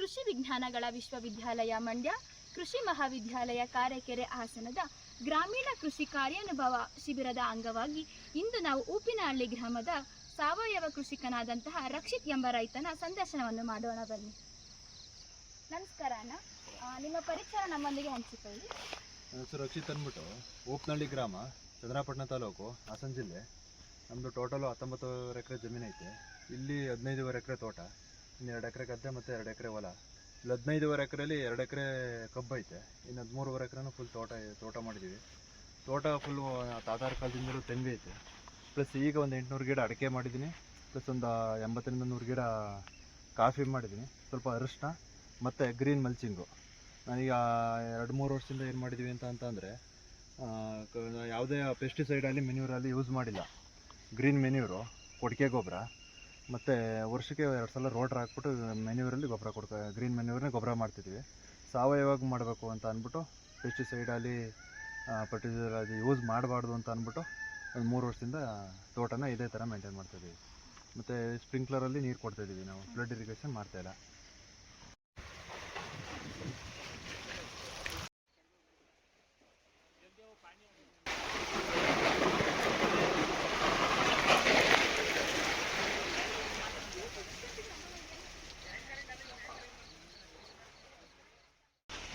ಕೃಷಿ ವಿಜ್ಞಾನಗಳ ವಿಶ್ವವಿದ್ಯಾಲಯ ಮಂಡ್ಯ, ಕೃಷಿ ಮಹಾವಿದ್ಯಾಲಯ ಕಾರೆಕೆರೆ ಹಾಸನದ ಗ್ರಾಮೀಣ ಕೃಷಿ ಕಾರ್ಯಾನುಭವ ಶಿಬಿರದ ಅಂಗವಾಗಿ ಇಂದು ನಾವು ಊಪಿನಹಳ್ಳಿ ಗ್ರಾಮದ ಸಾವಯವ ಕೃಷಿಕನಾದಂತಹ ರಕ್ಷಿತ್ ಎಂಬ ರೈತನ ಸಂದರ್ಶನವನ್ನು ಮಾಡೋಣ. ಬನ್ನಿ. ನಮಸ್ಕಾರ ಅಣ್ಣ, ನಿಮ್ಮ ಪರಿಚಯ ನಮ್ಮೊಂದಿಗೆ ಹಂಚಿಕೊಳ್ಳಿ. ನನ್ನ ಹೆಸರು ರಕ್ಷಿತ್ ಅಂದ್ಬಿಟ್ಟು, ಊಪಿನಹಳ್ಳಿ ಗ್ರಾಮ, ಚಂದ್ರಾಪಟ್ಟಣ ತಾಲೂಕು, ಹಾಸನ ಜಿಲ್ಲೆ. ನಮ್ಮದು ಟೋಟಲು 19 ಎಕರೆ ಜಮೀನು ಐತೆ. ಇಲ್ಲಿ 15 ಎಕರೆ ತೋಟ, ಇನ್ನು 2 ಎಕರೆ ಗದ್ದೆ ಮತ್ತು 2 ಎಕರೆ ಹೊಲ. ಇಲ್ಲಿ 15 ಎಕರೆಯಲ್ಲಿ 2 ಎಕರೆ ಕಬ್ಬು ಐತೆ, ಇನ್ನು 13 ಎಕರೆನೂ ಫುಲ್ ತೋಟ ಮಾಡಿದ್ದೀವಿ. ತೋಟ ಫುಲ್ಲು ತಾತಾರ ಕಾಲದಿಂದಲೂ ತೆಂಗು ಐತೆ. ಪ್ಲಸ್ ಈಗ ಒಂದು 800 ಗಿಡ ಅಡಿಕೆ ಮಾಡಿದ್ದೀನಿ, ಪ್ಲಸ್ ಒಂದು 80ರಿಂದ 100 ಗಿಡ ಕಾಫಿ ಮಾಡಿದ್ದೀನಿ, ಸ್ವಲ್ಪ ಅರಿಶಿನ ಮತ್ತು ಗ್ರೀನ್ ಮಲ್ಚಿಂಗು. ನಾನೀಗ 2-3 ವರ್ಷದಿಂದ ಏನು ಮಾಡಿದ್ದೀವಿ ಅಂತಂದರೆ, ಯಾವುದೇ ಪೆಸ್ಟಿಸೈಡಲ್ಲಿ ಮೆನ್ಯೂರಲ್ಲಿ ಯೂಸ್ ಮಾಡಿಲ್ಲ. ಗ್ರೀನ್ ಮೆನ್ಯೂರು, ಕೊಟ್ಟಿಗೆ ಗೊಬ್ಬರ, ಮತ್ತು ವರ್ಷಕ್ಕೆ 2 ಸಲ ರೋಟ್ರ್ ಹಾಕ್ಬಿಟ್ಟು ಮೆನ್ಯೂರಲ್ಲಿ ಗೊಬ್ಬರ ಗ್ರೀನ್ ಮೆನ್ಯೂರನ್ನೇ ಗೊಬ್ಬರ ಮಾಡ್ತಿದ್ದೀವಿ. ಸಾವಯವಾಗಿ ಮಾಡಬೇಕು ಅಂತ ಅಂದ್ಬಿಟ್ಟು ಪೆಸ್ಟಿಸೈಡಲ್ಲಿ ಫರ್ಟಿಲೈಸರ್ ಅದು ಯೂಸ್ ಮಾಡಬಾರ್ದು ಅಂತ ಅಂದ್ಬಿಟ್ಟು ಒಂದು 3 ವರ್ಷದಿಂದ ತೋಟನ ಇದೇ ಥರ ಮೇಂಟೈನ್ ಮಾಡ್ತಾಯಿದ್ದೀವಿ. ಮತ್ತು ಸ್ಪ್ರಿಂಕ್ಲರಲ್ಲಿ ನೀರು ಕೊಡ್ತಾಯಿದ್ದೀವಿ, ನಾವು ಫ್ಲಡ್ ಇರಿಗೇಷನ್ ಮಾಡ್ತಾಯಿಲ್ಲ.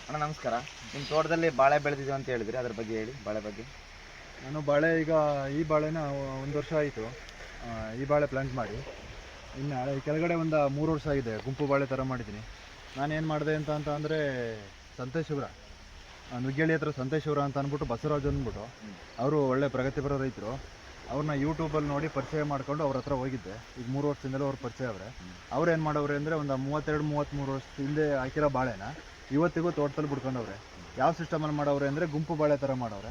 ಅಣ್ಣ ನಮಸ್ಕಾರ. ನಿಮ್ಮ ತೋಟದಲ್ಲಿ ಬಾಳೆ ಬೆಳೆದಿದ್ದೀವಿ ಅಂತ ಹೇಳಿದ್ರಿ, ಅದ್ರ ಬಗ್ಗೆ ಹೇಳಿ. ಬಾಳೆ ಬಗ್ಗೆ. ನಾನು ಬಾಳೆ ಈ ಬಾಳೆನ 1 ವರ್ಷ ಆಯಿತು ಈ ಬಾಳೆ ಪ್ಲಾಂಟ್ ಮಾಡಿ. ಇನ್ನು ಕೆಳಗಡೆ ಒಂದು 3 ವರ್ಷ ಆಗಿದೆ ಗುಂಪು ಬಾಳೆ ಥರ ಮಾಡಿದ್ದೀನಿ. ನಾನೇನು ಮಾಡಿದೆ ಅಂತ ಅಂದರೆ, ಸಂತೇಶ್ವರ ನುಗ್ಗೇಳಿ ಹತ್ರ ಸಂತೇಶ್ವರ ಅಂತ ಅಂದ್ಬಿಟ್ಟು ಬಸವರಾಜ್ ಅಂದ್ಬಿಟ್ಟು, ಅವರು ಒಳ್ಳೆ ಪ್ರಗತಿಪರ ರೈತರು. ಅವ್ರನ್ನ ಯೂಟ್ಯೂಬಲ್ಲಿ ನೋಡಿ ಪರಿಚಯ ಮಾಡ್ಕೊಂಡು ಅವ್ರ ಹತ್ರ ಹೋಗಿದ್ದೆ. ಈಗ 3 ವರ್ಷದಿಂದಲೂ ಅವ್ರು ಪರಿಚಯ ಅವರೇ. ಅವ್ರು ಏನು ಮಾಡವ್ರೆ ಅಂದರೆ, ಒಂದು 32-33 ವರ್ಷದ ಹಿಂದೆ ಹಾಕಿರೋ ಬಾಳೆನ ಇವತ್ತಿಗೂ ತೋಟದಲ್ಲಿ ಬಿಡ್ಕೊಂಡವ್ರೆ. ಯಾವ ಸಿಸ್ಟಮಲ್ಲಿ ಮಾಡವ್ರೆ ಅಂದರೆ, ಗುಂಪು ಬಾಳೆ ಥರ ಮಾಡವ್ರೆ.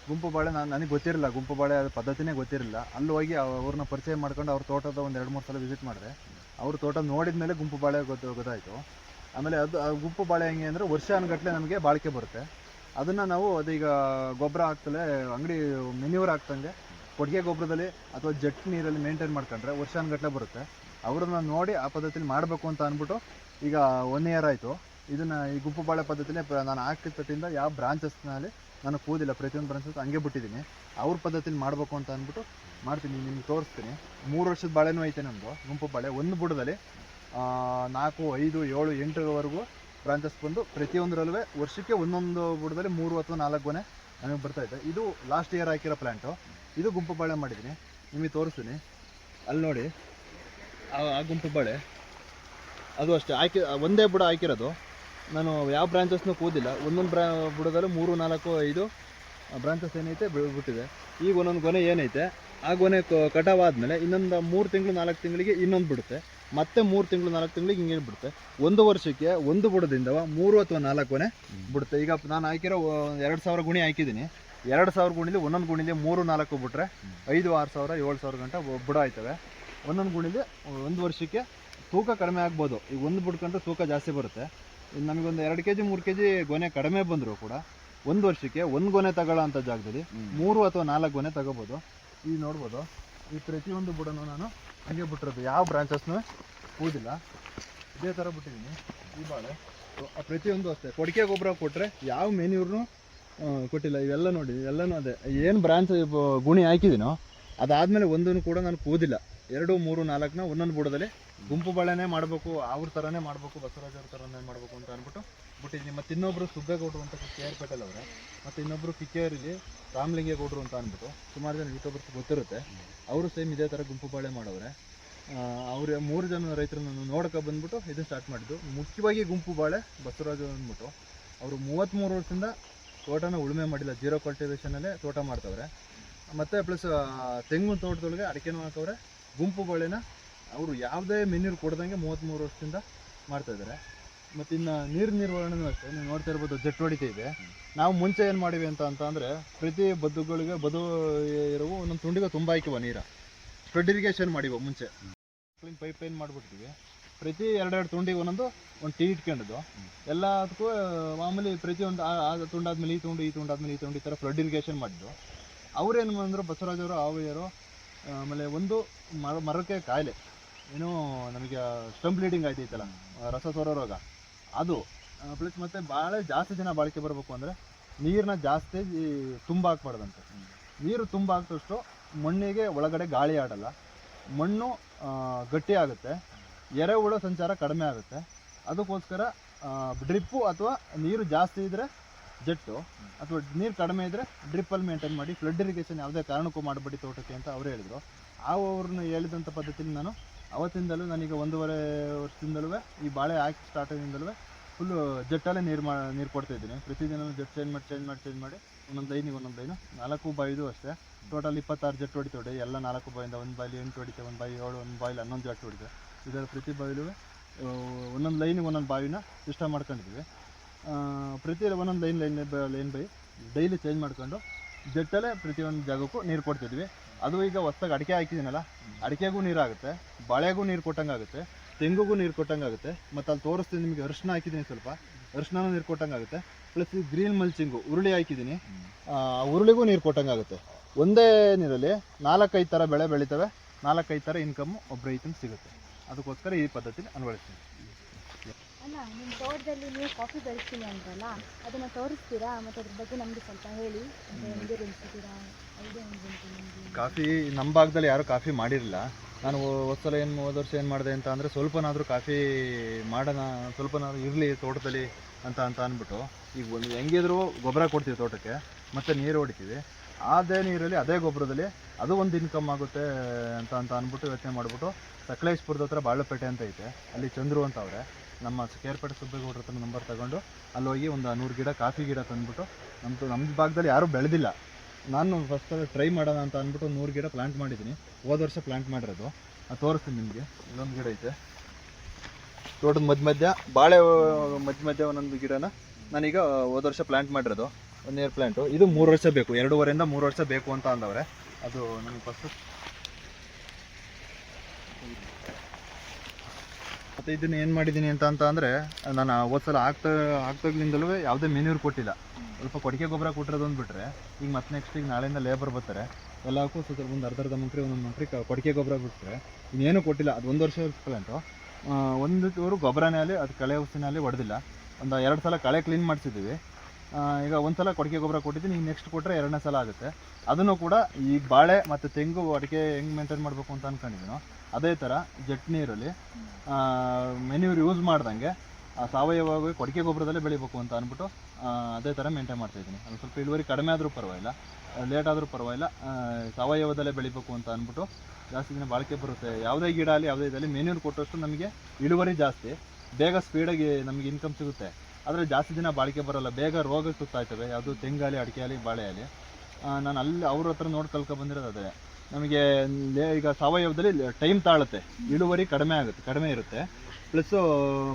ಗುಂಪು ಬಾಳೆ ನನಗೆ ಗೊತ್ತಿರಲಿಲ್ಲ, ಗುಂಪು ಬಾಳೆ ಅದು ಪದ್ಧತಿನೇ ಗೊತ್ತಿರಲಿಲ್ಲ. ಅಲ್ಲಿ ಹೋಗಿ ಅವ್ರನ್ನ ಪರಿಚಯ ಮಾಡ್ಕೊಂಡು ಅವ್ರ ತೋಟದ ಒಂದು 2-3 ಸಲ ವಿಸಿಟ್ ಮಾಡಿದೆ. ಅವ್ರ ತೋಟ ನೋಡಿದ ಮೇಲೆ ಗುಂಪು ಬಾಳೆ ಗೊತ್ತಾಯಿತು. ಆಮೇಲೆ ಗುಂಪು ಬಾಳೆ ಹೆಂಗೆ ಅಂದರೆ, ವರ್ಷಾನುಗಟ್ಟಲೆ ನಮಗೆ ಬಾಳಿಕೆ ಬರುತ್ತೆ. ಅದನ್ನು ನಾವು ಅದೀಗ ಗೊಬ್ಬರ ಹಾಕ್ತಲೇ ಅಂಗಡಿ ಮೆನ್ಯೂರ್ ಹಾಕ್ತಂಗೆ ಕೊಟ್ಟಿಗೆ ಗೊಬ್ಬರದಲ್ಲಿ ಅಥವಾ ಜಟ್ ನೀರಲ್ಲಿ ಮೇಂಟೈನ್ ಮಾಡ್ಕೊಂಡ್ರೆ ವರ್ಷಾನುಗಟ್ಟಲೆ ಬರುತ್ತೆ. ಅವ್ರನ್ನ ನೋಡಿ ಆ ಪದ್ಧತಿಲಿ ಮಾಡಬೇಕು ಅಂತ ಅಂದ್ಬಿಟ್ಟು ಈಗ 1 ಇಯರ್ ಆಯಿತು. ಇದನ್ನು ಈ ಗುಂಪು ಬಾಳೆ ಪದ್ಧತಿನೇ ನಾನು ಹಾಕಿದ ತಟ್ಟಿಂದ ಯಾವ ಬ್ರಾಂಚಸ್ನಲ್ಲಿ ನಾನು ಕೂದಿಲ್ಲ, ಪ್ರತಿಯೊಂದು ಬ್ರಾಂಚಸ್ ಹಂಗೆ ಬಿಟ್ಟಿದ್ದೀನಿ. ಅವ್ರ ಪದ್ಧತಿಲಿ ಮಾಡಬೇಕು ಅಂತ ಅಂದ್ಬಿಟ್ಟು ಮಾಡ್ತೀನಿ. ನಿಮ್ಗೆ ತೋರಿಸ್ತೀನಿ. 3 ವರ್ಷದ ಬಾಳೆನೂ ಐತೆ ನಮ್ಮದು ಗುಂಪು ಬಾಳೆ. ಒಂದು ಬುಡದಲ್ಲಿ 4, 5, 7, 8ವರೆಗೂ ಬ್ರಾಂಚಸ್ ಬಂದು ಪ್ರತಿಯೊಂದರಲ್ಲೂ ವರ್ಷಕ್ಕೆ ಒಂದೊಂದು ಬುಡದಲ್ಲಿ 3 ಅಥವಾ 4 ಗೊನೆ ನನಗೆ ಬರ್ತಾಯಿದೆ. ಇದು ಲಾಸ್ಟ್ ಇಯರ್ ಹಾಕಿರೋ ಪ್ಲ್ಯಾಂಟು. ಇದು ಗುಂಪು ಬಾಳೆ ಮಾಡಿದ್ದೀನಿ, ನಿಮಗೆ ತೋರಿಸ್ತೀನಿ. ಅಲ್ಲಿ ನೋಡಿ, ಆ ಗುಂಪು ಬಾಳೆ ಅದು ಅಷ್ಟೇ ಒಂದೇ ಬುಡ ಹಾಕಿರೋದು. ನಾನು ಯಾವ ಬ್ರಾಂಚಸ್ನೂ ಕೂದಿಲ್ಲ. ಒಂದೊಂದು ಬುಡದಲ್ಲೂ 3, 4, 5 ಬ್ರಾಂಚಸ್ ಏನೈತೆ ಬಿಟ್ಟಿದೆ. ಈಗ ಒಂದೊಂದು ಗೊನೆ ಏನೈತೆ ಆ ಗೊನೆ ಕಟಾವಾದಮೇಲೆ ಇನ್ನೊಂದು 3 ತಿಂಗಳು 4 ತಿಂಗಳಿಗೆ ಇನ್ನೊಂದು ಬಿಡುತ್ತೆ, ಮತ್ತೆ 3 ತಿಂಗಳು 4 ತಿಂಗಳಿಗೆ ಹಿಂಗೆ ಬಿಡುತ್ತೆ. ಒಂದು ವರ್ಷಕ್ಕೆ ಒಂದು ಬುಡದಿಂದ 3 ಅಥವಾ 4 ಗೊನೆ ಬಿಡುತ್ತೆ. ಈಗ ನಾನು ಹಾಕಿರೋ 2000 ಗುಣಿ ಹಾಕಿದ್ದೀನಿ. 2000 ಗುಣಿಲಿ ಒಂದೊಂದು ಗುಣಿಲಿ 3-4 ಬಿಟ್ರೆ 5,000, 6,000, 7,000 ಗಂಟ ಬುಡ ಆಯ್ತವೆ. ಒಂದೊಂದು ಗುಣಿಲಿ ಒಂದು ವರ್ಷಕ್ಕೆ ತೂಕ ಕಡಿಮೆ ಆಗ್ಬೋದು. ಈಗ ಒಂದು ಬುಡ್ಕೊಂಡ್ರೆ ತೂಕ ಜಾಸ್ತಿ ಬರುತ್ತೆ. ನಮಗೊಂದು 2 kg 3 kg ಗೊನೆ ಕಡಿಮೆ ಬಂದರೂ ಕೂಡ ಒಂದು ವರ್ಷಕ್ಕೆ 1 ಗೊನೆ ತಗೊಳ್ಳೋ ಅಂಥ ಜಾಗದಲ್ಲಿ 3 ಅಥವಾ 4 ಗೊನೆ ತಗೋಬೋದು. ಈಗ ನೋಡ್ಬೋದು, ಈ ಪ್ರತಿಯೊಂದು ಬುಡನೂ ನಾನು ಹಂಗೆ ಬಿಟ್ಟಿರೋದು, ಯಾವ ಬ್ರಾಂಚಸ್ನೂ ಕೂದಿಲ್ಲ, ಇದೇ ಥರ ಬಿಟ್ಟಿದ್ದೀನಿ. ಈ ಬಾಳೆ ಪ್ರತಿಯೊಂದು ಅಷ್ಟೇ. ಕೊಟ್ಟಿಗೆ ಗೊಬ್ಬರ ಕೊಟ್ಟರೆ ಯಾವ ಮೆನ್ಯೂರ್ನೂ ಕೊಟ್ಟಿಲ್ಲ. ಇವೆಲ್ಲ ನೋಡಿ, ಎಲ್ಲನೂ ಅದೇ ಏನು ಬ್ರಾಂಚ್ ಗುಣಿ ಹಾಕಿದ್ದೀನೋ ಅದಾದಮೇಲೆ ಒಂದನ್ನು ಕೂಡ ನಾನು ಕೂದಿಲ್ಲ. 2, 3, 4ನ ಒಂದೊಂದು ಬುಡದಲ್ಲಿ ಗುಂಪು ಬಾಳೆನೇ ಮಾಡಬೇಕು, ಅವ್ರ ಥರನೇ ಮಾಡಬೇಕು, ಬಸವರಾಜ್ ಅವ್ರ ಥರನೇ ಮಾಡಬೇಕು ಅಂತ ಅಂದ್ಬಿಟ್ಟು ಬಿಟ್ಟಿದ್ದೀನಿ. ಮತ್ತು ಇನ್ನೊಬ್ಬರು ಸುಬ್ಬೇಗೌಡರು ಅಂತ KR ಅವರೇ, ಮತ್ತು ಇನ್ನೊಬ್ಬರು ಕಿಕ್ಕೇರಿಲಿ ರಾಮಲಿಂಗೇಗೌಡರು ಅಂತ ಅಂದ್ಬಿಟ್ಟು ಸುಮಾರು ಜನ ಯೂಟ್ಯೂಬರ್ಸ್ ಗೊತ್ತಿರುತ್ತೆ. ಅವರು ಸೇಮ್ ಇದೇ ಥರ ಗುಂಪು ಬಾಳೆ ಮಾಡವ್ರೆ. ಅವ್ರು 3 ಜನ ರೈತರನ್ನು ನೋಡೋಕೆ ಬಂದ್ಬಿಟ್ಟು ಇದನ್ನು ಸ್ಟಾರ್ಟ್ ಮಾಡಿದ್ದು. ಮುಖ್ಯವಾಗಿ ಗುಂಪು ಬಾಳೆ ಬಸವರಾಜ್ ಅಂದ್ಬಿಟ್ಟು ಅವರು 33 ವರ್ಷದಿಂದ ತೋಟನ ಉಳುಮೆ ಮಾಡಿಲ್ಲ, 0 ಕಲ್ಟಿವೇಷನಲ್ಲೇ ತೋಟ ಮಾಡ್ತವ್ರೆ. ಮತ್ತು ಪ್ಲಸ್ ತೆಂಗಿನ ತೋಟದೊಳಗೆ ಅಡಿಕೆನೂ ಹಾಕವ್ರೆ. ಗುಂಪು ಬಾಳೆನ ಅವರು ಯಾವುದೇ ಮೆನ್ಯೂರ್ ಕೊಡ್ದಂಗೆ 33 ವರ್ಷದಿಂದ ಮಾಡ್ತಾಯಿದ್ದಾರೆ. ಮತ್ತು ಇನ್ನು ನೀರು ನಿರ್ವಹಣೆನೂ ಅಷ್ಟೇ. ನೀವು ನೋಡ್ತಾ ಇರ್ಬೋದು, ಜೆಟ್ ಹೊಡಿತಾ ಇದೆ. ನಾವು ಮುಂಚೆ ಏನು ಮಾಡಿವಿ ಅಂತ ಅಂದರೆ, ಪ್ರತಿ ಬದುಗಳಿಗೆ ಇರುವ ಒಂದೊಂದು ತುಂಡಿಗೆ ತುಂಬ ಹಾಕಿವ ನೀರು, ಸ್ಪ್ರೆಡ್ ಇರಿಗೇಷನ್ ಮಾಡಿವ. ಮುಂಚೆ ಪೈಪ್ ಲೈನ್ ಮಾಡಿಬಿಡ್ತೀವಿ. ಪ್ರತಿ 2-2 ತುಂಡಿಗೆ ಒಂದು ಟೀ ಇಟ್ಕೊಂಡಿದ್ದು ಎಲ್ಲದಕ್ಕೂ ಮಾಮೂಲಿ ಪ್ರತಿಯೊಂದು ಆ ತುಂಡಾದ್ಮೇಲೆ ಈ ತುಂಡು, ಈ ತುಂಡಾದ್ಮೇಲೆ ಈ ತುಂಡು, ಈ ಥರ ಫ್ಲಡ್ ಇರಿಗೇಷನ್ ಮಾಡಿದ್ದು. ಅವ್ರೇನು ಬಂದರು, ಬಸವರಾಜವರು, ಆವಯ್ಯರು. ಆಮೇಲೆ ಒಂದು ಮರಕ್ಕೆ ಕಾಯಿಲೆ, ಏನೋ ನಮಗೆ ಸ್ಟಂಪ್ ಬ್ಲೀಡಿಂಗ್ ಆಯ್ತೈತಲ್ಲ, ರಸ ಸೋರೋ ರೋಗ, ಅದು ಪ್ಲಸ್ ಮತ್ತು ಬಾಳೆ ಜಾಸ್ತಿ ದಿನ ಬಾಳಿಕೆ ಬರಬೇಕು ಅಂದರೆ ನೀರನ್ನ ಜಾಸ್ತಿ ತುಂಬ ಹಾಕ್ಬಾರ್ದಂತೆ. ನೀರು ತುಂಬ ಹಾಕಿದಷ್ಟು ಮಣ್ಣಿಗೆ ಒಳಗಡೆ ಗಾಳಿ ಆಡಲ್ಲ, ಮಣ್ಣು ಗಟ್ಟಿ ಆಗುತ್ತೆ, ಎರೆಹುಳ ಸಂಚಾರ ಕಡಿಮೆ ಆಗುತ್ತೆ. ಅದಕ್ಕೋಸ್ಕರ ಡ್ರಿಪ್ಪು ಅಥವಾ ನೀರು ಜಾಸ್ತಿ ಇದ್ದರೆ ಜೆಟ್ಟು, ಅಥವಾ ನೀರು ಕಡಿಮೆ ಇದ್ದರೆ ಡ್ರಿಪ್ಪಲ್ಲಿ ಮೇಂಟೈನ್ ಮಾಡಿ, ಫ್ಲಡ್ ಇರಿಗೇಷನ್ ಯಾವುದೇ ಕಾರಣಕ್ಕೂ ಮಾಡಬೇಡಿ ತೋಟಕ್ಕೆ ಅಂತ ಅವ್ರು ಹೇಳಿದರು. ಅವ್ರನ್ನ ಹೇಳಿದಂಥ ಪದ್ಧತಿಲಿ ನಾನು ಅವತ್ತಿಂದಲೂ ನನಗೆ 1.5 ವರ್ಷದಿಂದಲೂ ಈ ಬಾಳೆ ಹಾಕಿ ಸ್ಟಾರ್ಟಿಂಗಿಂದಲೂ ಫುಲ್ಲು ಜೆಟ್ಟಲ್ಲೇ ನೀರು ಕೊಡ್ತಾಯಿದ್ದೀನಿ. ಪ್ರತಿದಿನ ಜೆಟ್ ಚೇಂಜ್ ಮಾಡಿ ಒಂದೊಂದು ಲೈನು 4 ಬಾಯಿದು ಅಷ್ಟೇ. ಟೋಟಲ್ 26 ಜೆಟ್ ಹೊಡಿತೇವೆ. ಎಲ್ಲ 4 ಬಾಯಿಂದ ಒಂದು ಬಾಯಲ್ಲಿ 8 ಹೊಡಿತೇವೆ, ಒಂದು ಬಾಯಿ 7, ಒಂದು ಬಾಯಲ್ಲಿ 11 ಜೆಟ್ ಹೊಡಿತೇವೆ. ಇದರ ಪ್ರತಿ ಬಾಯಿಲೂ ಒಂದೊಂದು ಲೈನಿಗೆ ಒಂದೊಂದು ಬಾವಿನ ಸಿಸ್ಟಮ್ ಮಾಡ್ಕೊಂಡಿದ್ದೀವಿ. ಪ್ರತಿ ಒಂದೊಂದು ಲೈನ್ ಬೈ ಡೈಲಿ ಚೇಂಜ್ ಮಾಡ್ಕೊಂಡು ಜೆಟ್ಟಲ್ಲೇ ಪ್ರತಿಯೊಂದು ಜಾಗಕ್ಕೂ ನೀರು ಕೊಡ್ತಿದ್ವಿ. ಅದು ಈಗ ಹೊಸ್ದಾಗಿ ಅಡಿಕೆ ಹಾಕಿದ್ದೀನಲ್ಲ, ಅಡಿಕೆಗೂ ನೀರಾಗುತ್ತೆ, ಬಾಳೆಗೂ ನೀರು ಕೊಟ್ಟಂಗೆ ಆಗುತ್ತೆ, ತೆಂಗುಗೂ ನೀರು ಕೊಟ್ಟಂಗೆ ಆಗುತ್ತೆ. ಮತ್ತು ಅಲ್ಲಿ ತೋರಿಸ್ತೀನಿ ನಿಮಗೆ, ಅರಿಶಿನ ಹಾಕಿದ್ದೀನಿ, ಸ್ವಲ್ಪ ಅರಿಶಿನೂ ನೀರು ಕೊಟ್ಟಂಗೆ ಆಗುತ್ತೆ. ಪ್ಲಸ್ ಈ ಗ್ರೀನ್ ಮಲ್ಚಿಂಗು ಉರುಳಿ ಹಾಕಿದ್ದೀನಿ, ಉರುಳಿಗೂ ನೀರು ಕೊಟ್ಟಂಗೆ ಆಗುತ್ತೆ. ಒಂದೇ ನೀರಲ್ಲಿ 4-5 ಥರ ಬೆಳೆ ಬೆಳಿತವೆ, 4-5 ಥರ ಇನ್ಕಮ್ಮು ಒಬ್ಬ ರೈತನಿಗೆ ಸಿಗುತ್ತೆ. ಅದಕ್ಕೋಸ್ಕರ ಈ ಪದ್ಧತಿನ ಅಳವಡಿಸ್ತೀನಿ. ಅಲ್ಲ, ನಿಮ್ಮ ತೋಟದಲ್ಲಿ ನೀವು ಕಾಫಿ ಬೆಳೆಸ್ತೀನಿ ಅಂತಲ್ಲ, ಅದನ್ನು ತೋರಿಸ್ತೀರಾ? ಮತ್ತು ಅದ್ರ ಬಗ್ಗೆ ನಮಗೆ ಸ್ವಲ್ಪ ಹೇಳಿ. ಹೆಂಗೆ ಬೆಳೆಸ್ತೀರಾ, ಐಡಿಯಾ ಹೆಂಗೆ ನಿಮಗೆ? ಕಾಫಿ ನಮ್ಮ ಭಾಗದಲ್ಲಿ ಯಾರೂ ಕಾಫಿ ಮಾಡಿರಲಿಲ್ಲ. ನಾನು ಹೋದ ವರ್ಷ ಏನು ಮಾಡಿದೆ ಅಂತ ಅಂದರೆ, ಸ್ವಲ್ಪನಾದರೂ ಕಾಫಿ ಮಾಡೋಣ, ಸ್ವಲ್ಪನಾದರೂ ಇರಲಿ ತೋಟದಲ್ಲಿ ಅಂತ ಅಂದ್ಬಿಟ್ಟು, ಈಗ ಒಂದು ಹೆಂಗಿದ್ರು ಗೊಬ್ಬರ ಕೊಡ್ತೀವಿ ತೋಟಕ್ಕೆ, ಮತ್ತು ನೀರು ಹೊಡಿತೀವಿ. ಅದೇ ನೀರಲ್ಲಿ ಅದೇ ಗೊಬ್ಬರದಲ್ಲಿ ಅದು ಒಂದು ಇನ್ಕಮ್ ಆಗುತ್ತೆ ಅಂತ ಅಂದ್ಬಿಟ್ಟು ಯೋಚನೆ ಮಾಡಿಬಿಟ್ಟು, ಸಕಲೇಶ್ಪುರದ ಹತ್ರ ಬಾಳಪೇಟೆ ಅಂತ ಐತೆ, ಅಲ್ಲಿ ಚಂದ್ರು ಅಂತ ಅವರೇ, ನಮ್ಮ ಕೇರ್ಪೇಟೆ ಸುಬ್ಬೇಗೌಡ್ರ ಹತ್ರ ನಂಬರ್ ತಗೊಂಡು ಅಲ್ಲಿ ಹೋಗಿ ಒಂದು 100 ಗಿಡ ಕಾಫಿ ಗಿಡ ತಂದುಬಿಟ್ಟು, ನಮ್ಮ ಭಾಗದಲ್ಲಿ ಯಾರೂ ಬೆಳೆದಿಲ್ಲ, ನಾನು ಫಸ್ಟ್ ಟ್ರೈ ಮಾಡೋಣ ಅಂತ ಅಂದ್ಬಿಟ್ಟು 100 ಗಿಡ ಪ್ಲಾಂಟ್ ಮಾಡಿದ್ದೀನಿ. ಹೋದ ವರ್ಷ ಪ್ಲಾಂಟ್ ಮಾಡಿರೋದು, ಅದು ತೋರಿಸ್ತೀನಿ ನಿಮಗೆ. ಇಲ್ಲೊಂದು ಗಿಡ ಐತೆ ತೋಟದ ಮಧ್ಯ ಬಾಳೆ ಮಧ್ಯ ಒಂದೊಂದು ಗಿಡನ ನಾನೀಗ ಹೋದ ವರ್ಷ ಪ್ಲಾಂಟ್ ಮಾಡಿರೋದು, 1 ಇಯರ್ ಪ್ಲಾಂಟು. ಇದು 3 ವರ್ಷ ಬೇಕು, 2.5 3 ವರ್ಷ ಬೇಕು ಅಂತ ಅಂದವ್ರೆ. ಅದು ನನಗೆ ಫಸ್ಟು. ಮತ್ತು ಇದನ್ನು ಏನು ಮಾಡಿದ್ದೀನಿ ಅಂತ ಅಂದರೆ, ನಾನು ಹೋದ ಸಲ ಆಗ್ತಾಗ್ಲಿಂದಲೂ ಯಾವುದೇ ಮೆನ್ಯೂರ್ ಕೊಟ್ಟಿಲ್ಲ, ಸ್ವಲ್ಪ ಕೊಟ್ಟಿಗೆ ಗೊಬ್ಬರ ಕೊಟ್ಟಿರೋದೊಂದು ಬಿಟ್ಟರೆ. ಈಗ ಮತ್ತೆ ನೆಕ್ಸ್ಟ್ ಈಗ ನಾಳೆಯಿಂದ ಲೇಬರ್ ಬರ್ತಾರೆ, ಎಲ್ಲಕ್ಕೂ ಸ್ವಲ್ಪ ಒಂದು ಅರ್ಧ ಮಂಕ್ರಿ ಒಂದೊಂದು ಮಂಕ್ರಿ ಕೊಟ್ಟಿಗೆ ಗೊಬ್ಬರ ಬಿಟ್ಟರೆ ಇನ್ನೇನು ಕೊಟ್ಟಿಲ್ಲ. ಅದು 1 ವರ್ಷ ಪ್ಲಾಂಟು. ಒಂದು ಚೂರು ಗೊಬ್ಬರನೇ ಆಗಲಿ, ಅದು ಕಳೆ ಔಷಧಿನೇ ಹೊಡೆದಿಲ್ಲ. ಒಂದು 2 ಸಲ ಕಳೆ ಕ್ಲೀನ್ ಮಾಡಿಸಿದ್ದೀವಿ. ಈಗ ಒಂದು ಸಲ ಕೊಟ್ಟಿಗೆ ಗೊಬ್ಬರ ಕೊಟ್ಟಿದ್ದೀನಿ, ಈಗ ನೆಕ್ಸ್ಟ್ ಕೊಟ್ಟರೆ 2ನೇ ಸಲ ಆಗುತ್ತೆ. ಅದನ್ನು ಕೂಡ ಈ ಬಾಳೆ ಮತ್ತು ತೆಂಗು ಅಡಿಕೆ ಹೆಂಗೆ ಮೇಂಟೈನ್ ಮಾಡಬೇಕು ಅಂತ ಅಂದ್ಕೊಂಡಿದ್ದೀನೋ ಅದೇ ಥರ ಜೆಟ್ ನೀರಲ್ಲಿ ಮೆನ್ಯೂರ್ ಯೂಸ್ ಮಾಡ್ದಂಗೆ ಸಾವಯವವಾಗಿ ಕೊಟ್ಟಿಗೆ ಗೊಬ್ಬರದಲ್ಲೇ ಬೆಳಿಬೇಕು ಅಂತ ಅಂದ್ಬಿಟ್ಟು ಅದೇ ಥರ ಮೇಂಟೈನ್ ಮಾಡ್ತಾಯಿದ್ದೀನಿ. ಅದು ಸ್ವಲ್ಪ ಇಳುವರಿ ಕಡಿಮೆ ಆದರೂ ಪರವಾಗಿಲ್ಲ, ಲೇಟ್ ಆದರೂ ಪರವಾಗಿಲ್ಲ, ಸಾವಯವದಲ್ಲೇ ಬೆಳಿಬೇಕು ಅಂತ ಅಂದ್ಬಿಟ್ಟು ಜಾಸ್ತಿ ದಿನ ಬಾಳಿಕೆ ಬರುತ್ತೆ. ಯಾವುದೇ ಗಿಡ ಆಗಲಿ ಯಾವುದೇ ಇದರಲ್ಲಿ ಮೆನ್ಯೂರ್ ಕೊಟ್ಟಷ್ಟು ನಮಗೆ ಇಳುವರಿ ಜಾಸ್ತಿ, ಬೇಗ ಸ್ಪೀಡಾಗಿ ನಮಗೆ ಇನ್ಕಮ್ ಸಿಗುತ್ತೆ. ಆದರೆ ಜಾಸ್ತಿ ದಿನ ಬಾಳಿಕೆ ಬರೋಲ್ಲ, ಬೇಗ ರೋಗ ಸುತ್ತಾಯ್ತವೆ, ಯಾವುದು ತೆಂಗಾಲಿ ಅಡಿಕೆ ಆಗಲಿ ಬಾಳೆ ಆಗಲಿ. ನಾನು ಅಲ್ಲಿ ಅವ್ರ ಹತ್ರ ನೋಡಿ ಕಲ್ತ್ಕೊಂಡ್ಬಂದಿರೋದು ಅದೇ. ನಮಗೆ ಈಗ ಸಾವಯವದಲ್ಲಿ ಟೈಮ್ ತಾಳುತ್ತೆ, ಇಳುವರಿ ಕಡಿಮೆ ಇರುತ್ತೆ. ಪ್ಲಸ್ಸು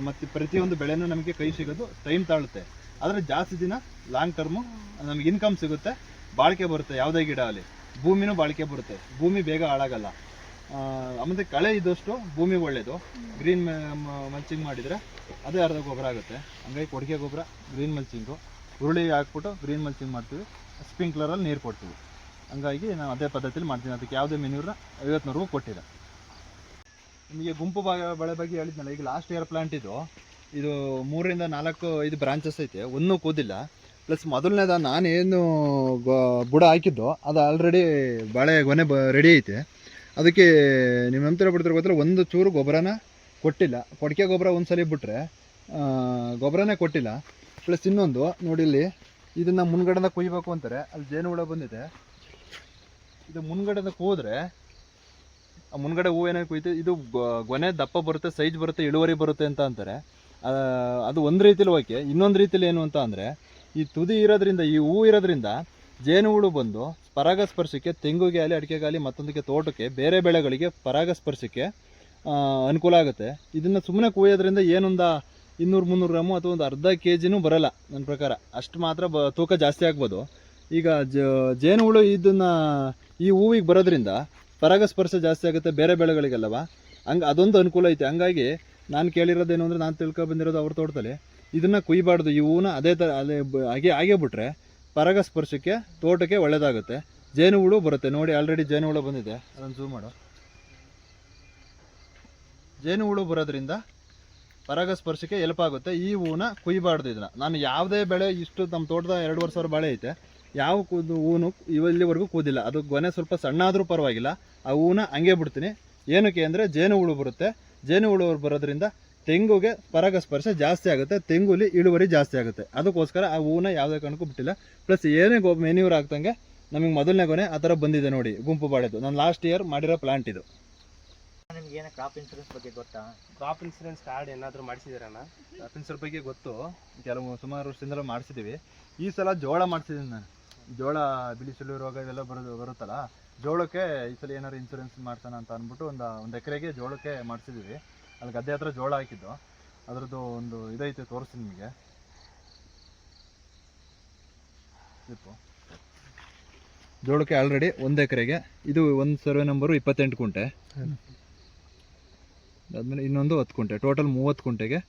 ಮತ್ತು ಪ್ರತಿಯೊಂದು ಬೆಳೆನೂ ನಮಗೆ ಕೈ ಸಿಗೋದು ಟೈಮ್ ತಾಳುತ್ತೆ. ಆದರೆ ಜಾಸ್ತಿ ದಿನ ಲಾಂಗ್ ಟರ್ಮು ನಮಗೆ ಇನ್ಕಮ್ ಸಿಗುತ್ತೆ, ಬಾಳಿಕೆ ಬರುತ್ತೆ. ಯಾವುದೇ ಗಿಡ ಆಗಲಿ ಭೂಮಿನೂ ಬಾಳಿಕೆ ಬರುತ್ತೆ, ಭೂಮಿ ಬೇಗ ಹಾಳಾಗಲ್ಲ. ಆಮೇಲೆ ಕಳೆ ಇದ್ದಷ್ಟು ಭೂಮಿ ಒಳ್ಳೆಯದು. ಗ್ರೀನ್ ಮಲ್ಚಿಂಗ್ ಮಾಡಿದರೆ ಅದೇ ಅರ್ಧ ಗೊಬ್ಬರ ಆಗುತ್ತೆ. ಹಂಗಾಗಿ ಕೊಟ್ಟಿಗೆ ಗೊಬ್ಬರ, ಗ್ರೀನ್ ಮಲ್ಚಿಂಗು, ಉರುಳಿ ಹಾಕ್ಬಿಟ್ಟು ಗ್ರೀನ್ ಮಲ್ಚಿಂಗ್ ಮಾಡ್ತೀವಿ, ಸ್ಪ್ರಿಂಕ್ಲರಲ್ಲಿ ನೀರು ಕೊಡ್ತೀವಿ. ಹಂಗಾಗಿ ನಾನು ಅದೇ ಪದ್ಧತಿಲಿ ಮಾಡ್ತೀನಿ. ಅದಕ್ಕೆ ಯಾವುದೇ ಮೆನ್ಯೂರ್ನ 50 ರೂಪಾಯಿ ಕೊಟ್ಟಿಲ್ಲ. ನಿಮಗೆ ಗುಂಪು ಬೆಳೆ ಬಗ್ಗೆ ಹೇಳಿದ್ನಲ್ಲ, ಈಗ ಲಾಸ್ಟ್ ಇಯರ್ ಪ್ಲಾಂಟ್ ಇದು 3 ರಿಂದ 4-5 ಬ್ರಾಂಚಸ್ ಐತೆ, ಒಂದೂ ಕೂದಿಲ್ಲ. ಪ್ಲಸ್ ಮೊದಲನೇದ ನಾನೇನು ಬುಡ ಹಾಕಿದ್ದು ಅದು ಆಲ್ರೆಡಿ ಬಾಳೆ ಗೊನೆ ರೆಡಿ ಐತೆ. ಅದಕ್ಕೆ ನಿಮ್ಮ ನಂತರ ಬಿಡ್ತಿರೋ ಗೊತ್ತಿಲ್ಲ, ಒಂದು ಚೂರು ಗೊಬ್ಬರನ ಕೊಟ್ಟಿಲ್ಲ. ಕೊಟ್ಟಿಗೆ ಗೊಬ್ಬರ ಒಂದು ಸಲ ಬಿಟ್ಟರೆ ಗೊಬ್ಬರನೇ ಕೊಟ್ಟಿಲ್ಲ. ಪ್ಲಸ್ ಇನ್ನೊಂದು ನೋಡಿ, ಇಲ್ಲಿ ಇದನ್ನು ಮುನ್ಗಡೆಯಿಂದ ಕೊಯ್ಬೇಕು ಅಂತಾರೆ, ಅಲ್ಲಿ ಜೇನುಹುಳ ಬಂದಿದೆ. ಇದು ಮುನ್ಗಡೆಯಿಂದ ಕೂದ್ರೆ ಆ ಮುನ್ಗಡೆ ಹೂವು ಏನಾಗಿ ಕುಯ್ತು, ಇದು ಗೊನೆ ದಪ್ಪ ಬರುತ್ತೆ, ಸೈಜ್ ಬರುತ್ತೆ, ಇಳುವರಿ ಬರುತ್ತೆ ಅಂತ ಅಂತಾರೆ. ಅದು ಒಂದು ರೀತಿಲಿ ಓಕೆ. ಇನ್ನೊಂದು ರೀತಿಲಿ ಏನು ಅಂತ ಅಂದರೆ, ಈ ತುದಿ ಇರೋದ್ರಿಂದ, ಈ ಹೂವು ಇರೋದ್ರಿಂದ ಜೇನುಹುಳು ಬಂದು ಪರಾಗಸ್ಪರ್ಶಕ್ಕೆ, ತೆಂಗುಗೆ ಆಗಲಿ ಅಡಿಕೆಗೆ ಆಗಲಿ ಮತ್ತೊಂದಕ್ಕೆ ತೋಟಕ್ಕೆ ಬೇರೆ ಬೆಳೆಗಳಿಗೆ ಪರಾಗಸ್ಪರ್ಶಕ್ಕೆ ಅನುಕೂಲ ಆಗುತ್ತೆ. ಇದನ್ನು ಸುಮ್ಮನೆ ಕುಯ್ಯೋದ್ರಿಂದ ಏನೊಂದು 200-300 ಗ್ರಾಮು ಅಥವಾ ಒಂದು ಅರ್ಧ ಕೆಜಿನೂ ಬರೋಲ್ಲ ನನ್ನ ಪ್ರಕಾರ, ಅಷ್ಟು ಮಾತ್ರ ತೂಕ ಜಾಸ್ತಿ ಆಗ್ಬೋದು. ಈಗ ಜೇನುಹುಳು ಈ ಹೂವಿಗೆ ಬರೋದ್ರಿಂದ ಪರಾಗಸ್ಪರ್ಶ ಜಾಸ್ತಿ ಆಗುತ್ತೆ ಬೇರೆ ಬೆಳೆಗಳಿಗೆಲ್ಲವ, ಹಂಗೆ ಅದೊಂದು ಅನುಕೂಲ ಐತೆ. ಹಂಗಾಗಿ ನಾನು ಕೇಳಿರೋದೇನು ಅಂದರೆ, ನಾನು ತಿಳ್ಕೊಬಂದಿರೋದು ಅವ್ರ ತೋಟದಲ್ಲಿ ಇದನ್ನು ಕುಯ್ಬಾರ್ದು, ಈ ಹೂವನ್ನ ಅದೇ ಥರ ಹಾಗೆ ಬಿಟ್ಟರೆ ಪರಾಗಸ್ಪರ್ಶಕ್ಕೆ ತೋಟಕ್ಕೆ ಒಳ್ಳೆಯದಾಗುತ್ತೆ. ಜೇನುಹುಳು ಬರುತ್ತೆ ನೋಡಿ, ಆಲ್ರೆಡಿ ಜೇನುಹುಳು ಬಂದಿದೆ, ಅದನ್ನು ಝೂಮ್ ಮಾಡು. ಜೇನುಹುಳು ಬರೋದ್ರಿಂದ ಪರಾಗಸ್ಪರ್ಶಕ್ಕೆ ಹೆಲ್ಪ್ ಆಗುತ್ತೆ. ಈ ಹೂವನ್ನ ಕುಯ್ಬಾರ್ದು. ಇದನ್ನ ನಾನು ಯಾವುದೇ ಬೆಳೆ ಇಷ್ಟು ನಮ್ಮ ತೋಟದ 2 ವರ್ಷ ಬಾಳೆ ಐತೆ, ಯಾವ ಹೂನು ಇಲ್ಲಿವರೆಗೂ ಕೂದಿಲ್ಲ. ಅದು ಗೊನೆ ಸ್ವಲ್ಪ ಸಣ್ಣ ಆದರೂ ಪರವಾಗಿಲ್ಲ, ಆ ಹೂವನ್ನ ಹಂಗೆ ಬಿಡ್ತೀನಿ. ಏನಕ್ಕೆ ಅಂದರೆ ಜೇನು ಹುಳು ಬರುತ್ತೆ. ಜೇನು ಹುಳು ಬರೋದ್ರಿಂದ ತೆಂಗುಗೆ ಪರಾಗಸ್ಪರ್ಶ ಜಾಸ್ತಿ ಆಗುತ್ತೆ, ತೆಂಗುಲಿ ಇಳುವರಿ ಜಾಸ್ತಿ ಆಗುತ್ತೆ. ಅದಕ್ಕೋಸ್ಕರ ಆ ಹೂವನ್ನ ಯಾವುದೇ ಕಾರಣಕ್ಕೂ ಬಿಟ್ಟಿಲ್ಲ. ಪ್ಲಸ್ ಏನೇ ಮೆನ್ಯೂರ್ ಆಗ್ತಂಗೆ ನಮಗೆ ಮೊದಲನೇ ಗೊನೆ ಆ ಥರ ಬಂದಿದೆ ನೋಡಿ, ಗುಂಪು ಬಾಳೆದು. ನಾನು ಲಾಸ್ಟ್ ಇಯರ್ ಮಾಡಿರೋ ಪ್ಲಾಂಟ್ ಇದು. ನಿಮ್ಗೆ ಏನೋ ಕ್ರಾಪ್ ಇನ್ಸೂರೆನ್ಸ್ ಬಗ್ಗೆ ಗೊತ್ತಾ? ಕ್ರಾಪ್ ಇನ್ಸೂರೆನ್ಸ್ ಕಾರ್ಡ್ ಏನಾದರೂ ಮಾಡಿಸಿದ್ದೀರಣ್ಣ? ಕ್ರಾಪ್ ಇನ್ಸೂರೆನ್ಸ್ ಬಗ್ಗೆ ಗೊತ್ತು, ಸುಮಾರು ವರ್ಷದಿಂದಲೂ ಮಾಡಿಸಿದ್ದೀವಿ. ಈ ಸಲ ಜೋಳ ಮಾಡಿಸಿದ್ದೀನಿ ನಾನು. ಜೋಳ ಬಿಳಿ ಸುಳಿ ರೋಗ ಇವೆಲ್ಲ ಬರುತ್ತಲ್ಲ, ಜೋಳಕ್ಕೆ ಈ ಸಲ ಏನಾದ್ರು ಇನ್ಸೂರೆನ್ಸ್ ಮಾಡ್ಸೋಣ ಅಂತ ಅಂದ್ಬಿಟ್ಟು ಒಂದು ಎಕರೆಗೆ ಜೋಳಕ್ಕೆ ಮಾಡಿಸಿದ್ದೀವಿ. ಅಲ್ಲಿ ಗದ್ದೆ ಹತ್ರ ಜೋಳ ಹಾಕಿದ್ದು, ಅದರದ್ದು ಒಂದು ಇದೈತೆ, ತೋರಿಸ್ತೀನಿ ನಿಮಗೆ. ಜೋಳಕ್ಕೆ ಆಲ್ರೆಡಿ 1 ಎಕರೆಗೆ ಇದು ಒಂದು ಸರ್ವೆ ನಂಬರು 28 ಕುಂಟೆ, ಅದಾದಮೇಲೆ ಇನ್ನೊಂದು 10 ಕುಂಟೆ, ಟೋಟಲ್ 30 ಕುಂಟೆಗೆ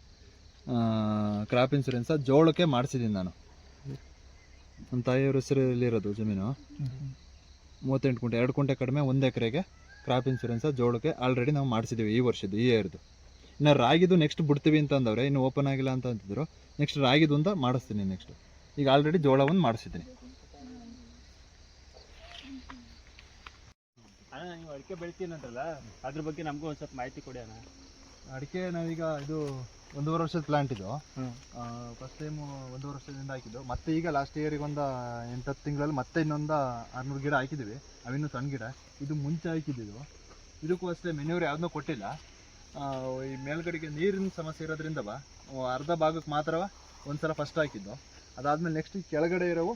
ಕ್ರಾಪ್ ಇನ್ಸೂರೆನ್ಸ್ ಜೋಳಕ್ಕೆ ಮಾಡಿಸಿದ್ದೀನಿ ನಾನು. ನಮ್ಮ ತಾಯಿಯವ್ರ ಹೆಸರಲ್ಲಿರೋದು ಜಮೀನು. 38 ಕುಂಟೆ, 2 ಕುಂಟೆ ಕಡಿಮೆ 1 ಎಕರೆಗೆ ಕ್ರಾಪ್ ಇನ್ಸೂರೆನ್ಸ್ ಜೋಳಕ್ಕೆ ಆಲ್ರೆಡಿ ನಾವು ಮಾಡಿಸಿದ್ದೀವಿ ಈ ವರ್ಷದ್ದು, ಈ ಇಯರ್ದು. ಇನ್ನು ರಾಗಿದು ನೆಕ್ಸ್ಟ್ ಬಿಡ್ತೀವಿ ಅಂತ ಅಂದವ್ರೆ, ಇನ್ನು ಓಪನ್ ಆಗಿಲ್ಲ ಅಂತ ಅಂತಿದ್ರು. ನೆಕ್ಸ್ಟ್ ರಾಗಿದು ಅಂತ ಮಾಡಿಸ್ತೀನಿ ನೆಕ್ಸ್ಟ್. ಈಗ ಆಲ್ರೆಡಿ ಜೋಳವನ್ನು ಮಾಡಿಸಿದ್ದೀನಿ. ಅಣ್ಣ, ನೀವು ಅಡಿಕೆ ಬೆಳಿತೀನಂತಲ್ಲ, ಅದ್ರ ಬಗ್ಗೆ ನಮಗೂ ಒಂದು ಸ್ವಲ್ಪ ಮಾಹಿತಿ ಕೊಡಿ ಅಣ್ಣ. ಅಡಿಕೆ ನಾವೀಗ ಇದು 1.5 ವರ್ಷದ ಪ್ಲಾಂಟ್ ಇದು. ಫಸ್ಟ್ ಟೈಮು 1 ವರ್ಷದಿಂದ ಹಾಕಿದ್ದು. ಮತ್ತೆ ಈಗ ಲಾಸ್ಟ್ ಇಯರಿಗೆ ಒಂದು 8-10 ತಿಂಗಳಲ್ಲಿ ಮತ್ತೆ ಇನ್ನೊಂದು 600 ಗಿಡ ಹಾಕಿದ್ದೀವಿ. ಅವಿನ್ನೂ ಸಣ್ಣ ಗಿಡ. ಇದು ಮುಂಚೆ ಹಾಕಿದ್ದು. ಇದಕ್ಕೂ ಅಷ್ಟೇ ಮೆನ್ಯೂರ್ ಯಾವುದನ್ನೂ ಕೊಟ್ಟಿಲ್ಲ. ಈ ಮೇಲ್ಗಡೆಗೆ ನೀರಿನ ಸಮಸ್ಯೆ ಇರೋದ್ರಿಂದ ಅರ್ಧ ಭಾಗಕ್ಕೆ ಮಾತ್ರ ಒಂದ್ಸಲ ಫಸ್ಟ್ ಹಾಕಿದ್ದು. ಅದಾದಮೇಲೆ ನೆಕ್ಸ್ಟ್ ಕೆಳಗಡೆ ಇರೋವು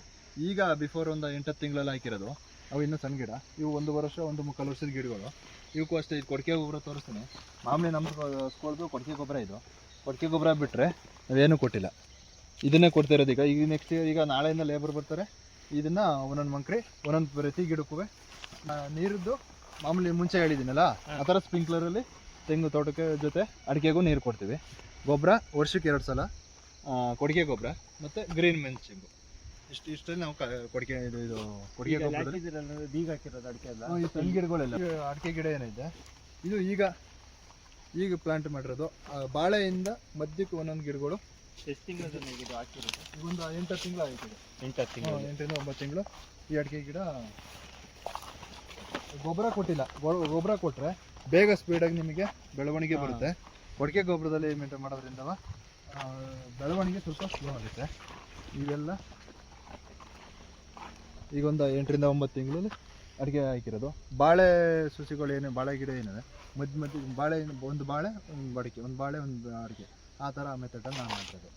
ಈಗ ಬಿಫೋರ್ ಒಂದು 8-10 ತಿಂಗಳಲ್ಲಿ ಹಾಕಿರೋದು. ಅವು ಇನ್ನೂ ಸಣ್ಣ ಗಿಡ. ಇವು 1 ವರ್ಷ 1.25 ವರ್ಷದ ಗಿಡಗಳು. ಇವಕ್ಕೂ ಅಷ್ಟೇ ಇದು ಕೊಟ್ಟಿಗೆ ಗೊಬ್ಬರ ತೋರಿಸ್ತೀನಿ. ಮಾಮೂಲಿ ನಮ್ಮ ಸ್ಕೂಲ್ದು ಕೊಟ್ಟಿಗೆ ಗೊಬ್ಬರ ಇದು. ಕೊಟ್ಟಿಗೆ ಗೊಬ್ಬರ ಬಿಟ್ಟರೆ ನಾವೇನೂ ಕೊಟ್ಟಿಲ್ಲ, ಇದನ್ನೇ ಕೊಡ್ತಿರೋದು. ಈಗ ನೆಕ್ಸ್ಟ್ ಈಗ ನಾಳೆಯಿಂದ ಲೇಬರ್ ಬರ್ತಾರೆ. ಇದನ್ನು ಒಂದೊಂದು ಮಂಕ್ರಿ ಒಂದೊಂದು ಪ್ರತಿ ಗಿಡಕ್ಕೂ ನೀರಿದ್ದು ಮಾಮೂಲಿ ಮುಂಚೆ ಹೇಳಿದ್ದೀನಲ್ಲ ಆ ಥರ ಸ್ಪ್ರಿಂಕ್ಲರಲ್ಲಿ ತೆಂಗು ತೋಟಕ್ಕೆ ಜೊತೆ ಅಡಿಕೆಗೂ ನೀರು ಕೊಡ್ತೀವಿ. ಗೊಬ್ಬರ ವರ್ಷಕ್ಕೆ 2 ಸಲ, ಕೊಟ್ಟಿಗೆ ಗೊಬ್ಬರ ಮತ್ತು ಗ್ರೀನ್ ಮೆಣಸಿಂಗು. ಇಷ್ಟಲ್ಲಿ ನಾವು ಕೊಟ್ಟಿಗೆ ಕೊಟ್ಟಿಗೆ ಗೊಬ್ಬರ ಬೀಗ ಹಾಕಿರೋದು ಅಡಿಕೆ ಎಲ್ಲ, ಈ ಸಣ್ಣ ಗಿಡಗಳೆಲ್ಲ. ಅಡಿಕೆ ಗಿಡ ಏನಿದೆ ಇದು ಈಗ ಪ್ಲಾಂಟ್ ಮಾಡಿರೋದು. ಬಾಳೆಯಿಂದ ಮಧ್ಯಕ್ಕೆ ಒಂದೊಂದು ಗಿಡಗಳು. ಎಷ್ಟು ತಿಂಗಳು ಇದು ಹಾಕಿರೋದು? ಒಂದು 8 ತಿಂಗಳು ಆಯಿತು. 8 ತಿಂಗಳು, 8ರಿಂದ 9 ತಿಂಗಳು. ಈ ಅಡಿಕೆ ಗಿಡ ಗೊಬ್ಬರ ಕೊಟ್ಟಿಲ್ಲ. ಗೊಬ್ಬರ ಕೊಟ್ಟರೆ ಬೇಗ ಸ್ಪೀಡಾಗಿ ನಿಮಗೆ ಬೆಳವಣಿಗೆ ಬರುತ್ತೆ. ಕೊಟ್ಟಿಗೆ ಗೊಬ್ಬರದಲ್ಲಿ ಮೇಂಟೈನ್ ಮಾಡೋದ್ರಿಂದ ಬೆಳವಣಿಗೆ ಸ್ವಲ್ಪ ಸ್ಲೋ ಆಗುತ್ತೆ. ಇವೆಲ್ಲ ಈಗ ಒಂದು 8ರಿಂದ 9 ತಿಂಗಳಲ್ಲಿ ಅಡಿಕೆ ಹಾಕಿರೋದು. ಬಾಳೆ ಸಸಿಗಳು ಬಾಳೆ ಗಿಡ ಏನಿದೆ ಮಧ್ಯೆ ಬಾಳೆ, ಒಂದು ಬಾಳೆ ಒಂದು ಅಡಿಕೆ, ಒಂದು ಬಾಳೆ ಒಂದು ಅಡಿಕೆ, ಆ ಥರ ಮೆಥಡಲ್ಲಿ ನಾನು ಮಾಡ್ತಿದ್ದೆ.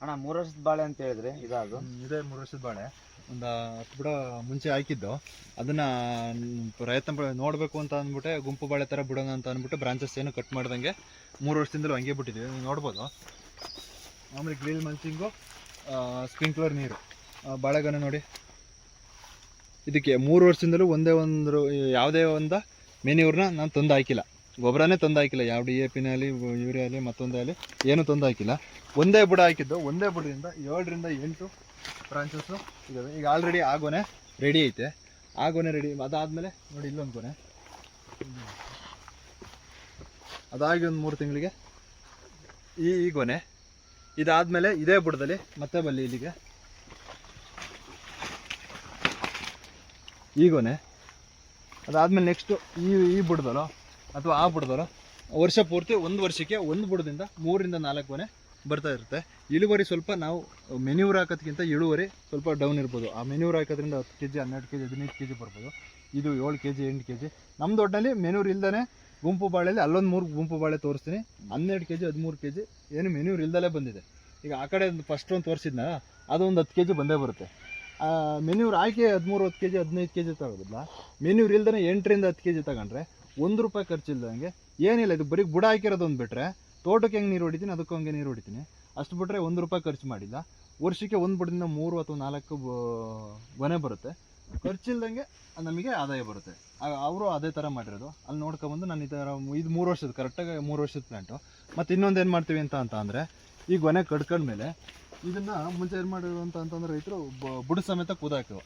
ಅಣ್ಣ, 3 ವರ್ಷದ ಬಾಳೆ ಅಂತ ಹೇಳಿದ್ರೆ ಇದೇ 3 ವರ್ಷದ ಬಾಳೆ. ಒಂದು 10 ಬುಡ ಮುಂಚೆ ಹಾಕಿದ್ದು. ಅದನ್ನು ಪ್ರಯತ್ನ ನೋಡಬೇಕು ಅಂತ ಅಂದ್ಬಿಟ್ಟೆ, ಗುಂಪು ಬಾಳೆ ಥರ ಬಿಡೋಣ ಅಂತ ಅಂದ್ಬಿಟ್ಟು ಬ್ರಾಂಚಸ್ ಏನು ಕಟ್ ಮಾಡ್ದಂಗೆ 3 ವರ್ಷದಿಂದಲೂ ಹಂಗೆ ಬಿಟ್ಟಿದ್ದೀವಿ. ನೀವು ನೋಡ್ಬೋದು. ಆಮೇಲೆ ಗ್ರಿಲ್ ಮಲ್ಚಿಂಗು, ಸ್ಪ್ರಿಂಕ್ಲರ್ ನೀರು, ಬಾಳೆಗೊನೆ ನೋಡಿ. ಇದಕ್ಕೆ 3 ವರ್ಷದಿಂದಲೂ ಯಾವುದೇ ಒಂದು ಮೆನ್ಯೂರ್ನ ನಾನು ತಂದು ಹಾಕಿಲ್ಲ, ಗೊಬ್ಬರನೇ ತಂದು ಹಾಕಿಲ್ಲ. ಯಾವ DAPನಲ್ಲಿ ಯೂರಿಯಾ ಆಗಲಿ ಮತ್ತೊಂದೇ ಆಗಲಿ ಏನೂ ತಂದು ಹಾಕಿಲ್ಲ. ಒಂದೇ ಬುಡ ಹಾಕಿದ್ದು. ಒಂದೇ ಬುಡದಿಂದ 7ರಿಂದ 8 ಬ್ರಾಂಚಸ್ಸು ಇದ್ದಾವೆ. ಈಗ ಆಲ್ರೆಡಿ ಆ ಗೊನೆ ರೆಡಿ ಐತೆ. ಆ ಗೊನೆ ರೆಡಿ. ಅದಾದಮೇಲೆ ನೋಡಿ ಇಲ್ಲೊಂದು ಗೊನೆ, ಅದಾಗಿ ಒಂದು 3 ತಿಂಗಳಿಗೆ ಈ ಗೊನೆ. ಇದಾದಮೇಲೆ ಇದೇ ಬುಡದಲ್ಲಿ ಮತ್ತೆ ಬಲ್ಲಿ ಇಲ್ಲಿಗೆ ಈ ಗೊನೆ. ಅದಾದಮೇಲೆ ನೆಕ್ಸ್ಟು ಈ ಬುಡದಲ್ಲೋ ಅಥವಾ ಆ ಬುಡದಲ್ಲೋ ವರ್ಷ ಪೂರ್ತಿ 1 ವರ್ಷಕ್ಕೆ ಒಂದು ಬುಡದಿಂದ 3ರಿಂದ 4 ಗೊನೆ ಬರ್ತಾ ಇರುತ್ತೆ. ಇಳುವರಿ ಸ್ವಲ್ಪ ನಾವು ಮೆನ್ಯೂರ್ ಹಾಕೋದ್ಕಿಂತ ಇಳುವರಿ ಸ್ವಲ್ಪ ಡೌನ್ ಇರ್ಬೋದು. ಆ ಮೆನ್ಯೂರ್ ಹಾಕೋದ್ರಿಂದ 10 kg 12 kg 15 kg ಬರ್ಬೋದು. ಇದು 7 kg 8 kg. ನಮ್ಮ ದೊಡ್ಡಲ್ಲಿ ಮೆನ್ಯೂರ್ ಇಲ್ದೇ ಗುಂಪು ಬಾಳೆಯಲ್ಲಿ ಅಲ್ಲೊಂದು 3 ಗುಂಪು ಬಾಳೆ ತೋರಿಸ್ತೀನಿ. 12 kg 13 kg ಏನು ಮೆನ್ಯೂರ್ ಇಲ್ದಲೇ ಬಂದಿದೆ. ಈಗ ಆ ಕಡೆ ಫಸ್ಟ್ ಒಂದು ತೋರಿಸಿದ್ನ ಅದೊಂದು 10 kg ಬಂದೇ ಬರುತ್ತೆ. ಮೆನ್ಯೂರ್ ಆಯ್ಕೆ 13 10 kg 15 kg ತಗೋದಿಲ್ಲ. ಮೆನ್ಯೂರ್ ಇಲ್ದೇ 8ರಿಂದ 10 kg ತಗೊಂಡ್ರೆ ₹1 ಖರ್ಚಿಲ್ದಂಗೆ ಏನಿಲ್ಲ. ಇದು ಬರೀ ಬುಡ ಹಾಕಿರೋದೊಂದು ಬಿಟ್ಟರೆ ತೋಟಕ್ಕೆ ಹೆಂಗೆ ನೀರು ಹೊಡಿತೀನಿ ಅದಕ್ಕೂ ಹಂಗೆ ನೀರು ಹೊಡಿತೀನಿ. ಅಷ್ಟು ಬಿಟ್ಟರೆ ₹1 ಖರ್ಚು ಮಾಡಿಲ್ಲ. ವರ್ಷಕ್ಕೆ ಒಂದು ಬುಡದಿಂದ 3 ಅಥವಾ 4 ಗೊನೆ ಬರುತ್ತೆ. ಖರ್ಚಿಲ್ದಂಗೆ ನಮಗೆ ಆದಾಯ ಬರುತ್ತೆ. ಅವರು ಅದೇ ಥರ ಮಾಡಿರೋದು. ಅಲ್ಲಿ ನೋಡ್ಕೊಬಂದು ನಾನು ಈ ಥರ ಇದು 3 ವರ್ಷದ ಕರೆಕ್ಟಾಗಿ 3 ವರ್ಷದ ಪ್ಲ್ಯಾಂಟು. ಮತ್ತು ಇನ್ನೊಂದು ಏನು ಮಾಡ್ತೀವಿ ಅಂತ ಅಂದರೆ ಈ ಗೊನೆ ಕಡ್ಕೊಂಡ್ಮೇಲೆ ಇದನ್ನು ಮುಂಚೆ ಏನು ಮಾಡಿದ್ರು ಅಂತಂದ್ರೆ ರೈತರು ಬುಡ ಸಮೇತ ಕೂದಾಕಿದ್ರು.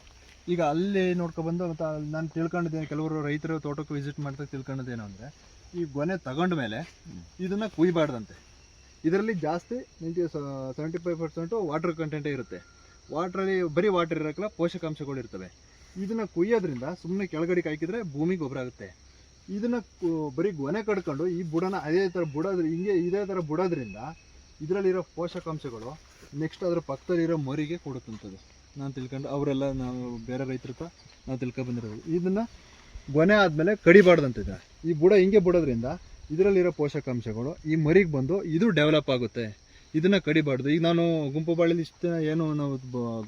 ಈಗ ಅಲ್ಲಿ ನೋಡ್ಕೊಬಂದು ಮತ್ತು ನಾನು ತಿಳ್ಕೊಂಡಿದ್ದೇನೆ, ಕೆಲವರು ರೈತರು ತೋಟಕ್ಕೆ ವಿಸಿಟ್ ಮಾಡ್ತಾ ತಿಳ್ಕೊಂಡಿದ್ದೇನು ಅಂದರೆ, ಈ ಗೊನೆ ತಗೊಂಡ ಮೇಲೆ ಇದನ್ನು ಕುಯ್ಬಾರ್ದಂತೆ. ಇದರಲ್ಲಿ ಜಾಸ್ತಿ 75% ವಾಟರ್ ಕಂಟೆಂಟೇ ಇರುತ್ತೆ. ವಾಟ್ರಲ್ಲಿ ಬರೀ ವಾಟರ್ ಇರೋಕ್ಕಲ್ಲ, ಪೋಷಕಾಂಶಗಳು ಇರ್ತವೆ. ಇದನ್ನು ಕುಯ್ಯೋದ್ರಿಂದ ಸುಮ್ಮನೆ ಕೆಳಗಡೆಗೆ ಹಾಕಿದರೆ ಭೂಮಿ ಗೊಬ್ಬರ ಆಗುತ್ತೆ. ಇದನ್ನು ಬರೀ ಗೊನೆ ಕಡ್ಕೊಂಡು ಈ ಬುಡನ ಅದೇ ಥರ ಇದೇ ಥರ ಬುಡೋದ್ರಿಂದ ಇದರಲ್ಲಿರೋ ಪೋಷಕಾಂಶಗಳು ನೆಕ್ಸ್ಟ್ ಅದರ ಪಕ್ಕದಲ್ಲಿರೋ ಮರಿಗೆ ಕೊಡುತ್ತಂಥದ್ದು ನಾನು ತಿಳ್ಕೊಂಡು, ಅವರೆಲ್ಲ ನಾವು ಬೇರೆ ರೈತರ ಹತ್ರ ನಾವು ತಿಳ್ಕೊಬಂದಿರೋದು. ಇದನ್ನು ಗೊನೆ ಆದಮೇಲೆ ಕಡಿಬಾರ್ದಂತಿದೆ. ಈ ಬುಡ ಹಿಂಗೆ ಬಿಡೋದ್ರಿಂದ ಇದರಲ್ಲಿರೋ ಪೋಷಕಾಂಶಗಳು ಈ ಮರಿಗೆ ಬಂದು ಇದು ಡೆವಲಪ್ ಆಗುತ್ತೆ. ಇದನ್ನು ಕಡಿಬಾರ್ದು. ಈಗ ನಾನು ಗುಂಪು ಬಾಳೆಲಿ ಇಷ್ಟು ಏನು ನಾವು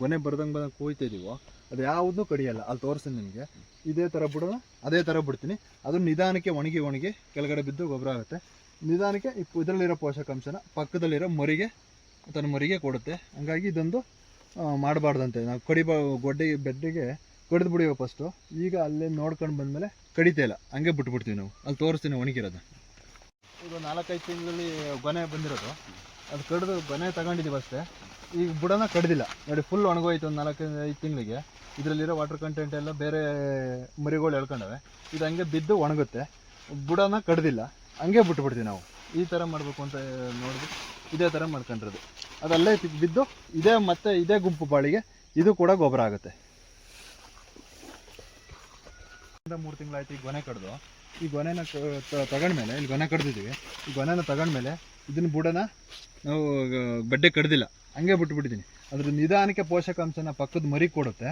ಗೊನೆ ಬರ್ದಂಗೆ ಕೂಯ್ತಾ ಇದ್ದೀವೋ ಅದು ಯಾವುದೂ ಕಡಿಯಲ್ಲ. ಅಲ್ಲಿ ತೋರಿಸ್ತೀನಿ ನಿಮಗೆ. ಇದೇ ಥರ ಬಿಡೋಣ, ಅದೇ ಥರ ಬಿಡ್ತೀನಿ. ಅದು ನಿಧಾನಕ್ಕೆ ಒಣಗಿ ಕೆಳಗಡೆ ಬಿದ್ದು ಗೊಬ್ಬರ ಆಗುತ್ತೆ. ನಿಧಾನಕ್ಕೆ ಇದರಲ್ಲಿರೋ ಪೋಷಕಾಂಶನ ಪಕ್ಕದಲ್ಲಿರೋ ತನ್ನ ಮರಿಗೆ ಕೊಡುತ್ತೆ. ಹಂಗಾಗಿ ಇದೊಂದು ಮಾಡಬಾರ್ದಂತೆ. ನಾವು ಬೆಡ್ಡಿಗೆ ಕಡಿದು ಬಿಡಿಯೋ ಫಸ್ಟು. ಈಗ ಅಲ್ಲೇ ನೋಡ್ಕೊಂಡು ಬಂದಮೇಲೆ ಕಡಿತಾ ಇಲ್ಲ, ಹಂಗೆ ಬಿಟ್ಬಿಡ್ತೀವಿ ನಾವು. ಅಲ್ಲಿ ತೋರಿಸ್ತೀನಿ ಒಣಗಿರೋದು. ಈಗ 4-5 ತಿಂಗಳಲ್ಲಿ ಗೊನೆ ಬಂದಿರೋದು, ಅದು ಕಡಿದು ಗೊನೆ ತಗೊಂಡಿದ್ದೀವಿ ಅಷ್ಟೇ. ಈಗ ಬುಡನ ಕಡ್ದಿಲ್ಲ ನೋಡಿ, ಫುಲ್ ಒಣಗೋಯ್ತು. ಒಂದು 4-5 ತಿಂಗಳಿಗೆ ಇದರಲ್ಲಿರೋ ವಾಟರ್ ಕಂಟೆಂಟ್ ಎಲ್ಲ ಬೇರೆ ಮರಿಗಳು ಎಳ್ಕೊಂಡವೆ. ಇದು ಹಂಗೆ ಬಿದ್ದು ಒಣಗುತ್ತೆ. ಬುಡನ ಕಡ್ದಿಲ್ಲ, ಹಂಗೆ ಬಿಟ್ಬಿಡ್ತೀವಿ ನಾವು. ಈ ಥರ ಮಾಡಬೇಕು ಅಂತ ನೋಡಿಬಿಟ್ಟು ಇದೇ ಥರ ಮಾಡ್ಕೊಂಡಿರೋದು. ಅದಲ್ಲೇ ಬಿದ್ದು ಇದೇ ಗುಂಪು ಬಾಳಿಗೆ ಇದು ಕೂಡ ಗೊಬ್ಬರ ಆಗುತ್ತೆ. 3 ತಿಂಗಳಾಯ್ತು ಈ ಗೊನೆ ಕಡ್ದು. ಈ ಗೊನೆನ ತಗೊಂಡ್ಮೇಲೆ ಇಲ್ಲಿ ಗೊನೆ ಕಡ್ದಿದ್ದೀವಿ. ಈ ಗೊನೆನ ತಗೊಂಡ್ಮೇಲೆ ಇದನ್ನ ಬುಡನ ನಾವು ಬಡ್ಡೆ ಕಡ್ದಿಲ್ಲ, ಹಂಗೆ ಬಿಟ್ಬಿಟ್ಟಿದ್ದೀನಿ. ಅದ್ರ ನಿಧಾನಕ್ಕೆ ಪೋಷಕಾಂಶನ ಪಕ್ಕದ ಮರಿ ಕೊಡುತ್ತೆ.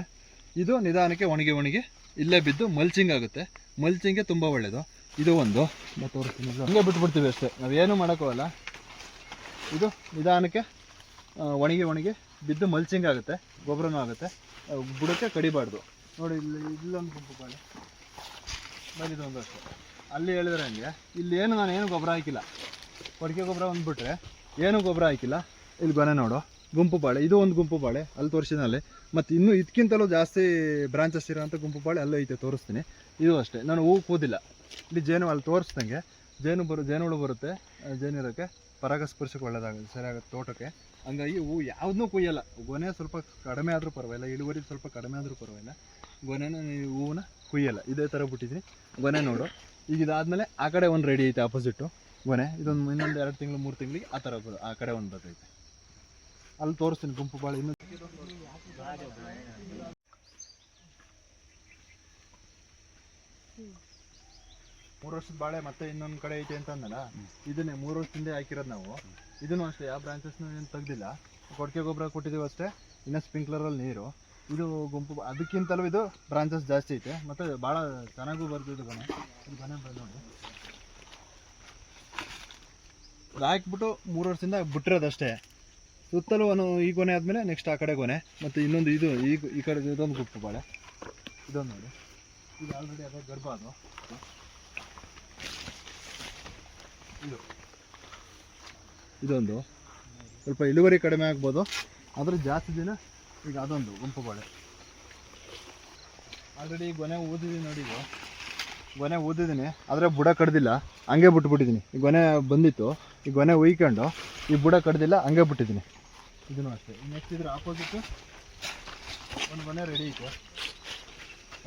ಇದು ನಿಧಾನಕ್ಕೆ ಒಣಗಿ ಇಲ್ಲೇ ಬಿದ್ದು ಮಲ್ಚಿಂಗ್ ಆಗುತ್ತೆ. ಮಲ್ಚಿಂಗ್ಗೆ ತುಂಬ ಒಳ್ಳೆಯದು. ಇದು ಒಂದು ತೋರಿಸ್ತೀನಿ. ಹಂಗೆ ಬಿಟ್ಬಿಡ್ತೀವಿ ಅಷ್ಟೇ, ನಾವೇನು ಮಾಡೋಕ್ಕೋಗಲ್ಲ. ಇದು ನಿಧಾನಕ್ಕೆ ಒಣಗಿ ಬಿದ್ದು ಮಲ್ಚಿಂಗ್ ಆಗುತ್ತೆ, ಗೊಬ್ಬರನೂ ಆಗುತ್ತೆ. ಬುಡಕ್ಕೆ ಕಡಿಬಾರ್ದು. ನೋಡಿ ಇಲ್ಲೊಂದು ಗುಂಪು ಬಾಳೆ, ಇದೊಂದು ಅಷ್ಟೇ. ಅಲ್ಲಿ ಹೇಳಿದ್ರೆ ಹಂಗೆ ಇಲ್ಲಿ ನಾನೇನು ಗೊಬ್ಬರ ಹಾಕಿಲ್ಲ. ಕೊಡಿಕೆ ಗೊಬ್ಬರ ಬಂದುಬಿಟ್ರೆ ಏನೂ ಗೊಬ್ಬರ ಹಾಕಿಲ್ಲ. ಇಲ್ಲಿ ಗೊನೆ ನೋಡು, ಗುಂಪು ಬಾಳೆ. ಇದು ಒಂದು ಗುಂಪು ಬಾಳೆ, ಅಲ್ಲಿ ತೋರಿಸಿದಲ್ಲಿ. ಮತ್ತು ಇನ್ನೂ ಇದಕ್ಕಿಂತಲೂ ಜಾಸ್ತಿ ಬ್ರಾಂಚಸ್ ಇರೋಂಥ ಗುಂಪು ಬಾಳೆ ಅಲ್ಲೇ ಐತೆ, ತೋರಿಸ್ತೀನಿ. ಇದು ಅಷ್ಟೇ. ನಾನು ಹೂವು ಕೂದಿಲ್ಲ. ಇಲ್ಲಿ ಅಲ್ಲಿ ತೋರಿಸ್ದಂಗೆ ಜೇನುಹುಳು ಬರುತ್ತೆ. ಜೇನಿರೋಕ್ಕೆ ಪರಾಗಸ್ಪರ್ಶಕ್ಕೆ ಒಳ್ಳೆಯದಾಗುತ್ತೆ, ಸರಿಯಾಗುತ್ತೆ ತೋಟಕ್ಕೆ. ಹಂಗಾಗಿ ಹೂವು ಯಾವುದನ್ನೂ ಕುಯ್ಯಲ್ಲ. ಗೊನೆ ಸ್ವಲ್ಪ ಕಡಿಮೆ ಆದರೂ ಪರವಾಗಿಲ್ಲ, ಇಳುವರಿ ಸ್ವಲ್ಪ ಕಡಿಮೆ ಆದರೂ ಪರವಾಗಿಲ್ಲ. ಗೊನೆನ ಹೂವನ್ನ ಕುಯ್ಯಲ್ಲ. ಇದೇ ಥರ ಬಿಟ್ಟಿದ್ದೀನಿ. ಗೊನೆ ನೋಡು. ಈಗ ಇದಾದಮೇಲೆ ಆ ಕಡೆ ಒಂದು ರೆಡಿ ಐತೆ ಆಪೋಸಿಟ್ಟು ಗೊನೆ. ಇದೊಂದು ಇನ್ನೊಂದು 2 ತಿಂಗಳು 3 ತಿಂಗಳಿಗೆ ಆ ಥರ ಆ ಕಡೆ ಒಂದು ಬರ್ತೈತೆ. ಅಲ್ಲಿ ತೋರಿಸ್ತೀನಿ ಗುಂಪು ಬಾಳೆ. ಇನ್ನೂ 3 ವರ್ಷದ ಬಾಳೆ ಮತ್ತೆ ಇನ್ನೊಂದು ಕಡೆ ಐತೆ ಅಂತ ಅಂದಲ್ಲ, ಇದನ್ನೇ 3 ವರ್ಷದಿಂದ ಹಾಕಿರೋದು ನಾವು. ಇದನ್ನು ಅಷ್ಟೇ, ಯಾವ ಬ್ರಾಂಚಸ್ನ ಏನು ತೆಗ್ದಿಲ್ಲ. ಕೊಟ್ಟಿಗೆ ಗೊಬ್ಬರ ಕೊಟ್ಟಿದ್ದೀವಿ ಅಷ್ಟೇ. ಇನ್ನು ಸ್ಪ್ರಿಂಕ್ಲರಲ್ಲಿ ನೀರು. ಇದು ಗುಂಪು ಅದಕ್ಕಿಂತಲೂ ಇದು ಬ್ರಾಂಚಸ್ ಜಾಸ್ತಿ ಐತೆ. ಮತ್ತು ಭಾಳ ಚೆನ್ನಾಗೂ ಬರ್ತಿದ್ದು ಗೊನೆ. ಗೊನೆ ನೋಡಿ, ಅದು ಹಾಕ್ಬಿಟ್ಟು 3 ವರ್ಷದಿಂದ ಬಿಟ್ಟಿರೋದಷ್ಟೇ. ಸುತ್ತಲೂ ಈ ಗೊನೆ ಆದಮೇಲೆ ನೆಕ್ಸ್ಟ್ ಆ ಕಡೆ ಗೊನೆ. ಮತ್ತು ಇನ್ನೊಂದು ಇದು ಈ ಕಡೆ ಇದೊಂದು ಗುಂಪು ಬಾಳೆ. ಇದೊಂದು ನೋಡಿ, ಇದು ಆಲ್ರೆಡಿ ಅದೇ ಗರ್ಭ. ಅದು ಇದೊಂದು ಸ್ವಲ್ಪ ಇಳುವರಿ ಕಡಿಮೆ ಆಗ್ಬೋದು, ಆದರೆ ಜಾಸ್ತಿ ದಿನ. ಈಗ ಅದೊಂದು ಗುಂಪು ಬಾಳೆ ಆಲ್ರೆಡಿ ಗೊನೆ ಊದಿದ್ದೀನಿ ನೋಡಿ. ಇದು ಗೊನೆ ಊದಿದ್ದೀನಿ, ಆದರೆ ಬುಡ ಕಡ್ದಿಲ್ಲ, ಹಂಗೆ ಬಿಟ್ಬಿಟ್ಟಿದ್ದೀನಿ. ಈ ಗೊನೆ ಬಂದಿತ್ತು, ಈ ಗೊನೆ ಉಯ್ಕೊಂಡು ಈ ಬುಡ ಕಡ್ದಿಲ್ಲ, ಹಂಗೆ ಬಿಟ್ಟಿದ್ದೀನಿ. ಇದನ್ನು ಅಷ್ಟೇ. ನೆಕ್ಸ್ಟ್ ಇದ್ರ ಆಪೋಸಿಟ್ಟು ಒಂದು ಗೊನೆ ರೆಡಿ ಐತೆ,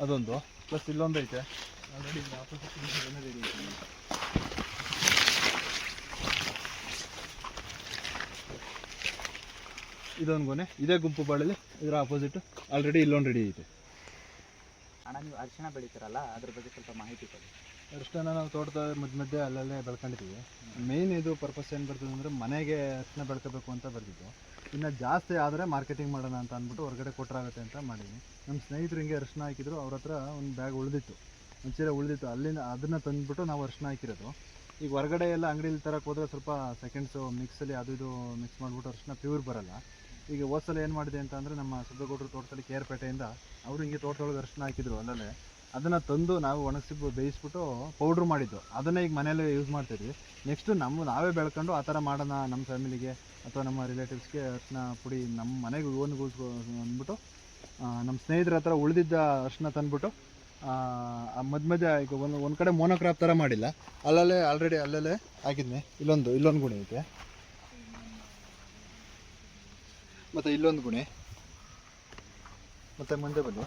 ಅದೊಂದು. ಪ್ಲಸ್ ಇಲ್ಲೊಂದು ಐತೆ ಆಲ್ರೆಡಿ. ಆಪೋಸಿಟ್ ಗೊನೆ ರೆಡಿ ಐತೆ. ಇದೊಂದು ಗೊನೆ, ಇದೇ ಗುಂಪು ಬಾಳೆಲಿ ಇದರ ಆಪೋಸಿಟ್ ಆಲ್ರೆಡಿ ಇಲ್ಲೊಂದು ರೆಡಿ ಐತೆ. ಅಣ್ಣ, ನೀವು ಅರಿಶಿಣ ಬೆಳಿತೀರಲ್ಲ, ಅದ್ರ ಬಗ್ಗೆ ಸ್ವಲ್ಪ ಮಾಹಿತಿ ಕೊಡಿ. ಅರಿಶಿಣ ನಾವು ತೋಟದ ಮಧ್ಯೆ ಅಲ್ಲಲ್ಲೇ ಬೆಳ್ಕೊಂಡಿದ್ದೀವಿ. ಮೇಯ್ನ್ ಇದು ಪರ್ಪಸ್ ಏನು ಬರ್ತದೆ ಅಂದರೆ, ಮನೆಗೆ ಅರಿಶಿಣ ಬೆಳ್ಕೋಬೇಕು ಅಂತ ಬರ್ತಿದ್ದು. ಇನ್ನು ಜಾಸ್ತಿ ಆದರೆ ಮಾರ್ಕೆಟಿಂಗ್ ಮಾಡೋಣ ಅಂತ ಅಂದ್ಬಿಟ್ಟು ಹೊರಗಡೆ ಕೊಟ್ಟರಾಗುತ್ತೆ ಅಂತ ಮಾಡಿದ್ವಿ. ನಮ್ಮ ಸ್ನೇಹಿತರು ಹಿಂಗೆ ಅರಿಶಿಣ ಹಾಕಿದ್ರು. ಅವ್ರ ಹತ್ರ ಒಂದು ಬ್ಯಾಗ್ ಉಳಿದಿತ್ತು, ಒಂದು ಚೀಲ ಉಳಿದಿತ್ತು. ಅಲ್ಲಿಂದ ಅದನ್ನು ತಂದುಬಿಟ್ಟು ನಾವು ಅರಿಶಿಣ ಹಾಕಿರೋದು. ಈಗ ಹೊರಗಡೆ ಎಲ್ಲ ಅಂಗಡಿಲಿ ತರಕ್ಕೆ ಹೋದರೆ ಸ್ವಲ್ಪ ಸೆಕೆಂಡ್ಸು ಮಿಕ್ಸಲ್ಲಿ ಅದು ಇದು ಮಿಕ್ಸ್ ಮಾಡಿಬಿಟ್ಟು ಅರಿಶಿಣ ಪ್ಯೂರ್ ಬರೋಲ್ಲ. ಈಗ ಹೋದ್ಸಲ ಏನು ಮಾಡಿದೆ ಅಂತ ಅಂದರೆ, ನಮ್ಮ ಸುಬ್ಬಗೌಡರು ತೋಟದಲ್ಲಿ ಕೇರ್ಪೇಟೆಯಿಂದ ಅವರು ಹಿಂಗೆ ತೋಟದೊಳಗೆ ಅರಿಶಿಣ ಹಾಕಿದ್ರು ಅಲ್ಲಲ್ಲೇ. ಅದನ್ನು ತಂದು ನಾವು ಒಣಗಿಸಿ ಬೇಯಿಸ್ಬಿಟ್ಟು ಪೌಡ್ರ್ ಮಾಡಿದ್ದು. ಅದನ್ನೇ ಈಗ ಮನೆಯಲ್ಲೇ ಯೂಸ್ ಮಾಡ್ತಿದ್ವಿ. ನೆಕ್ಸ್ಟು ನಾವೇ ಬೆಳ್ಕೊಂಡು ಆ ಥರ ಮಾಡೋಣ ನಮ್ಮ ಫ್ಯಾಮಿಲಿಗೆ ಅಥವಾ ನಮ್ಮ ರಿಲೇಟಿವ್ಸ್ಗೆ ಅರಿಶಿಣ ಪುಡಿ ನಮ್ಮ ಮನೆಗೆ ಓನ್ಗೋಸ್ಕರ ಅಂದ್ಬಿಟ್ಟು ನಮ್ಮ ಸ್ನೇಹಿತರ ಹತ್ರ ಉಳಿದಿದ್ದ ಅರಿಶಿಣ ತಂದುಬಿಟ್ಟು ಮಧ್ಯ ಈಗ ಒಂದು ಕಡೆ ಮೋನೋಕ್ರಾಪ್ ಥರ ಮಾಡಿಲ್ಲ, ಅಲ್ಲಲ್ಲೇ ಆಲ್ರೆಡಿ ಅಲ್ಲಲ್ಲೇ ಹಾಕಿದ್ವಿ. ಇಲ್ಲೊಂದು ಗುಣಿ ಐತೆ, ಮತ್ತು ಇಲ್ಲೊಂದು ಗುಣಿ, ಮತ್ತು ಮುಂದೆ ಬನ್ನಿ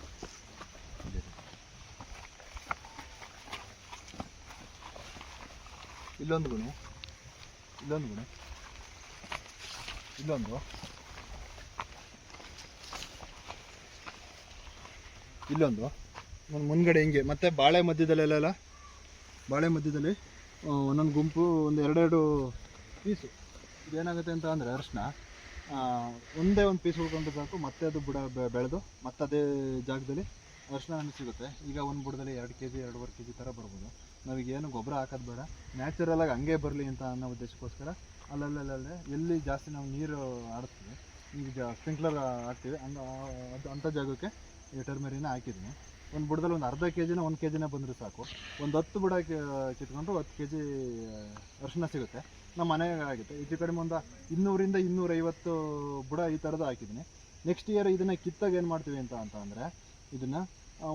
ಇಲ್ಲೊಂದು ಗುಣಿ, ಇಲ್ಲೊಂದು ಗುಣಿ, ಇಲ್ಲೊಂದು, ಇಲ್ಲೊಂದು ಮುಂದ್ಗಡೆ ಹಿಂಗೆ. ಮತ್ತು ಬಾಳೆ ಮಧ್ಯದಲ್ಲೆಲ್ಲ ಬಾಳೆ ಮಧ್ಯದಲ್ಲಿ ಒಂದೊಂದು ಗುಂಪು ಒಂದು ಎರಡೆರಡು ಪೀಸು. ಇದೇನಾಗುತ್ತೆ ಅಂತ ಅಂದರೆ ಅರಿಶಿನ ಒಂದೇ ಒಂದು ಪೀಸ್ ಉಳ್ಕೊಂಡು ಸಾಕು, ಮತ್ತೆ ಅದು ಬುಡ ಬೆಳೆದು ಮತ್ತೆ ಅದೇ ಜಾಗದಲ್ಲಿ ಅರಿಶಿನ ನಮಗೆ ಸಿಗುತ್ತೆ. ಈಗ ಒಂದು ಬುಡದಲ್ಲಿ 2 kg 2.5 kg ಥರ ಬರ್ಬೋದು. ನಾವೀಗೇನು ಗೊಬ್ಬರ ಹಾಕೋದು ಬೇಡ, ನ್ಯಾಚುರಲಾಗಿ ಹಂಗೆ ಬರಲಿ ಅಂತ ಅನ್ನೋ ಉದ್ದೇಶಕ್ಕೋಸ್ಕರ ಅಲ್ಲಲ್ಲೇ ಎಲ್ಲಿ ಜಾಸ್ತಿ ನಾವು ನೀರು ಆಡ್ತೀವಿ, ಈಗ ಸ್ಪ್ರಿಂಕ್ಲರ್ ಹಾಕ್ತೀವಿ ಅದು ಅಂಥ ಜಾಗಕ್ಕೆ ಈ ಟರ್ಮರಿನ ಹಾಕಿದ್ದೀನಿ. ಒಂದು ಬುಡದಲ್ಲಿ ಒಂದು ಅರ್ಧ kg 1 kg ಬಂದರೆ ಸಾಕು. ಒಂದು 10 ಬುಡ ಕಿತ್ಕೊಂಡ್ರು 10 kg ಅರಿಶಿನ ಸಿಗುತ್ತೆ. ನಮ್ಮ ಮನೆಗೆ ಆಗುತ್ತೆ. ಹೆಚ್ಚು ಕಡಿಮೆ ಒಂದು 200ರಿಂದ 250 ಬುಡ ಈ ಥರದ್ದು ಹಾಕಿದ್ದೀನಿ. ನೆಕ್ಸ್ಟ್ ಇಯರ್ ಇದನ್ನು ಕಿತ್ತಾಗ ಏನು ಮಾಡ್ತೀವಿ ಅಂತ ಅಂದರೆ ಇದನ್ನು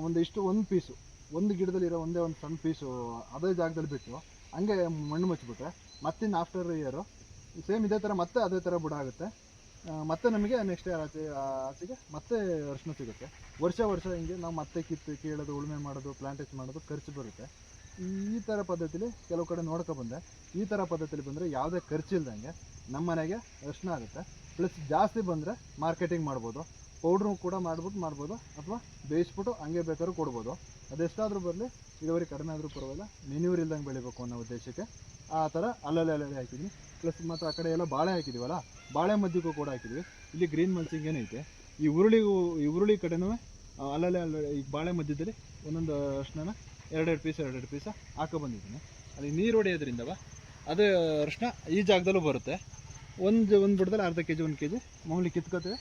ಒಂದು ಪೀಸು, ಒಂದು ಗಿಡದಲ್ಲಿರೋ ಒಂದೇ ಒಂದು ಸಣ್ಣ ಪೀಸು ಅದೇ ಜಾಗದಲ್ಲಿ ಬಿಟ್ಟು ಹಂಗೆ ಮಣ್ಣು ಮುಚ್ಚಿಬಿಟ್ರೆ ಮತ್ತಿನ್ನು ಆಫ್ಟರ್ ಇಯರು ಸೇಮ್ ಇದೇ ಥರ ಮತ್ತೆ ಅದೇ ಥರ ಬುಡ ಆಗುತ್ತೆ. ಮತ್ತೆ ನಮಗೆ ನೆಕ್ಸ್ಟ್ ಇಯರ್ ಆಚೆಗೆ ಮತ್ತೆ ಅರಿಶಿನ ಸಿಗುತ್ತೆ. ವರ್ಷ ಹಿಂಗೆ ನಾವು ಮತ್ತೆ ಕೀಳೋದು, ಉಳುಮೆ ಮಾಡೋದು, ಪ್ಲಾಂಟೇಶನ್ ಮಾಡೋದು ಖರ್ಚು ಬರುತ್ತೆ. ಈ ಥರ ಪದ್ಧತಿಲಿ ಕೆಲವು ಕಡೆ ನೋಡ್ಕೊಬಂದೆ. ಈ ಥರ ಪದ್ಧತಿಲಿ ಬಂದರೆ ಯಾವುದೇ ಖರ್ಚಿಲ್ದಂಗೆ ನಮ್ಮ ಮನೆಗೆ ಅರಿಶಿನ ಆಗುತ್ತೆ. ಪ್ಲಸ್ ಜಾಸ್ತಿ ಬಂದರೆ ಮಾರ್ಕೆಟಿಂಗ್ ಮಾಡ್ಬೋದು, ಪೌಡ್ರು ಕೂಡ ಮಾಡ್ಬೋದು, ಅಥವಾ ಬೇಯಿಸ್ಬಿಟ್ಟು ಹಂಗೆ ಬೇಕಾದ್ರೂ ಕೊಡ್ಬೋದು. ಅದೆಷ್ಟಾದರೂ ಬರಲಿ, ಇಳುವರಿ ಕಡಿಮೆ ಆದರೂ ಪರವಾಗಿಲ್ಲ, ಮೆನ್ಯೂರ್ ಇಲ್ದಂಗೆ ಬೆಳಿಬೇಕು ಅನ್ನೋ ಉದ್ದೇಶಕ್ಕೆ ಆ ಥರ ಅಲ್ಲಲ್ಲೇ ಹಾಕಿದ್ವಿ. ಪ್ಲಸ್ ಮತ್ತು ಆ ಕಡೆ ಎಲ್ಲ ಬಾಳೆ ಹಾಕಿದ್ದೀವಲ್ಲ, ಬಾಳೆ ಮಧ್ಯಕ್ಕೂ ಕೂಡ ಹಾಕಿದ್ವಿ. ಇಲ್ಲಿ ಗ್ರೀನ್ ಮಲ್ಚಿಂಗ್ ಏನೈತೆ, ಈ ಉರುಳಿ ಕಡೆನೂ ಅಲ್ಲಲ್ಲೇ ಈ ಬಾಳೆ ಮಧ್ಯದಲ್ಲಿ ಒಂದೊಂದು ಅರಿಶಿನ 2 ಪೀಸ ಹಾಕೊಬಂದಿದ್ದೀನಿ. ಅಲ್ಲಿ ನೀರು ಹೊಡೆಯೋದ್ರಿಂದವ ಅದು ಅರಿಶಿನ ಈ ಜಾಗದಲ್ಲೂ ಬರುತ್ತೆ. ಒಂದು ಬುಡದಲ್ಲಿ ಅರ್ಧ kg 1 kg ಮಾಮೂಲಿ ಕಿತ್ಕೋತೀವಿ,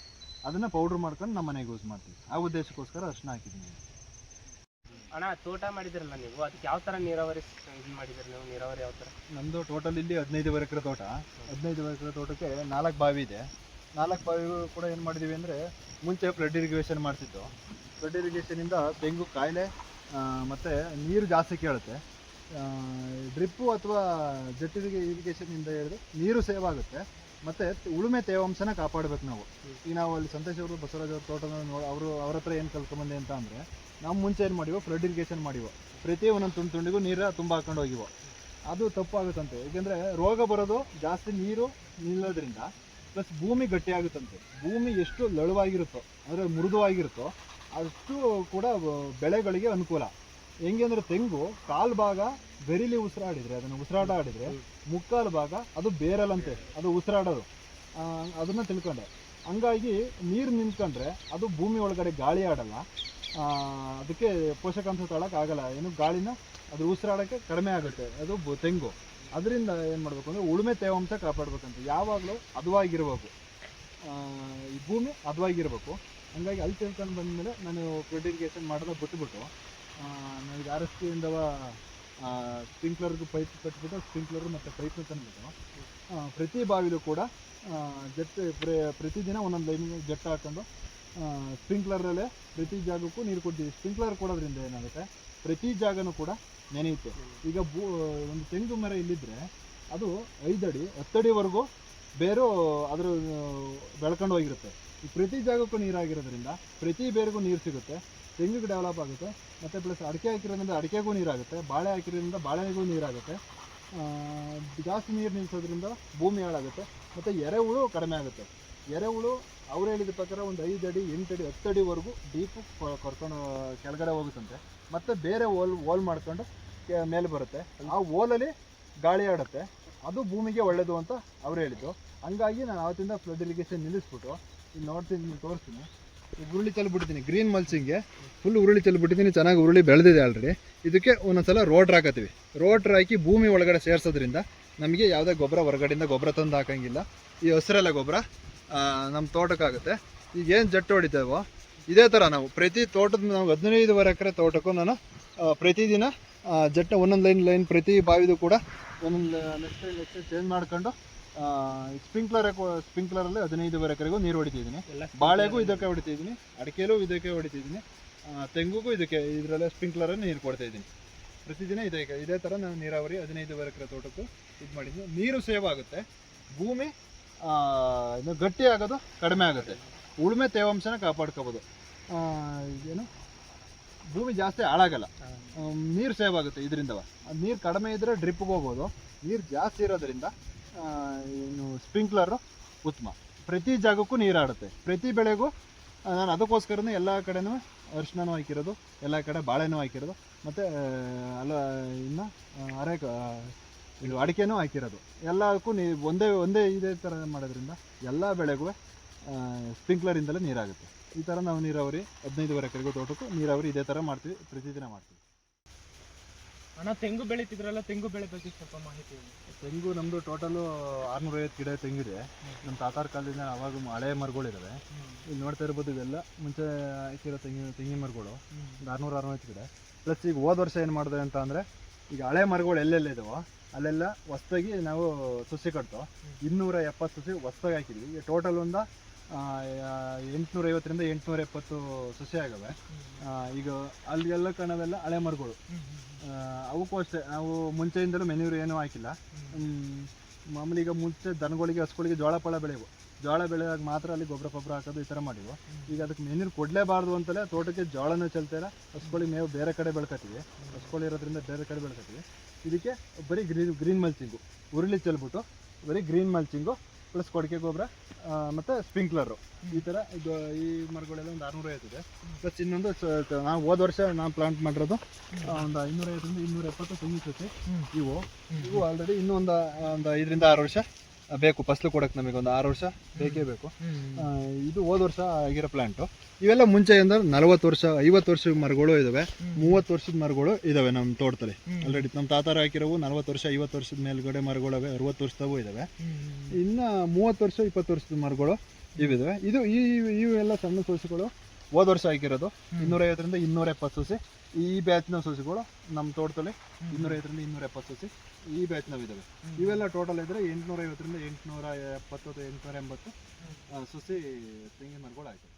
ಅದನ್ನು ಪೌಡ್ರ್ ಮಾಡ್ಕೊಂಡು ನಮ್ಮ ಮನೆಗೆ ಯೂಸ್ ಮಾಡ್ತೀವಿ. ಆ ಉದ್ದೇಶಕ್ಕೋಸ್ಕರ ಅರಿಶಿನ ಹಾಕಿದ್ದೀನಿ. ಅಣ್ಣ, ತೋಟ ಮಾಡಿದಿರಲ್ಲ ನೀವು, ಅದಕ್ಕೆ ಯಾವ ಥರ ನೀರಾವರಿ ಇದು ಮಾಡಿದಿರಿ ನೀವು? ನೀರಾವರಿ ಯಾವ ಥರ? ನಮ್ಮದು ಟೋಟಲ್ ಇಲ್ಲಿ 15 ಎಕರೆ ತೋಟ. 15 ಎಕರೆ ತೋಟಕ್ಕೆ 4 ಬಾವಿ ಇದೆ. 4 ಬಾವಿಗೂ ಕೂಡ ಏನು ಮಾಡಿದ್ದೀವಿ ಅಂದರೆ, ಮುಂಚೆ ಫ್ಲಡ್ ಇರಿಗೇಷನ್ ಮಾಡ್ತಿದ್ದು. ಫ್ಲಡ್ ಇರಿಗೇಷನಿಂದ ತೆಂಗು ಕಾಯಿಲೆ ಮತ್ತು ನೀರು ಜಾಸ್ತಿ ಕೇಳುತ್ತೆ. ಡ್ರಿಪ್ಪು ಅಥವಾ ಜೆಟ್ ಇರಿಗೇಷನಿಂದ ಹೇಳಿದ್ರೆ ನೀರು ಸೇವ್ ಆಗುತ್ತೆ, ಮತ್ತು ಉಳುಮೆ ತೇವಾಂಶನ ಕಾಪಾಡಬೇಕು ನಾವು. ಈಗ ನಾವು ಅಲ್ಲಿ ಸಂತೋಷ್ ಅವರು, ಬಸವರಾಜ್ ಅವ್ರ ತೋಟನ ಅವ್ರ ಹತ್ರ ಏನು ಕಲ್ತ್ಕೊಂಬಂದೆ ಅಂತ ಅಂದರೆ, ನಾವು ಮುಂಚೆ ಏನು ಮಾಡಿವೋ ಫ್ಲಡ್ ಇರಿಗೇಷನ್ ಮಾಡಿವೋ, ಪ್ರತಿ ಒಂದೊಂದು ತುಂಡಿಗೂ ನೀರು ತುಂಬ ಹಾಕೊಂಡು ಹೋಗಿವೋ. ಅದು ತಪ್ಪಾಗುತ್ತಂತೆ. ಏಕೆಂದರೆ ರೋಗ ಬರೋದು ಜಾಸ್ತಿ ನೀರು ನಿಲ್ಲೋದ್ರಿಂದ. ಪ್ಲಸ್ ಭೂಮಿ ಗಟ್ಟಿಯಾಗುತ್ತಂತೆ. ಭೂಮಿ ಎಷ್ಟು ಲಳುವಾಗಿರುತ್ತೋ, ಅಂದರೆ ಮೃದುವಾಗಿರುತ್ತೋ ಅಷ್ಟು ಕೂಡ ಬೆಳೆಗಳಿಗೆ ಅನುಕೂಲ. ಹೆಂಗೆ ಅಂದರೆ, ತೆಂಗು ಕಾಲು ಭಾಗ ಬೆರಿಲಿ ಉಸಿರಾಡಿದರೆ, ಅದನ್ನು ಉಸಿರಾಟ ಆಡಿದರೆ, ಮುಕ್ಕಾಲು ಭಾಗ ಅದು ಬೇರಲ್ಲಂತೆ, ಅದು ಉಸಿರಾಡೋದು. ಅದನ್ನು ತಿಳ್ಕೊಂಡೆ. ಹಂಗಾಗಿ ನೀರು ನಿಂತ್ಕೊಂಡ್ರೆ ಅದು ಭೂಮಿ ಒಳಗಡೆ ಗಾಳಿ ಆಡಲ್ಲ, ಅದಕ್ಕೆ ಪೋಷಕಾಂಶ ತೊಗೊಳಕ್ಕಾಗಲ್ಲ. ಏನು ಗಾಳಿನ ಅದ್ರ ಉಸಿರಾಡೋಕ್ಕೆ ಕಡಿಮೆ ಆಗುತ್ತೆ ಅದು ತೆಂಗು. ಅದರಿಂದ ಏನು ಮಾಡಬೇಕು ಅಂದರೆ, ಉಳುಮೆ ತೇವಾಂಶ ಕಾಪಾಡಬೇಕಂತ. ಯಾವಾಗಲೂ ಹದವಾಗಿರ್ಬೇಕು, ಈ ಭೂಮಿ ಹದವಾಗಿರ್ಬೇಕು. ಹಂಗಾಗಿ ಅಲ್ಲಿ ತಿಳ್ಕೊಂಡು ಬಂದಮೇಲೆ ನಾನು ಫ್ಲಡ್ ಇರಿಗೇಷನ್ ಮಾಡೋದು ಬಿಟ್ಬಿಟ್ಟು, ನನಗೆ RSPಯಿಂದವ ಸ್ಪ್ರಿಂಕ್ಲರ್ಗೂ ಪೈಪ್ ಕಟ್ಬಿಟ್ಟು, ಸ್ಪ್ರಿಂಕ್ಲರ್ ಮತ್ತು ಪೈಪ್ನ ತಂದುಬಿಟ್ಟು ಪ್ರತಿ ಬಾವಿಲೂ ಕೂಡ ಪ್ರತಿದಿನ ಒಂದೊಂದು ಲೈನ್ ಜೆಟ್ ಹಾಕೊಂಡು ಸ್ಪ್ರಿಂಕ್ಲರಲ್ಲೇ ಪ್ರತಿ ಜಾಗಕ್ಕೂ ನೀರು ಕೊಡ್ತೀವಿ. ಸ್ಪ್ರಿಂಕ್ಲರ್ ಕೊಡೋದ್ರಿಂದ ಏನಾಗುತ್ತೆ, ಪ್ರತಿ ಜಾಗನೂ ಕೂಡ ನೆನೆಯುತ್ತೆ. ಈಗ ಒಂದು ತೆಂಗು ಮರ ಇಲ್ಲಿದ್ದರೆ ಅದು 5 ಅಡಿ 10 ಅಡಿವರೆಗೂ ಬೇರು ಅದರ ಬೆಳ್ಕೊಂಡು ಹೋಗಿರುತ್ತೆ. ಈ ಪ್ರತಿ ಜಾಗಕ್ಕೂ ನೀರಾಗಿರೋದ್ರಿಂದ ಪ್ರತಿ ಬೇರಿಗೂ ನೀರು ಸಿಗುತ್ತೆ, ತೆಂಗಿಗೆ ಡೆವಲಪ್ ಆಗುತ್ತೆ. ಮತ್ತು ಪ್ಲಸ್ ಅಡಿಕೆ ಹಾಕಿರೋದ್ರಿಂದ ಅಡಿಕೆಗೂ ನೀರಾಗುತ್ತೆ, ಬಾಳೆ ಹಾಕಿರೋದ್ರಿಂದ ಬಾಳೆಗೂ ನೀರಾಗುತ್ತೆ. ಜಾಸ್ತಿ ನೀರು ನಿಲ್ಲಿಸೋದ್ರಿಂದ ಭೂಮಿ ಹಾಳಾಗುತ್ತೆ, ಮತ್ತು ಎರೆಹುಳು ಕಡಿಮೆ ಆಗುತ್ತೆ. ಎರೆಹುಳು ಅವ್ರು ಹೇಳಿದ ಪ್ರಕಾರ ಒಂದು 5 ಅಡಿ 8 ಅಡಿ 10 ಅಡಿವರೆಗೂ ಡೀಪು ಕರ್ಕೊಂಡು ಕೆಳಗಡೆ ಹೋಗುತ್ತಂತೆ. ಮತ್ತು ಬೇರೆ ಓಲ್ ಮಾಡ್ಕೊಂಡು ಮೇಲೆ ಬರುತ್ತೆ. ಆ ಓಲಲ್ಲಿ ಗಾಳಿ ಆಡುತ್ತೆ, ಅದು ಭೂಮಿಗೆ ಒಳ್ಳೆಯದು ಅಂತ ಅವ್ರು ಹೇಳಿದ್ದು. ಹಂಗಾಗಿ ನಾನು ಆವತ್ತಿಂದ ಫ್ಲಡ್ ಇರಿಗೇಷನ್ ನಿಲ್ಲಿಸ್ಬಿಟ್ಟು ಇಲ್ಲಿ ನೋಡ್ತೀನಿ, ತೋರಿಸ್ತೀನಿ. ಉರುಳಿ ಚೆಲ್ಬಿಟ್ಟಿದ್ದೀನಿ, ಗ್ರೀನ್ ಮಲ್ಚಿಂಗ್ಗೆ ಫುಲ್ ಉರುಳಿ ಚೆಲ್ಬಿಟ್ಟಿದ್ದೀನಿ. ಚೆನ್ನಾಗಿ ಉರುಳಿ ಬೆಳೆದಿದೆ ಆಲ್ರೆಡಿ. ಇದಕ್ಕೆ ಒಂದೊಂದ್ಸಲ ರೋಟ್ರ್ ಹಾಕತ್ತೀವಿ. ರೋಟ್ರ್ ಹಾಕಿ ಭೂಮಿ ಒಳಗಡೆ ಸೇರಿಸೋದ್ರಿಂದ ನಮಗೆ ಯಾವುದೇ ಗೊಬ್ಬರ ಹೊರಗಡೆಯಿಂದ ಗೊಬ್ಬರ ತಂದು ಹಾಕೋಂಗಿಲ್ಲ. ಈ ಹಸಿರೆಲ್ಲ ಗೊಬ್ಬರ ನಮ್ಮ ತೋಟಕ್ಕಾಗುತ್ತೆ. ಈಗ ಏನು ಜಟ್ಟು ಹೊಡಿತೇವೋ ಇದೇ ಥರ ನಾವು ಪ್ರತಿ ತೋಟದ, ನಾವು 15 ಎಕರೆ ತೋಟಕ್ಕೂ ನಾನು ಪ್ರತಿದಿನ ಜಟ್ಟು ಒಂದೊಂದು ಲೈನ್ ಪ್ರತಿ ಬಾವಿದು ಕೂಡ ಒಂದೊಂದು ನೆಕ್ಸ್ಟ್ ಚೇಂಜ್ ಮಾಡ್ಕೊಂಡು ಸ್ಪ್ರಿಂಕ್ಲರಲ್ಲಿ 15 ಎಕರೆಗೂ ನೀರು ಹೊಡಿತಿದ್ದೀನಿ. ಬಾಳೆಗೂ ಇದಕ್ಕೆ ಹೊಡಿತಿದ್ದೀನಿ, ಅಡಿಕೆಲೂ ಇದಕ್ಕೆ ಹೊಡಿತಿದ್ದೀನಿ, ತೆಂಗುಗೂ ಇದರಲ್ಲೇ ಸ್ಪ್ರಿಂಕ್ಲರನ್ನು ನೀರು ಕೊಡ್ತಾಯಿದ್ದೀನಿ. ಪ್ರತಿದಿನ ಇದೇ ಥರ ನಾನು ನೀರಾವರಿ 15 ಎಕರೆ ತೋಟಕ್ಕೂ ಇದು ಮಾಡಿದ್ದೀನಿ. ನೀರು ಸೇವ್ ಆಗುತ್ತೆ, ಭೂಮಿ ಗಟ್ಟಿ ಆಗೋದು ಕಡಿಮೆ ಆಗುತ್ತೆ, ಉಳುಮೆ ತೇವಾಂಶನ ಕಾಪಾಡ್ಕೋಬೋದು. ಏನು ಭೂಮಿ ಜಾಸ್ತಿ ಹಾಳಾಗಲ್ಲ, ನೀರು ಸೇವ್ ಆಗುತ್ತೆ ಇದರಿಂದ. ನೀರು ಕಡಿಮೆ ಇದ್ದರೆ ಡ್ರಿಪ್ಗೆ ಹೋಗ್ಬೋದು, ನೀರು ಜಾಸ್ತಿ ಇರೋದ್ರಿಂದ ಇನ್ನು ಸ್ಪ್ರಿಂಕ್ಲರು ಉತ್ತಮ. ಪ್ರತಿ ಜಾಗಕ್ಕೂ ನೀರು ಆಡುತ್ತೆ, ಪ್ರತಿ ಬೆಳೆಗೂ. ನಾನು ಅದಕ್ಕೋಸ್ಕರನೇ ಎಲ್ಲ ಕಡೆನೂ ಅರಿಶಿನೂ ಹಾಕಿರೋದು, ಎಲ್ಲ ಕಡೆ ಬಾಳೆನೂ ಹಾಕಿರೋದು, ಮತ್ತು ಇನ್ನು ಇದು ಅಡಿಕೆನೂ ಹಾಕಿರೋದು. ಎಲ್ಲಕ್ಕೂ ಒಂದೇ ಇದೇ ಥರ ಮಾಡೋದ್ರಿಂದ ಎಲ್ಲ ಬೆಳೆಗೂ ಸ್ಪ್ರಿಂಕ್ಲರಿಂದಲೇ ನೀರಾಗುತ್ತೆ. ಈ ಥರ ನಾವು ನೀರಾವರಿ 15 ಎಕರೆಗೂ ತೋಟಕ್ಕೂ ನೀರಾವರಿ ಇದೇ ಥರ ಮಾಡ್ತೀವಿ, ಪ್ರತಿದಿನ ಮಾಡ್ತೀವಿ. ಅಣ್ಣ ತೆಂಗು ಬೆಳೀತಿದ್ರಲ್ಲ, ತೆಂಗು ಬೆಳೆ ಬಗ್ಗೆ ಸ್ವಲ್ಪ ಮಾಹಿತಿ ಹೇಳಿ. ತೆಂಗು ನಮ್ಮದು ಟೋಟಲು 650 ಗಿಡ ತೆಂಗಿದೆ. ನಮ್ಮ ತಾತಾರ ಕಾಲದಿಂದ ಅವಾಗ ಹಳೆ ಮರಗಳಿದ್ದಾವೆ. ಇಲ್ಲಿ ನೋಡ್ತಾ ಇರ್ಬೋದು, ಇವೆಲ್ಲ ಮುಂಚೆ ಹಾಕಿರೋ ತೆಂಗಿನ ಮರಗಳು ಒಂದು 600-650 ಗಿಡ. ಪ್ಲಸ್ ಈಗ ಹೋದ ವರ್ಷ ಏನು ಮಾಡಿದೆ ಅಂತ ಅಂದರೆ, ಈಗ ಹಳೆ ಮರಗಳು ಎಲ್ಲೆಲ್ಲ ಇದಾವೋ ಅಲ್ಲೆಲ್ಲ ಹೊಸ್ದಾಗಿ ನಾವು ಸಸಿ ಕಟ್ತೋ 270 ಸಸಿ ಹೊಸ್ದಾಗಿ ಹಾಕಿದ್ವಿ. ಈಗ ಟೋಟಲ್ ಒಂದು 850ರಿಂದ 870 ಸಸಿ ಆಗವೆ. ಈಗ ಅಲ್ಲೆಲ್ಲ ಕಾಣವೆಲ್ಲ ಹಳೆ ಮರಗಳು. ಅವಕ್ಕೂ ಅಷ್ಟೇ ನಾವು ಮುಂಚೆಯಿಂದಲೂ ಮೆನ್ಯೂರು ಏನೂ ಹಾಕಿಲ್ಲ. ಮಾಮೂಲಿ ಈಗ ಮುಂಚೆ ದನಗಳಿಗೆ ಹಸುಗಳಿಗೆ ಜೋಳ ಪಳ ಬೆಳೆವು, ಜೋಳ ಬೆಳೆದಾಗ ಮಾತ್ರ ಅಲ್ಲಿ ಗೊಬ್ಬರ ಹಾಕೋದು, ಈ ಥರ ಮಾಡಿವು. ಈಗ ಅದಕ್ಕೆ ಮೆನ್ಯೂರು ಕೊಡಲೇಬಾರ್ದು ಅಂತಲೇ ತೋಟಕ್ಕೆ ಜೋಳನೂ ಚೆಲ್ತಾಯಿಲ್ಲ, ಹಸುಗಳಿಗೆ ಮೇವು ಬೇರೆ ಕಡೆ ಬೆಳ್ಕೊತೀವಿ, ಹಸುಗಳು ಇರೋದ್ರಿಂದ ಬೇರೆ ಕಡೆ ಬೆಳ್ಕೊತೀವಿ. ಇದಕ್ಕೆ ಬರೀ ಗ್ರೀನ್ ಮಲ್ಚಿಂಗು ಉರುಳಿ ಚೆಲ್ಬಿಟ್ಟು ಬರೀ ಗ್ರೀನ್ ಮಲ್ಚಿಂಗು ಪ್ಲಸ್ ಕೊಡಿಕೆ ಗೊಬ್ಬರ ಮತ್ತು ಸ್ಪ್ರಿಂಕ್ಲರು, ಈ ಥರ ಇದು ಈ ಮರಗಳೆಲ್ಲ ಒಂದು 650 ಇದೆ. ಪ್ಲಸ್ ಇನ್ನೊಂದು ನಾವು ಹೋದ ವರ್ಷ ನಾವು ಪ್ಲಾಂಟ್ ಮಾಡಿರೋದು ಒಂದು 250-270 ತೆಂಗಿನ ಸಸಿ. ಇವು ಆಲ್ರೆಡಿ ಇನ್ನೂ ಒಂದು 5ರಿಂದ 6 ವರ್ಷ ಬೇಕು ಫಸಲು ಕೊಡೋಕೆ. ನಮಗೆ ಒಂದು 6 ವರ್ಷ ಬೇಕೇ ಬೇಕು. ಇದು ಹೋದ ವರ್ಷ ಆಗಿರೋ ಪ್ಲಾಂಟು. ಇವೆಲ್ಲ ಮುಂಚೆಯಿಂದ 40 ವರ್ಷ 50 ವರ್ಷದ ಮರಗಳು ಇದ್ದಾವೆ, 30 ವರ್ಷದ ಮರಗಳು ಇದ್ದಾವೆ ನಮ್ಮ ತೋಟದಲ್ಲಿ. ಆಲ್ರೆಡಿ ನಮ್ಮ ತಾತಾರ ಹಾಕಿರೋವು 40 ವರ್ಷ 50 ವರ್ಷದ ಮೇಲ್ಗಡೆ ಮರಗಳವೆ, 60 ವರ್ಷದವು ಇದ್ದಾವೆ. ಇನ್ನು 30 ವರ್ಷ 20 ವರ್ಷದ ಮರಗಳು ಇವಿದಾವೆ. ಇವೆಲ್ಲ ಸಣ್ಣ ಸಸಿಗಳು ಹೋದ ವರ್ಷ ಹಾಕಿರೋದು 250ರಿಂದ 270 ಸಸಿ. ಈ ಬ್ಯಾಚ್ನ ಸಸಿಗಳು ನಮ್ಮ ತೋಟದಲ್ಲಿ 250ರಿಂದ 270 ಸಸಿ ಈ ಬ್ಯಾಚ್ನವು ಇದ್ದಾವೆ. ಇವೆಲ್ಲ ಟೋಟಲ್ ಇದ್ದರೆ 850ರಿಂದ 870 880 ಸಸಿ ತೆಂಗಿನ ಮರಗಳು ಹಾಕಿವೆ.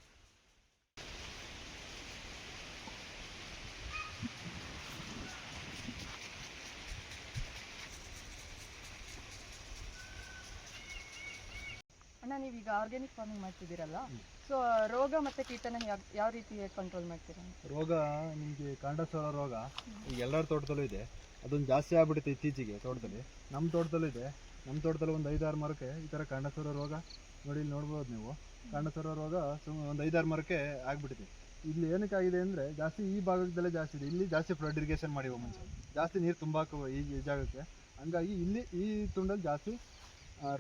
ಅಣ್ಣ, ನೀವೀಗ ಆರ್ಗ್ಯಾನಿಕ್ ಫಾರ್ಮಿಂಗ್ ಮಾಡ್ತಿದ್ದೀರಲ್ಲ, ಸೊ ರೋಗ ಮತ್ತು ಕೀಟನ ಯಾವ ರೀತಿ ಕಂಟ್ರೋಲ್ ಮಾಡ್ತೀರಾ? ರೋಗ ನಿಮಗೆ ಕಾಂಡಸೋಳ ರೋಗ ಈಗ ಎಲ್ಲರ ತೋಟದಲ್ಲೂ ಇದೆ. ಅದೊಂದು ಜಾಸ್ತಿ ಆಗ್ಬಿಡುತ್ತೆ ಇತ್ತೀಚೆಗೆ ತೋಟದಲ್ಲಿ. ನಮ್ಮ ತೋಟದಲ್ಲೂ ಇದೆ. ನಮ್ಮ ತೋಟದಲ್ಲಿ ಒಂದು 5-6 ಮರಕ್ಕೆ ಈ ಥರ ಕಾಂಡಸೋಳ ರೋಗ ನೋಡಿ, ಇಲ್ಲಿ ನೋಡ್ಬೋದು ನೀವು. ಕಾಂಡಸೋಳ ರೋಗ ಒಂದು 5-6 ಮರಕ್ಕೆ ಆಗ್ಬಿಟ್ಟಿದೆ. ಇಲ್ಲಿ ಏನಕ್ಕಾಗಿದೆ ಅಂದರೆ ಜಾಸ್ತಿ ಈ ಭಾಗದಲ್ಲೇ ಜಾಸ್ತಿ ಇದೆ. ಇಲ್ಲಿ ಜಾಸ್ತಿ ಫ್ಲಡ್ ಇರಿಗೇಷನ್ ಮಾಡಿವ ಮುಂಚೆ, ಜಾಸ್ತಿ ನೀರು ತುಂಬಾಕುವ ಈ ಜಾಗಕ್ಕೆ. ಹಂಗಾಗಿ ಇಲ್ಲಿ ಈ ತುಂಡಲ್ಲಿ ಜಾಸ್ತಿ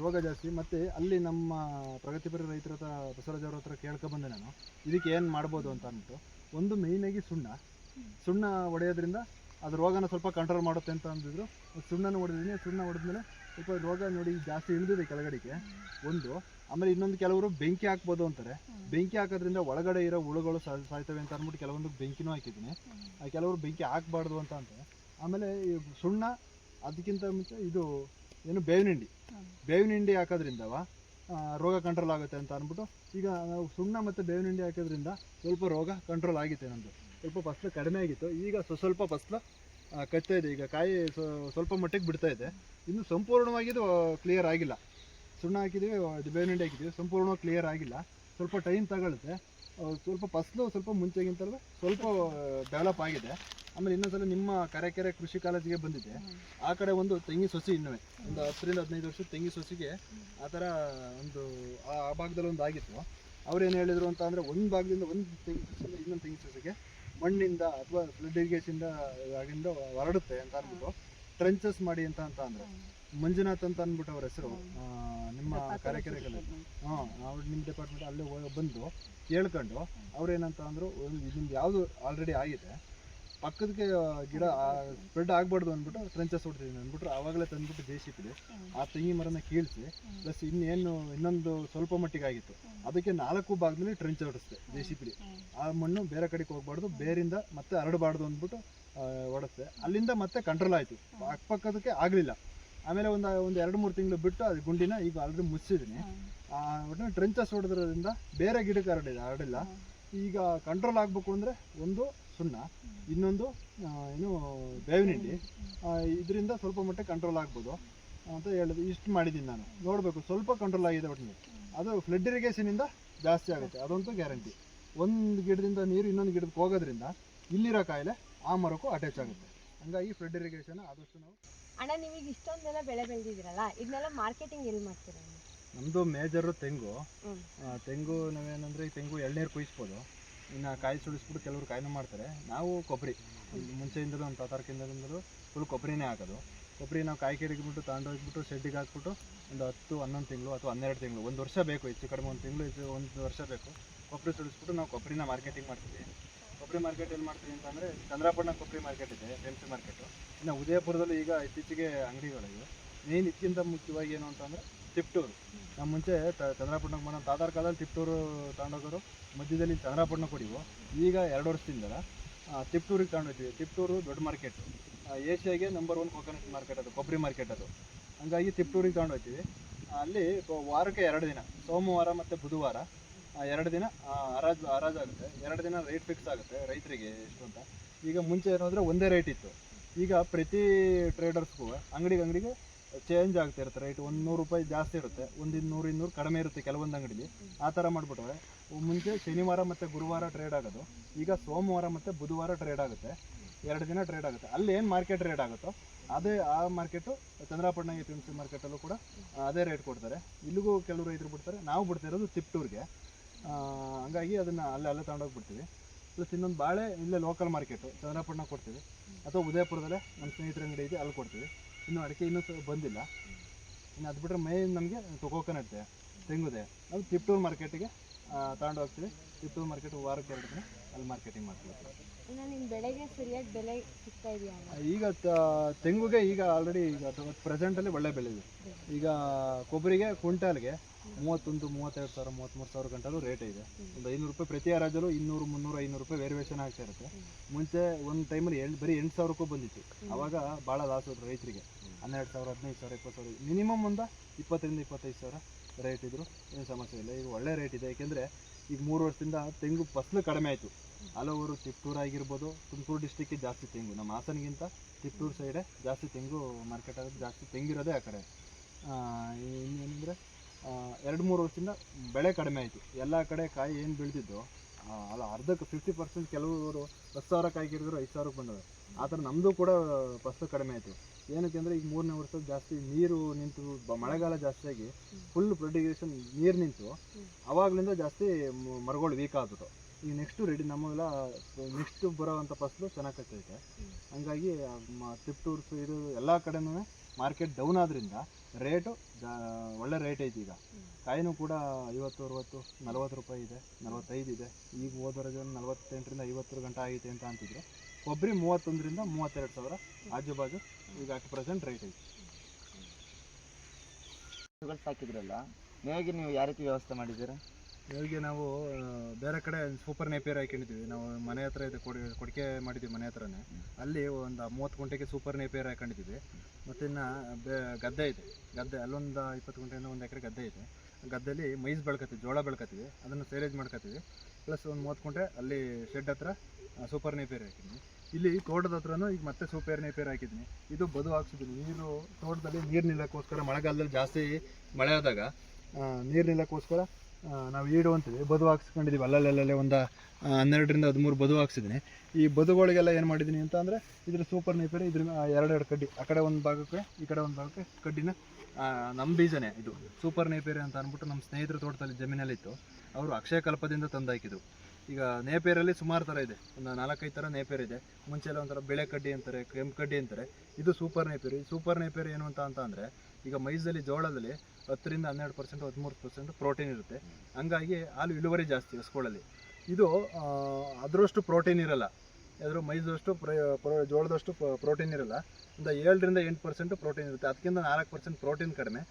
ರೋಗ ಜಾಸ್ತಿ. ಮತ್ತು ಅಲ್ಲಿ ನಮ್ಮ ಪ್ರಗತಿಪರ ರೈತರ ಹತ್ರ ಬಸವರಾಜ್ ಅವ್ರ ಹತ್ರ ಕೇಳ್ಕೊಬಂದೆ ನಾನು, ಇದಕ್ಕೆ ಏನು ಮಾಡ್ಬೋದು ಅಂತ ಅಂದ್ಬಿಟ್ಟು. ಒಂದು ಮೇಯ್ನಾಗಿ ಸುಣ್ಣ ಹೊಡೆಯೋದ್ರಿಂದ ಅದು ರೋಗನ ಸ್ವಲ್ಪ ಕಂಟ್ರೋಲ್ ಮಾಡುತ್ತೆ ಅಂತ ಅಂದಿದ್ರು. ಸುಣ್ಣನ ಹೊಡೆದಿದ್ದೀನಿ. ಸುಣ್ಣ ಹೊಡೆದ್ಮೇಲೆ ಸ್ವಲ್ಪ ರೋಗ ನೋಡಿ ಜಾಸ್ತಿ ಇಳಿದಿದೆ ಕೆಳಗಡೆಗೆ ಒಂದು. ಆಮೇಲೆ ಇನ್ನೊಂದು ಕೆಲವರು ಬೆಂಕಿ ಹಾಕ್ಬೋದು ಅಂತಾರೆ. ಬೆಂಕಿ ಹಾಕೋದ್ರಿಂದ ಒಳಗಡೆ ಇರೋ ಹುಳುಗಳು ಸಾಯ್ತವೆ ಅಂತ ಅಂದ್ಬಿಟ್ಟು ಕೆಲವೊಂದು ಬೆಂಕಿನೂ ಹಾಕಿದ್ದೀನಿ. ಕೆಲವರು ಬೆಂಕಿ ಹಾಕಬಾರ್ದು ಅಂತ ಅಂತಾರೆ. ಆಮೇಲೆ ಈ ಸುಣ್ಣ, ಅದಕ್ಕಿಂತ ಮುಂಚೆ ಇದು ಏನು ಬೇವಿನ ಹಿಂಡಿ ಹಾಕೋದ್ರಿಂದ ರೋಗ ಕಂಟ್ರೋಲ್ ಆಗುತ್ತೆ ಅಂತ ಅಂದ್ಬಿಟ್ಟು ಈಗ ನಾವು ಸುಣ್ಣ ಮತ್ತು ಬೇವಿನ ಹಿಂಡಿ ಹಾಕೋದ್ರಿಂದ ಸ್ವಲ್ಪ ರೋಗ ಕಂಟ್ರೋಲ್ ಆಗಿತ್ತು. ನಮ್ಮದು ಸ್ವಲ್ಪ ಫಸಲು ಕಡಿಮೆ ಆಗಿತ್ತು, ಈಗ ಸ್ವಲ್ಪ ಫಸಲು ಕಚ್ತಾ ಇದೆ. ಈಗ ಕಾಯಿ ಸ್ವಲ್ಪ ಮಟ್ಟಿಗೆ ಬಿಡ್ತಾ ಇದೆ. ಇನ್ನು ಸಂಪೂರ್ಣವಾಗಿ ಇದು ಕ್ಲಿಯರ್ ಆಗಿಲ್ಲ. ಸುಣ್ಣ ಹಾಕಿದ್ದೀವಿ, ಬೇವಿನ ಹಿಂಡಿ ಹಾಕಿದ್ದೀವಿ, ಸಂಪೂರ್ಣವಾಗಿ ಕ್ಲಿಯರ್ ಆಗಿಲ್ಲ. ಸ್ವಲ್ಪ ಟೈಮ್ ತಗೊಳುತ್ತೆ. ಸ್ವಲ್ಪ ಫಸಲು ಸ್ವಲ್ಪ ಮುಂಚೆಗಿಂತಲೂ ಸ್ವಲ್ಪ ಡೆವಲಪ್ ಆಗಿದೆ. ಆಮೇಲೆ ಇನ್ನೊಂದ್ಸಲ ನಿಮ್ಮ ಕರೆಕೆರೆ ಕೃಷಿ ಕಾಲೇಜಿಗೆ ಬಂದಿದ್ದೆ. ಆ ಕಡೆ ಒಂದು ತೆಂಗಿನ ಸಸಿ ಇನ್ನೂ ಒಂದು 10ರಿಂದ 15 ವರ್ಷದ ತೆಂಗಿನ ಸಸಿಗೆ ಆ ಥರ ಒಂದು ಆ ಭಾಗದಲ್ಲಿ ಒಂದು ಆಗಿತ್ತು. ಅವ್ರು ಏನು ಹೇಳಿದರು ಅಂತ ಅಂದರೆ, ಒಂದು ಭಾಗದಿಂದ ಒಂದು ತೆಂಗಿನ ಸಸಿಯಿಂದ ಇನ್ನೊಂದು ತೆಂಗಿನ ಸಸಿಗೆ ಮಣ್ಣಿಂದ ಅಥವಾ ಫ್ಲಡ್ ಇರಿಗೇಷನ್ದ ಆಗಿಂದ ಹೊರಡುತ್ತೆ ಅಂತ ಅಂದ್ಬಿಟ್ಟು ಟ್ರೆಂಚಸ್ ಮಾಡಿ ಅಂತ ಅಂದರೆ ಮಂಜುನಾಥ್ ಅಂತ ಅಂದ್ಬಿಟ್ಟು ಅವ್ರ ಹೆಸರು. ನಿಮ್ಮ ಕರೆಕೆರೆ ಕಾಲೇಜ್ ಅವ್ರು ನಿಮ್ಮ ಡಿಪಾರ್ಟ್ಮೆಂಟ್ ಅಲ್ಲೇ ಬಂದು ಕೇಳ್ಕೊಂಡು ಅವ್ರೇನಂತ ಅಂದರು, ನಿಮ್ದು ಯಾವುದು ಆಲ್ರೆಡಿ ಆಗಿದೆ ಪಕ್ಕದಕ್ಕೆ ಗಿಡ ಸ್ಪ್ರೆಡ್ ಆಗಬಾರ್ದು ಅಂದ್ಬಿಟ್ಟು ಟ್ರೆಂಚಸ್ ಹೊಡ್ತಿದ್ದೀನಿ ಅಂದ್ಬಿಟ್ರು. ಆವಾಗಲೇ ತಂದ್ಬಿಟ್ಟು JCB ಆ ತೆಂಗಿ ಮರನ ಕೀಳಿಸಿ ಪ್ಲಸ್ ಇನ್ನೊಂದು ಸ್ವಲ್ಪ ಮಟ್ಟಿಗೆ ಆಗಿತ್ತು, ಅದಕ್ಕೆ 4 ಭಾಗದಲ್ಲಿ ಟ್ರೆಂಚ್ ಹೊಡಿಸ್ದೆ JCB. ಆ ಮಣ್ಣು ಬೇರೆ ಕಡೆಗೆ ಹೋಗ್ಬಾರ್ದು, ಬೇರಿಂದ ಮತ್ತೆ ಹರಡಬಾರ್ದು ಅಂದ್ಬಿಟ್ಟು ಹೊಡೆಸ್ದೆ. ಅಲ್ಲಿಂದ ಮತ್ತೆ ಕಂಟ್ರೋಲ್ ಆಯಿತು. ಅಕ್ಕಪಕ್ಕದಕ್ಕೆ ಆಗಲಿಲ್ಲ. ಆಮೇಲೆ ಒಂದು 2-3 ತಿಂಗಳು ಬಿಟ್ಟು ಅದು ಗುಂಡಿನ ಈಗ ಆಲ್ರೆಡಿ ಮುಚ್ಚಿದ್ದೀನಿ. ಒಟ್ಟು ಟ್ರೆಂಚಸ್ ಹೊಡೆದ್ರಿಂದ ಬೇರೆ ಗಿಡಕ್ಕೆ ಹರಡಿಲ್ಲ. ಈಗ ಕಂಟ್ರೋಲ್ ಆಗಬೇಕು ಅಂದರೆ ಒಂದು ಸುಣ್ಣ, ಇನ್ನೊಂದು ಏನು ಬೇವಿನ ಹಿಂಡಿ, ಇದರಿಂದ ಸ್ವಲ್ಪ ಮಟ್ಟಿಗೆ ಕಂಟ್ರೋಲ್ ಆಗ್ಬೋದು ಅಂತ ಹೇಳಿದ್ರು. ಇಷ್ಟು ಮಾಡಿದ್ದೀನಿ ನಾನು. ನೋಡಬೇಕು, ಸ್ವಲ್ಪ ಕಂಟ್ರೋಲ್ ಆಗಿದೆ ಒಟ್ಟಿಗೆ. ಅದು ಫ್ಲಡ್ ಇರಿಗೇಷನಿಂದ ಜಾಸ್ತಿ ಆಗುತ್ತೆ, ಅದಂತೂ ಗ್ಯಾರಂಟಿ. ಒಂದು ಗಿಡದಿಂದ ನೀರು ಇನ್ನೊಂದು ಗಿಡಕ್ಕೆ ಹೋಗೋದ್ರಿಂದ ಇಲ್ಲಿರೋ ಕಾಯಿಲೆ ಆ ಮರಕ್ಕೂ ಅಟ್ಯಾಚ್ ಆಗುತ್ತೆ. ಹಂಗಾಗಿ ಫ್ಲಡ್ ಇರಿಗೇಷನ್ ಆದಷ್ಟು ನಾವು ಅಣ್ಣ ನೀವೀಗ ಇಷ್ಟೊಂದೆಲ್ಲ ಬೆಳೆ ಬೆಳೆದಿದ್ದೀರಲ್ಲ ಇದನ್ನೆಲ್ಲ ಮಾರ್ಕೆಟಿಂಗ್ ಎಲ್ಲಿ ಮಾಡ್ತೀರಾ? ನಮ್ಮದು ಮೇಜರು ತೆಂಗು. ಹ್ಮ್. ತೆಂಗು ನಾವೇನಂದರೆ ಈ ತೆಂಗು ಎಳ್ನೀರು ಕುಯಿಸ್ಬೋದು, ಇನ್ನು ಕಾಯಿ ಸುಳಿಸ್ಬಿಟ್ಟು ಕೆಲವರು ಕಾಯಿನೂ ಮಾಡ್ತಾರೆ. ನಾವು ಕೊಬ್ಬರಿ ಮುಂಚೆಯಿಂದಲೂ ಒಂದು ತಾತಾರ್ಕಿಂದಲೂ ಫುಲ್ ಕೊಬ್ಬರಿನೇ ಹಾಕೋದು. ಕೊಬ್ಬರಿ ನಾವು ಕಾಯಿ ಕೆಡಗಿಬಿಟ್ಟು ತಗೊಂಡೋಗ್ಬಿಟ್ಟು ಶೆಡ್ಡಿಗೆ ಹಾಕ್ಬಿಟ್ಟು ಒಂದು 10-11 ತಿಂಗಳು ಅಥವಾ 12 ತಿಂಗಳು, 1 ವರ್ಷ ಬೇಕು, ಹೆಚ್ಚು ಕಡಿಮೆ 1 ತಿಂಗಳು ಹೆಚ್ಚು 1 ವರ್ಷ ಬೇಕು. ಕೊಬ್ಬರಿ ಸುಳಿಸ್ಬಿಟ್ಟು ನಾವು ಕೊಬ್ಬರಿನ ಮಾರ್ಕೆಟಿಂಗ್ ಮಾಡ್ತೀವಿ. ಕೊಬ್ಬರಿ ಮಾರ್ಕೆಟ್ ಎಲ್ಲಿ ಮಾಡ್ತೀವಿ ಅಂತಂದರೆ ಚಂದ್ರಾಪಟ್ಟಣ ಕೊಬ್ಬರಿ ಮಾರ್ಕೆಟ್ ಇದೆ, FMC ಮಾರ್ಕೆಟು. ಇನ್ನು ಉದಯಪುರದಲ್ಲಿ ಈಗ ಇತ್ತೀಚೆಗೆ ಅಂಗಡಿಗಳಿವೆ. ಮೇನ್ ಇದಕ್ಕಿಂತ ಮುಖ್ಯವಾಗಿ ಏನು ಅಂತಂದರೆ ತಿಪ್ಟೂರು. ನಮ್ಮ ಮುಂಚೆ ಚಂದ್ರಾಪಟ್ಟಣಕ್ಕೆ ನಮ್ಮ ತಾತಾರ ಕಾಲದಲ್ಲಿ ತಿಪ್ಟೂರು ತಗೊಂಡೋಗೋರು, ಮಧ್ಯದಲ್ಲಿ ಚಂದ್ರಾಪಟ್ಟಣ ಕೊಡಿವು. ಈಗ 2 ವರ್ಷದಿಂದ ತಿಪ್ಟೂರಿಗೆ ತಗೊಂಡೋಗ್ತೀವಿ. ತಿಪ್ಟೂರು ದೊಡ್ಡ ಮಾರ್ಕೆಟು, ಏಷ್ಯಾಗೆ ನಂಬರ್ 1 ಕೋಕೋನಟ್ ಮಾರ್ಕೆಟ್ ಅದು, ಕೊಬ್ಬರಿ ಮಾರ್ಕೆಟ್ ಅದು. ಹಂಗಾಗಿ ತಿಪ್ಟೂರಿಗೆ ತಗೊಂಡೋಗ್ತೀವಿ. ಅಲ್ಲಿ ವಾರಕ್ಕೆ 2 ದಿನ, ಸೋಮವಾರ ಮತ್ತು ಬುಧವಾರ 2 ದಿನ ಹರಾಜಾಗುತ್ತೆ. 2 ದಿನ ರೇಟ್ ಫಿಕ್ಸ್ ಆಗುತ್ತೆ ರೈತರಿಗೆ ಎಷ್ಟು ಅಂತ. ಈಗ ಮುಂಚೆ ಏನಂದರೆ ಒಂದೇ ರೇಟ್ ಇತ್ತು. ಈಗ ಪ್ರತಿ ಟ್ರೇಡರ್ಸ್ಗೂ ಅಂಗಡಿಗೆ ಚೇಂಜ್ ಆಗ್ತಾ ಇರುತ್ತೆ ರೈಟ್. 100 ರೂಪಾಯಿ ಜಾಸ್ತಿ ಇರುತ್ತೆ, 100-200 ಕಡಿಮೆ ಇರುತ್ತೆ ಕೆಲವೊಂದು ಅಂಗಡಿಲಿ. ಆ ಥರ ಮಾಡಿಬಿಟ್ರೆ ಮುಂಚೆ ಶನಿವಾರ ಮತ್ತು ಗುರುವಾರ ಟ್ರೇಡ್ ಆಗೋದು, ಈಗ ಸೋಮವಾರ ಮತ್ತು ಬುಧವಾರ ಟ್ರೇಡ್ ಆಗುತ್ತೆ. 2 ದಿನ ಟ್ರೇಡ್ ಆಗುತ್ತೆ. ಅಲ್ಲಿ ಏನು ಮಾರ್ಕೆಟ್ ರೇಟ್ ಆಗುತ್ತೋ ಅದೇ ಆ ಮಾರ್ಕೆಟು ಚಂದ್ರಾಪಟ್ಟಣ FMC ಮಾರ್ಕೆಟಲ್ಲೂ ಕೂಡ ಅದೇ ರೇಟ್ ಕೊಡ್ತಾರೆ. ಇಲ್ಲಿಗೂ ಕೆಲವು ರೈತರು ಬಿಡ್ತಾರೆ, ನಾವು ಬಿಡ್ತಿರೋದು ತಿಪ್ಟೂರಿಗೆ. ಹಂಗಾಗಿ ಅದನ್ನು ಅಲ್ಲೇ ತಗೊಂಡೋಗ್ಬಿಡ್ತೀವಿ. ಪ್ಲಸ್ ಇನ್ನೊಂದು ಬಾಳೆ ಇಲ್ಲೇ ಲೋಕಲ್ ಮಾರ್ಕೆಟು ಚಂದ್ರಾಪಟ್ಟಣ ಕೊಡ್ತೀವಿ, ಅಥವಾ ಉದಯಪುರದಲ್ಲೇ ನಮ್ಮ ಸ್ನೇಹಿತರ ಅಂಗಡಿ ಇದೆ ಅಲ್ಲಿ ಕೊಡ್ತೀವಿ. ಇನ್ನು ಅಡಿಕೆ ಇನ್ನೂ ಬಂದಿಲ್ಲ. ಇನ್ನು ಅದು ಬಿಟ್ಟರೆ ಮೇನ್ ನಮಗೆ ಕೋಕೋನಟ್ ತೆಂಗುದೆ, ಅದು ತಿಪ್ಟೂರು ಮಾರ್ಕೆಟಿಗೆ ತಗೊಂಡು ಹೋಗ್ತೀವಿ. ತಿಪ್ಟೂರು ಮಾರ್ಕೆಟ್ ವಾರಕ್ಕೆ 2 ದಿನ ಅಲ್ಲಿ ಮಾರ್ಕೆಟಿಂಗ್ ಮಾಡ್ತೀವಿ. ಇನ್ನು ನಿಮ್ಮ ಬೆಳೆಗೆ ಸರಿಯಾಗಿ ಬೆಲೆ ಸಿಗ್ತಾ ಇದೆಯಾ? ಈಗ ತೆಂಗುಗೆ ಈಗ ಆಲ್ರೆಡಿ ಈಗ ಪ್ರೆಸೆಂಟಲ್ಲಿ ಒಳ್ಳೆ ಬೆಲೆ ಇದೆ. ಈಗ ಕೊಬ್ಬರಿಗೆ ಕ್ವಿಂಟಾಲ್ಗೆ 31-32 ಸಾವಿರ 33 ಸಾವಿರ ಗಂಟಲು ರೇಟ್ ಇದೆ. ಒಂದು 500 ರೂಪಾಯಿ ಪ್ರತಿ ಹರಾಜಲ್ಲೂ 200, 300, 500 ರೂಪಾಯಿ ವೇರಿಯೇಷನ್ ಆಗ್ತಾ ಇರುತ್ತೆ. ಮುಂಚೆ ಒಂದು ಟೈಮಲ್ಲಿ ಬರೀ 8,000 ಬಂದಿತ್ತು. ಆವಾಗ ಭಾಳ ಲಾಸ್ ಹೋದ್ರು ರೈತರಿಗೆ. 12,000, 15,000, 20,000, ಮಿನಿಮಮ್ ಒಂದು 20-25 ಸಾವಿರ ರೇಟ್ ಇದ್ದರೂ ಏನು ಸಮಸ್ಯೆ ಇಲ್ಲ. ಈಗ ಒಳ್ಳೆ ರೇಟ್ ಇದೆ. ಏಕೆಂದರೆ ಈಗ 3 ವರ್ಷದಿಂದ ತೆಂಗು ಫಸಲು ಕಡಿಮೆ ಆಯಿತು. ಹಲವರು ತಿಪ್ಟೂರು ಆಗಿರ್ಬೋದು, ತುಮಕೂರು ಡಿಸ್ಟಿಕ್ಗೆ ಜಾಸ್ತಿ ತೆಂಗು, ನಮ್ಮ ಹಾಸನಗಿಂತ ತಿಪ್ಟೂರು ಸೈಡೇ ಜಾಸ್ತಿ ತೆಂಗು ಮಾರ್ಕೆಟ್ ಆಗೋದು, ಜಾಸ್ತಿ ತೆಂಗಿರೋದೇ ಆ ಕಡೆ. ಇನ್ನೇನೆಂದರೆ 2-3 ವರ್ಷದಿಂದ ಬೆಳೆ ಕಡಿಮೆ ಆಯಿತು. ಎಲ್ಲ ಕಡೆ ಕಾಯಿ ಏನು ಬೆಳೆದಿದ್ದು ಅಲ್ಲ ಅರ್ಧಕ್ಕೆ 50% ಕೆಲವರು 10,000 ಕಾಯಿ ಕಿರಿದ್ರು 5,000 ಬಂದವೆ. ಆ ಥರ ನಮ್ಮದು ಕೂಡ ಫಸಲು ಕಡಿಮೆ ಆಯಿತು. ಏನಕ್ಕೆ ಅಂದರೆ ಈಗ 3ನೇ ವರ್ಷದ ಜಾಸ್ತಿ ನೀರು ನಿಂತು ಮಳೆಗಾಲ ಜಾಸ್ತಿಯಾಗಿ ಫುಲ್ ಪ್ರೊಡಿಗೇಷನ್ ನೀರು ನಿಂತು ಆವಾಗಲಿಂದ ಜಾಸ್ತಿ ಮರಗಳು ವೀಕ್ ಆಗ್ಬಿಟ್ಟು ಈಗ ನೆಕ್ಸ್ಟು ರೆಡಿ ನಮ್ಮೆಲ್ಲ ನೆಕ್ಸ್ಟ್ ಬರೋವಂಥ ಫಸಲು ಚೆನ್ನಾಗಿ ಕಟ್ಟೈತೆ. ಹಂಗಾಗಿ ತಿಪ್ಟೂರು ಇದು ಎಲ್ಲ ಕಡೆನೂ ಮಾರ್ಕೆಟ್ ಡೌನ್ ಆದ್ದರಿಂದ ರೇಟು ಒಳ್ಳೆ ರೇಟ್ ಐತಿ. ಈಗ ಕಾಯಿನೂ ಕೂಡ 50, 60, 40 ರೂಪಾಯಿ ಇದೆ, 45 ಇದೆ. ಈಗ ಹೋದ ವರ್ಷದಲ್ಲಿ 48ರಿಂದ 50 ಗಂಟೆ ಆಗೈತೆ ಅಂತ ಅಂತಿದ್ರು. ಕೊಬ್ಬರಿ 31ರಿಂದ 32 ಸಾವಿರ ಆಜು ಬಾಜು ಈಗ ಅಟ್ ಪ್ರೆಸೆಂಟ್ ರೇಟ್ ಐತಿ. ಸಾಕಿದ್ರಲ್ಲ, ಮೇವಿಗೆ ನೀವು ಯಾವ ರೀತಿ ವ್ಯವಸ್ಥೆ ಮಾಡಿದ್ದೀರಾ? ಇವಾಗ ನಾವು ಬೇರೆ ಕಡೆ ಸೂಪರ್ ನೇಪಿಯರ್ ಹಾಕೊಂಡಿದ್ದೀವಿ. ನಾವು ಮನೆ ಹತ್ರ ಇದೆ, ಕೊಡಿಕೆ ಮಾಡಿದ್ದೀವಿ ಮನೆ ಹತ್ರನೇ. ಅಲ್ಲಿ ಒಂದು 30 ಗುಂಟೆಗೆ ಸೂಪರ್ ನೇಪಿಯರ್ ಹಾಕೊಂಡಿದ್ದೀವಿ. ಮತ್ತು ಇನ್ನು ಗದ್ದೆ ಇದೆ, ಗದ್ದೆ ಅಲ್ಲೊಂದು 20 ಗುಂಟೆಯಿಂದ 1 ಎಕರೆ ಗದ್ದೆ ಇದೆ. ಗದ್ದೆಯಲ್ಲಿ ಮೈಸ್ ಬೆಳ್ಕೊತೀವಿ, ಜೋಳ ಬೆಳ್ಕೊತೀವಿ, ಅದನ್ನು ಸೇರೇಜ್ ಮಾಡ್ಕೊತೀವಿ. ಪ್ಲಸ್ ಒಂದು 30 ಗುಂಟೆ ಅಲ್ಲಿ ಶೆಡ್ ಹತ್ರ ಸೂಪರ್ ನೇಪಿಯರ್ ಹಾಕಿದ್ದೀನಿ. ಇಲ್ಲಿ ತೋಟದ ಹತ್ರನೂ ಈಗ ಮತ್ತೆ ಸೂಪರ್ ನೇಪಿಯರ್ ಹಾಕಿದ್ದೀನಿ. ಇದು ಬದು ಹಾಕ್ಸಿದ್ದೀನಿ. ನೀರು ತೋಟದಲ್ಲಿ ನೀರು ನಿಲ್ಲಕ್ಕೋಸ್ಕರ ಮಳೆಗಾಲದಲ್ಲಿ ಜಾಸ್ತಿ ಮಳೆ ಆದಾಗ ನೀರು ನಿಲ್ಲಕ್ಕೋಸ್ಕರ ನಾವು ಈಡು ಅಂತೀವಿ, ಬದು ಹಾಕ್ಸ್ಕೊಂಡಿದ್ದೀವಿ. ಅಲ್ಲಲ್ಲೇ ಒಂದು 12ರಿಂದ 13 ಬದು ಹಾಕ್ಸಿದ್ದೀನಿ. ಈ ಬದುಗಳಿಗೆಲ್ಲ ಏನು ಮಾಡಿದ್ದೀನಿ ಅಂತ ಅಂದರೆ ಇದ್ರ ಸೂಪರ್ ನೇಪಿಯರ್, ಇದ್ರ 2 ಕಡ್ಡಿ ಆ ಕಡೆ ಒಂದು ಭಾಗಕ್ಕೆ ಈ ಕಡೆ ಒಂದು ಭಾಗಕ್ಕೆ ಕಡ್ಡಿನ ನಮ್ಮ ಬೀಜನೇ ಇದು ಸೂಪರ್ ನೇಪಿಯರ್ ಅಂತ ಅಂದ್ಬಿಟ್ಟು ನಮ್ಮ ಸ್ನೇಹಿತರ ತೋಟದಲ್ಲಿ ಜಮೀನಲ್ಲಿತ್ತು. ಅವರು ಅಕ್ಷಯ ಕಲ್ಪದಿಂದ ತಂದು ಹಾಕಿದ್ರು. ಈಗ ನೇಪಿಯರಲ್ಲಿ ಸುಮಾರು ಥರ ಇದೆ, ಒಂದು 4-5 ಥರ ನೇಪಿಯರ್ ಇದೆ. ಮುಂಚೆ ಎಲ್ಲ ಒಂಥರ ಬೆಳೆ ಕಡ್ಡಿ ಅಂತಾರೆ, ಕೆಂಪು ಕಡ್ಡಿ ಅಂತಾರೆ. ಇದು ಸೂಪರ್ ನೇಪಿಯರ್. ಈ ಸೂಪರ್ ನೇಪಿಯರ್ ಏನು ಅಂತ ಅಂದರೆ ಈಗ ಮೈಸಲ್ಲಿ ಜೋಳದಲ್ಲಿ 10ರಿಂದ 12%, 13% ಪ್ರೋಟೀನ್ ಇರುತ್ತೆ. ಹಂಗಾಗಿ ಹಾಲು ಇಳುವರಿ ಜಾಸ್ತಿ ಹಸುಗಳಲ್ಲಿ. ಇದು ಅದರಷ್ಟು ಪ್ರೋಟೀನ್ ಇರಲ್ಲ, ಯಾವ್ದಾದ್ರು ಮೈಸಷ್ಟು ಜೋಳದಷ್ಟು ಪ್ರೋಟೀನ್ ಇರಲ್ಲ. ಒಂದು 7ರಿಂದ 8% ಪ್ರೋಟೀನ್ ಇರುತ್ತೆ. ಅದಕ್ಕಿಂತ 4% ಪ್ರೋಟೀನ್ ಕಡಿಮೆ.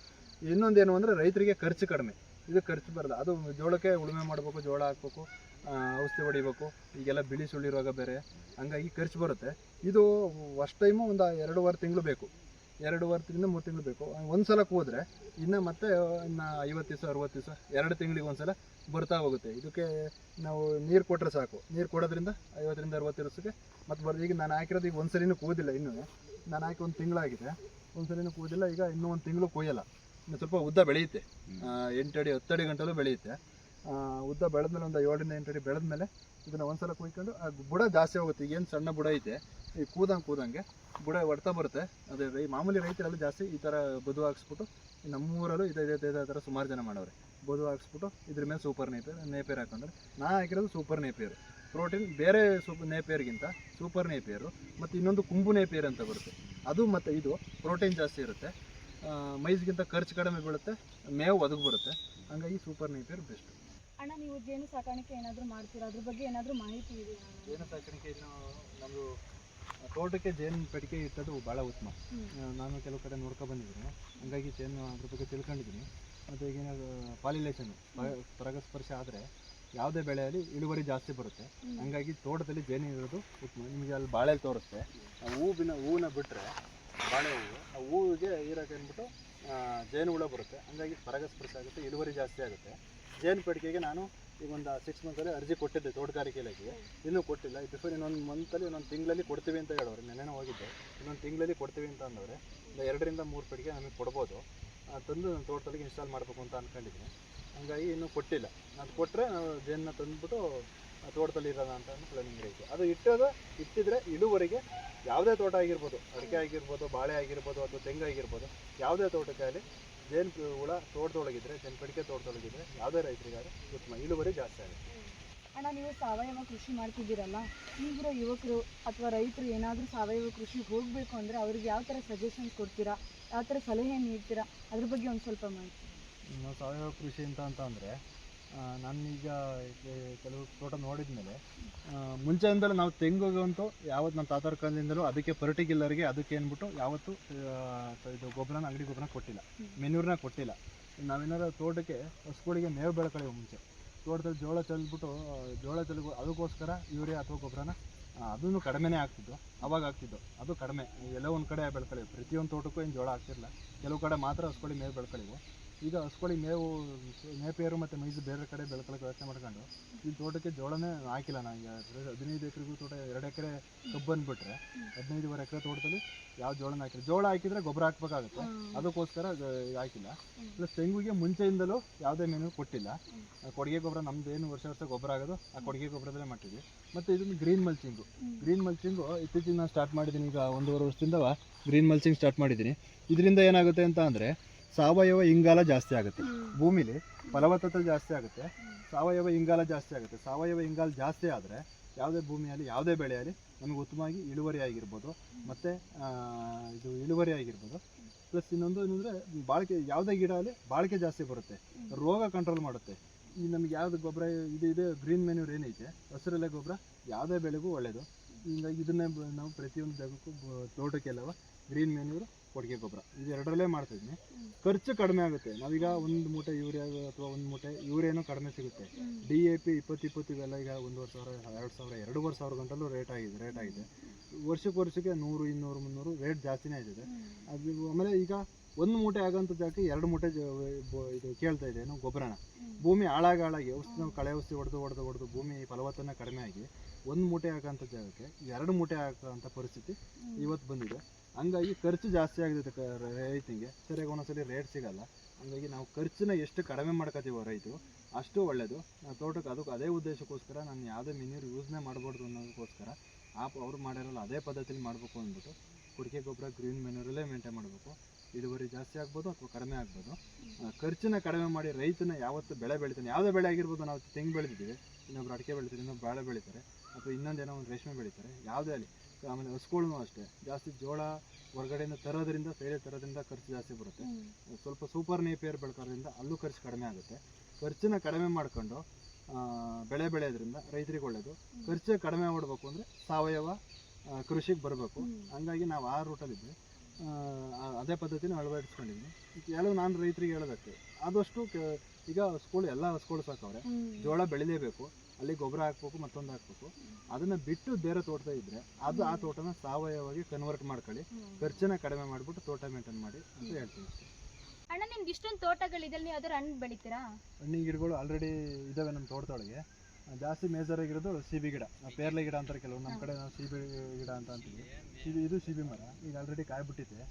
ಇನ್ನೊಂದೇನು ಅಂದರೆ ರೈತರಿಗೆ ಖರ್ಚು ಕಡಿಮೆ. ಇದು ಖರ್ಚು ಬರಲ್ಲ. ಅದು ಜೋಳಕ್ಕೆ ಉಳುಮೆ ಮಾಡಬೇಕು, ಜೋಳ ಹಾಕ್ಬೇಕು, ಔಷಧಿ ಹೊಡಿಬೇಕು, ಈಗೆಲ್ಲ ಬಿಳಿ ಸುಳ್ಳಿ ರೋಗ ಬೇರೆ, ಹಂಗಾಗಿ ಖರ್ಚು ಬರುತ್ತೆ. ಇದು ಫಸ್ಟ್ ಟೈಮು ಒಂದು 2.5 ತಿಂಗಳು ಬೇಕು, 2.5ರಿಂದ 3 ತಿಂಗಳು ಬೇಕು. ಒಂದು ಸಲ ಕೂದ್ರೆ ಇನ್ನು ಮತ್ತೆ ಇನ್ನು 50 ದಿವಸ 60 ದಿವಸ 2 ತಿಂಗಳಿಗೆ ಒಂದು ಸಲ ಬರ್ತಾ ಹೋಗುತ್ತೆ. ಇದಕ್ಕೆ ನಾವು ನೀರು ಕೊಟ್ಟರೆ ಸಾಕು. ನೀರು ಕೊಡೋದ್ರಿಂದ 50ರಿಂದ 60 ದಿವಸಕ್ಕೆ ಮತ್ತೆ ಬರೋದು. ಈಗ ನಾನು ಹಾಕಿರೋದು ಈಗ ಒಂದು ಸರಿನೂ ಕೂದಿಲ್ಲ. ಇನ್ನೂ ನಾನು ಹಾಕಿ 1 ತಿಂಗಳಾಗಿದೆ, ಒಂದು ಸರಿನೂ ಕೂದಿಲ್ಲ. ಈಗ ಇನ್ನೂ 1 ತಿಂಗಳು ಕೊಯ್ಯಲ್ಲ. ಇನ್ನು ಸ್ವಲ್ಪ ಉದ್ದ ಬೆಳೆಯುತ್ತೆ, 8 ಅಡಿ 10 ಅಡಿ ಗಂಟಲು ಬೆಳೆಯುತ್ತೆ. ಉದ್ದ ಬೆಳೆದ್ಮೇಲೆ ಒಂದು 7ರಿಂದ 8 ಅಡಿ ಬೆಳೆದ್ಮೇಲೆ ಇದನ್ನು ಒಂದ್ಸಲ ಕುಯ್ಕೊಂಡು ಆ ಬುಡ ಜಾಸ್ತಿ ಹೋಗುತ್ತೆ. ಈಗ ಏನು ಸಣ್ಣ ಬುಡ ಐತೆ ಈ ಕೂದಂಗೆ ಬುಡ ಹೊಡ್ತಾ ಬರುತ್ತೆ. ಅದೇ ಮಾಮೂಲಿ ರೈತರೆಲ್ಲ ಜಾಸ್ತಿ ಈ ಥರ ಬದು ಹಾಕ್ಸ್ಬಿಟ್ಟು ನಮ್ಮೂರಲ್ಲೂ ಇದೇ ಥರ ಸುಮಾರು ಜನ ಮಾಡೋರೆ. ಬದು ಹಾಕ್ಸ್ಬಿಟ್ಟು ಇದ್ರ ಮೇಲೆ ಸೂಪರ್ ನೇಪಿಯರ್ ಹಾಕೊಂಡ್ರೆ ನಾ ಹಾಕಿರೋದು ಸೂಪರ್ ನೇಪಿಯರು. ಪ್ರೋಟೀನ್ ಬೇರೆ ನೇಪಿಯರ್ಗಿಂತ ಸೂಪರ್ ನೇಪಿಯರು ಮತ್ತು ಇನ್ನೊಂದು ಕುಂಬು ನೇಪಿಯರ್ ಅಂತ ಬರುತ್ತೆ. ಅದು ಮತ್ತು ಇದು ಪ್ರೋಟೀನ್ ಜಾಸ್ತಿ ಇರುತ್ತೆ, ಮೈಜ್ಗಿಂತ ಖರ್ಚು ಕಡಿಮೆ ಬೀಳುತ್ತೆ, ಮೇವು ಒದಗಿ ಬರುತ್ತೆ. ಹಾಗಾಗಿ ಸೂಪರ್ ನೇಪಿಯರ್ ಬೆಸ್ಟ್. ಅಣ್ಣ ನೀವು ಜೇನು ಸಾಕಾಣಿಕೆ ಏನಾದರೂ ಮಾಡ್ತೀರಾ? ಅದ್ರ ಬಗ್ಗೆ ಏನಾದರೂ ಮಾಹಿತಿ ಇದೆಯಾ? ಜೇನು ಸಾಕಾಣಿಕೆ ನಮ್ಮದು ತೋಟಕ್ಕೆ ಜೇನು ಪೆಟ್ಟಿಗೆ ಇಟ್ಟದ್ದು ಭಾಳ ಉತ್ತಮ. ನಾನು ಕೆಲವು ಕಡೆ ನೋಡ್ಕೊಬಂದಿದ್ದೀನಿ, ಹಂಗಾಗಿ ಜೇನು ಅದ್ರ ಬಗ್ಗೆ ತಿಳ್ಕೊಂಡಿದ್ದೀನಿ. ಮತ್ತು ಈಗಿನ ಪಾಲಿನೇಷನ್ ಪರಾಗಸ್ಪರ್ಶ ಆದರೆ ಯಾವುದೇ ಬೆಳೆಯಲ್ಲಿ ಇಳುವರಿ ಜಾಸ್ತಿ ಬರುತ್ತೆ. ಹಂಗಾಗಿ ತೋಟದಲ್ಲಿ ಜೇನು ಇರೋದು ಉತ್ತಮ. ನಿಮಗೆ ಅಲ್ಲಿ ಬಾಳೆ ತೋರಿಸ್ತೆ, ಹೂವನ್ನ ಬಿಟ್ಟರೆ ಬಾಳೆ ಹೂವು, ಆ ಹೂವಿಗೆ ಹೀರಕ್ಕೆ ಅಂದ್ಬಿಟ್ಟು ಜೇನು ಹುಳ ಬರುತ್ತೆ. ಹಂಗಾಗಿ ಪರಾಗಸ್ಪರ್ಶ ಆಗುತ್ತೆ, ಇಳುವರಿ ಜಾಸ್ತಿ ಆಗುತ್ತೆ. ಜೇನು ಪೆಟ್ಟಿಗೆಗೆ ನಾನು ಈಗ ಒಂದು 6 ಮಂತಲ್ಲಿ ಅರ್ಜಿ ಕೊಟ್ಟಿದ್ದೆ ತೋಟಗಾರಿಕೆ ಇಲಾಖೆಗೆ, ಇನ್ನೂ ಕೊಟ್ಟಿಲ್ಲ. ಬಿಫೋರ್ ಇನ್ನೊಂದು ಮಂತಲ್ಲಿ ಇನ್ನೊಂದು ತಿಂಗಳಲ್ಲಿ ಕೊಡ್ತೀವಿ ಅಂತ ಹೇಳೋರು. ನೆನ್ನೆನೋ ಹೋಗಿದ್ದೆ, ಇನ್ನೊಂದು ತಿಂಗಳಲ್ಲಿ ಕೊಡ್ತೀವಿ ಅಂತ ಅಂದವ್ರೆ. 2 ರಿಂದ 3 ಪೆಟ್ಟಿಗೆ ನಮಗೆ ಕೊಡ್ಬೋದು. ತಂದು ನನ್ನ ತೋಟದಲ್ಲಿ ಇನ್ಸ್ಟಾಲ್ ಮಾಡಬೇಕು ಅಂತ ಅಂದ್ಕೊಂಡಿದ್ದೀನಿ. ಹಂಗಾಗಿ ಇನ್ನೂ ಕೊಟ್ಟಿಲ್ಲ. ಅದು ಕೊಟ್ಟರೆ ನಾವು ಜೇನನ್ನ ತಂದುಬಿಟ್ಟು ತೋಟದಲ್ಲಿ ಇರೋಣ ಅಂತ ಪ್ಲಾನಿಂಗ್ ಐತೆ. ಅದು ಇಟ್ಟಿದ್ರೆ ಇಳುವರಿಗೆ ಯಾವುದೇ ತೋಟ ಆಗಿರ್ಬೋದು, ಅಡಿಕೆ ಆಗಿರ್ಬೋದು, ಬಾಳೆ ಆಗಿರ್ಬೋದು, ಅಥವಾ ತೆಂಗು ಆಗಿರ್ಬೋದು, ಯಾವುದೇ ತೋಟಕ್ಕಾಗಲಿ ಜೇನು ಹುಳ ತೋಟದೊಳಗಿದ್ರೆ, ಜೇನು ಪೆಟ್ಟಿಗೆ ತೋಟದೊಳಗಿದ್ರೆ ಯಾವುದೇ ರೈತರಿಗಾದ್ರೆ ಉತ್ತಮ, ಇಳುವರಿ ಜಾಸ್ತಿ ಆಗುತ್ತೆ. ಅಣ್ಣ ನೀವು ಸಾವಯವ ಕೃಷಿ ಮಾಡ್ತಿದ್ದೀರಲ್ಲ, ಈಗಿರೋ ಯುವಕರು ಅಥವಾ ರೈತರು ಏನಾದರೂ ಸಾವಯವ ಕೃಷಿಗೆ ಹೋಗಬೇಕು ಅಂದರೆ ಅವ್ರಿಗೆ ಯಾವ ಥರ ಸಜೆಷನ್ಸ್ ಕೊಡ್ತೀರಾ, ಯಾವ ಥರ ಸಲಹೆ ನೀಡ್ತೀರಾ? ಅದ್ರ ಬಗ್ಗೆ ಒಂದು ಸ್ವಲ್ಪ ಮಾಹಿತಿ. ನಾವು ಸಾವಯವ ಕೃಷಿ ಅಂತ ಅಂದರೆ ನಾನೀಗ ಕೆಲವು ತೋಟ ನೋಡಿದ ಮೇಲೆ ಮುಂಚೆಯಿಂದಲೂ ನಾವು ತೆಂಗುಗಂತೂ ಯಾವತ್ತು ನಮ್ಮ ತಾತರ ಕಾಲದಿಂದಲೂ ಅದಕ್ಕೆ ಪರ್ಟಿಕ್ಯುಲರ್ಗೆ ಅದಕ್ಕೆ ಅಂದ್ಬಿಟ್ಟು ಯಾವತ್ತೂ ಇದು ಗೊಬ್ಬರನ ಅಂಗಡಿ ಗೊಬ್ಬರನ ಕೊಟ್ಟಿಲ್ಲ, ಮೆನ್ಯೂರ್ನ ಕೊಟ್ಟಿಲ್ಲ. ನಾವೇನಾದ್ರು ತೋಟಕ್ಕೆ ಹಸುಗಳಿಗೆ ಮೇವು ಬೆಳ್ಕೊಳ್ಳಿ ಮುಂಚೆ ತೋಟದಲ್ಲಿ ಜೋಳ ಚೆಲ್ಬಿಟ್ಟು ಅದಕ್ಕೋಸ್ಕರ ಯೂರಿಯಾ ಅಥವಾ ಗೊಬ್ಬರನ ಅದನ್ನು ಕಡಿಮೆನೇ ಆಗ್ತಿದ್ದು, ಅವಾಗ ಆಗ್ತಿದ್ದು. ಅದು ಕಡಿಮೆ, ಎಲ್ಲೋ ಒಂದು ಕಡೆ ಬೆಳ್ಕೊಳ್ಳಿ. ಪ್ರತಿಯೊಂದು ತೋಟಕ್ಕೂ ಏನು ಜೋಳ ಆಗ್ತಿರಲಿಲ್ಲ, ಕೆಲವು ಕಡೆ ಮಾತ್ರ ಹಸುಗಳಿಗೆ ಮೇವು ಬೆಳ್ಕೊಳ್ಳಿವು. ಈಗ ಹಸುಗಳಿಗೆ ಮೇವು ನೇಪಿಯರು ಮತ್ತು ಮೈಸೂರು ಬೇರೆ ಕಡೆ ಬೆಳ್ಕೊಳ್ಳೋಕೆ ವ್ಯವಸ್ಥೆ ಮಾಡ್ಕೊಂಡು ಈ ತೋಟಕ್ಕೆ ಜೋಳನೇ ಹಾಕಿಲ್ಲ. ನಾನು 15 ಎಕರೆಗೂ ತೋಟ 2 ಎಕರೆ ಕಬ್ಬು ಬಂದುಬಿಟ್ರೆ 15.5 ಎಕರೆ ತೋಟದಲ್ಲಿ ಯಾವ ಜೋಳನ ಹಾಕಿಲ್ಲ. ಜೋಳ ಹಾಕಿದರೆ ಗೊಬ್ಬರ ಹಾಕ್ಬೇಕಾಗುತ್ತೆ, ಅದಕ್ಕೋಸ್ಕರ ಹಾಕಿಲ್ಲ. ಪ್ಲಸ್ ತೆಂಗಿಗೆ ಮುಂಚೆಯಿಂದಲೂ ಯಾವುದೇ ಮೆನು ಕೊಟ್ಟಿಲ್ಲ. ಕೊಡುಗೆ ಗೊಬ್ಬರ ನಮ್ಮದೇನು ವರ್ಷ ಗೊಬ್ಬರ ಆಗೋದು ಆ ಕೊಡುಗೆ ಗೊಬ್ಬರದಲ್ಲೇ ಮಾಡ್ತೀವಿ. ಮತ್ತು ಇದನ್ನು ಗ್ರೀನ್ ಮಲ್ಚಿಂಗು ಇತ್ತೀಚೆಗೆ ನಾನು ಸ್ಟಾರ್ಟ್ ಮಾಡಿದ್ದೀನಿ. ಈಗ 1.5 ವರ್ಷದಿಂದ ಗ್ರೀನ್ ಮಲ್ಚಿಂಗ್ ಸ್ಟಾರ್ಟ್ ಮಾಡಿದ್ದೀನಿ. ಇದರಿಂದ ಏನಾಗುತ್ತೆ ಅಂತ ಅಂದರೆ ಸಾವಯವ ಇಂಗಾಲ ಜಾಸ್ತಿ ಆಗುತ್ತೆ, ಭೂಮಿಲಿ ಫಲವತ್ತತೆ ಜಾಸ್ತಿ ಆಗುತ್ತೆ, ಸಾವಯವ ಇಂಗಾಲ ಜಾಸ್ತಿ ಆಗುತ್ತೆ. ಸಾವಯವ ಇಂಗಾಲ ಜಾಸ್ತಿ ಆದರೆ ಯಾವುದೇ ಭೂಮಿಯಲ್ಲಿ ಯಾವುದೇ ಬೆಳೆಯಲ್ಲಿ ನಮಗೆ ಉತ್ತಮವಾಗಿ ಇಳುವರಿ ಆಗಿರ್ಬೋದು, ಮತ್ತು ಇದು ಇಳುವರಿ ಆಗಿರ್ಬೋದು. ಪ್ಲಸ್ ಇನ್ನೊಂದು ಏನಂದರೆ ಬಾಳಿಕೆ, ಯಾವುದೇ ಗಿಡ ಅಲ್ಲಿ ಬಾಳಿಕೆ ಜಾಸ್ತಿ ಬರುತ್ತೆ, ರೋಗ ಕಂಟ್ರೋಲ್ ಮಾಡುತ್ತೆ. ಈ ನಮಗೆ ಯಾವುದು ಗೊಬ್ಬರ ಇದೆ ಗ್ರೀನ್ ಮೆನ್ಯೂರ್ ಏನೈತೆ, ಹಸಿರೆಲೆ ಗೊಬ್ಬರ ಯಾವುದೇ ಬೆಳೆಗೂ ಒಳ್ಳೆಯದು. ಹೀಗಾಗಿ ಇದನ್ನೇ ನಾವು ಪ್ರತಿಯೊಂದು ಜಾಗಕ್ಕೂ ತೋಟಕ್ಕೆಲ್ಲವ ಗ್ರೀನ್ ಮೆನ್ಯೂರು, ಕೊಡುಗೆ ಗೊಬ್ಬರ ಇದೆರಡರಲ್ಲೇ ಮಾಡ್ತಿದ್ದೀನಿ. ಖರ್ಚು ಕಡಿಮೆ ಆಗುತ್ತೆ. ನಾವೀಗ 1 ಮೂಟೆ ಯೂರಿಯಾ ಅಥವಾ 1 ಮೂಟೆ ಯೂರಿಯಾನೂ ಕಡಿಮೆ ಸಿಗುತ್ತೆ. DAP 20 ಇವೆಲ್ಲ ಈಗ 1,500, 2,000, 2,500 ಗಂಟಲು ರೇಟ್ ಆಗಿದೆ. ವರ್ಷಕ್ಕೆ 100, 200, 300 ರೇಟ್ ಜಾಸ್ತಿನೇ ಆಗಿದೆ. ಅದು ಆಮೇಲೆ ಈಗ 1 ಮೂಟೆ ಆಗೋಂಥ ಜಾಗಕ್ಕೆ 2 ಮೂಟೆ ಇದು ಕೇಳ್ತಾ ಇದೆ ಏನು ಗೊಬ್ಬರನ. ಭೂಮಿ ಹಾಳಾಗಿ ನಾವು ಕಳೆ ಔಷಧಿ ಹೊಡೆದು ಭೂಮಿ ಫಲವತ್ತತೆ ಕಡಿಮೆ ಆಗಿ 1 ಮೂಟೆ ಆಗೋಂಥ ಜಾಗಕ್ಕೆ 2 ಮೂಟೆ ಹಾಕೋಂಥ ಪರಿಸ್ಥಿತಿ ಇವತ್ತು ಬಂದಿದೆ. ಹಂಗಾಗಿ ಖರ್ಚು ಜಾಸ್ತಿ ಆಗಿದೆ ರೈತನಿಗೆ, ಸರಿಯಾಗಿ ಒಂದೊಂದ್ಸಲಿ ರೇಟ್ ಸಿಗಲ್ಲ. ಹಂಗಾಗಿ ನಾವು ಖರ್ಚನ್ನ ಎಷ್ಟು ಕಡಿಮೆ ಮಾಡ್ಕೋತೀವೋ ರೈತರು ಅಷ್ಟು ಒಳ್ಳೆಯದು. ನಾವು ತೋಟಕ್ಕೆ ಅದೇ ಉದ್ದೇಶಕ್ಕೋಸ್ಕರ ನಾನು ಯಾವುದೇ ಮೆನ್ಯೂರ್ ಯೂಸ್ನೇ ಮಾಡಬಾರ್ದು ಅನ್ನೋದಕ್ಕೋಸ್ಕರ ಅವ್ರು ಮಾಡಿರಲ್ಲ ಅದೇ ಪದ್ಧತಿಲಿ ಮಾಡಬೇಕು ಅಂದ್ಬಿಟ್ಟು ಕೊಡುಗೆ ಗೊಬ್ಬರ ಗ್ರೀನ್ ಮೆನ್ಯೂರಲ್ಲೇ ಮೇಂಟೈನ್ ಮಾಡಬೇಕು. ಇಳುವರಿ ಜಾಸ್ತಿ ಆಗ್ಬೋದು ಅಥವಾ ಕಡಿಮೆ ಆಗ್ಬೋದು. ಖರ್ಚನ್ನ ಕಡಿಮೆ ಮಾಡಿ ರೈತನ ಯಾವತ್ತು ಬೆಳೆ ಬೆಳಿತಾನೆ, ಯಾವುದೇ ಬೆಳೆ ಆಗಿರ್ಬೋದು. ನಾವು ತೆಂಗು ಬೆಳೆದಿದ್ದೀವಿ, ಇನ್ನೊಬ್ರು ಅಡಿಕೆ ಬೆಳಿತಾರೆ, ಇನ್ನೊಬ್ರು ಬಾಳೆ ಬೆಳಿತಾರೆ, ಅಥವಾ ಇನ್ನೊಂದೇನೋ ಒಂದು ರೇಷ್ಮೆ ಬೆಳಿತಾರೆ, ಯಾವುದೇ ಅಲ್ಲಿ. ಆಮೇಲೆ ಹಸುಗಳೂ ಅಷ್ಟೇ, ಜಾಸ್ತಿ ಜೋಳ ಹೊರಗಡೆಯಿಂದ ತರೋದ್ರಿಂದ ಖರ್ಚು ಜಾಸ್ತಿ ಬರುತ್ತೆ. ಸ್ವಲ್ಪ ಸೂಪರ್ ನೇಪಿಯರ್ ಬೆಳ್ಕೋದ್ರಿಂದ ಅಲ್ಲೂ ಖರ್ಚು ಕಡಿಮೆ ಆಗುತ್ತೆ. ಖರ್ಚನ್ನ ಕಡಿಮೆ ಮಾಡ್ಕೊಂಡು ಬೆಳೆ ಬೆಳೆಯೋದ್ರಿಂದ ರೈತರಿಗೆ ಒಳ್ಳೆಯದು. ಖರ್ಚು ಕಡಿಮೆ ಮಾಡಬೇಕು ಅಂದರೆ ಸಾವಯವ ಕೃಷಿಗೆ ಬರಬೇಕು. ಹಂಗಾಗಿ ನಾವು ಆ ರೂಟಲ್ಲಿದ್ವಿ, ಅದೇ ಪದ್ಧತಿನ ಅಳವಡಿಸ್ಕೊಂಡಿದ್ದೀನಿ. ಕೆಲವು ನಾನು ರೈತರಿಗೆ ಹೇಳೋದಕ್ಕೆ ಆದಷ್ಟು ಈಗ ಎಲ್ಲ ಹಸುಗಳು ಸಾಕವ್ರೆ, ಜೋಳ ಬೆಳಿಲೇಬೇಕು, ಅಲ್ಲಿ ಗೊಬ್ಬರ ಹಾಕ್ಬೇಕು, ಮತ್ತೊಂದು ಹಾಕ್ಬೇಕು. ಅದನ್ನು ಬಿಟ್ಟು ಬೇರೆ ತೋಟ ಇದ್ದರೆ ಆ ತೋಟನ ಸಾವಯವವಾಗಿ ಕನ್ವರ್ಟ್ ಮಾಡ್ಕೊಳ್ಳಿ, ಖರ್ಚನ್ನ ಕಡಿಮೆ ಮಾಡಿಬಿಟ್ಟು ತೋಟ ಮೇಂಟೈನ್ ಮಾಡಿ ಅಂತ ಹೇಳ್ತೀನಿ. ಅಣ್ಣ ನಿಮ್ಗೆ ಇಷ್ಟೊಂದು ತೋಟಗಳಿದೆ, ನೀವು ಯಾವ್ದಾರು ಹಣ್ಣು ಬೆಳಿತೀರಾ? ಹಣ್ಣಿನ ಗಿಡಗಳು ಆಲ್ರೆಡಿ ಇದ್ದಾವೆ ನಮ್ಮ ತೋಟದೊಳಗೆ. ಜಾಸ್ತಿ ಮೇಜರ್ ಆಗಿರೋದು ಸಿಬಿ ಗಿಡ, ಪೇರ್ಲೆ ಗಿಡ ಅಂತಾರೆ ಕೆಲವು, ನಮ್ಮ ಕಡೆ ನಾವು ಸಿಬಿ ಗಿಡ ಅಂತ ಅಂತೀವಿ. ಇದು ಸಿಬಿ ಮರ ಈಗ ಆಲ್ರೆಡಿ ಕಾಯಿ ಬಿಟ್ಟಿದೆ.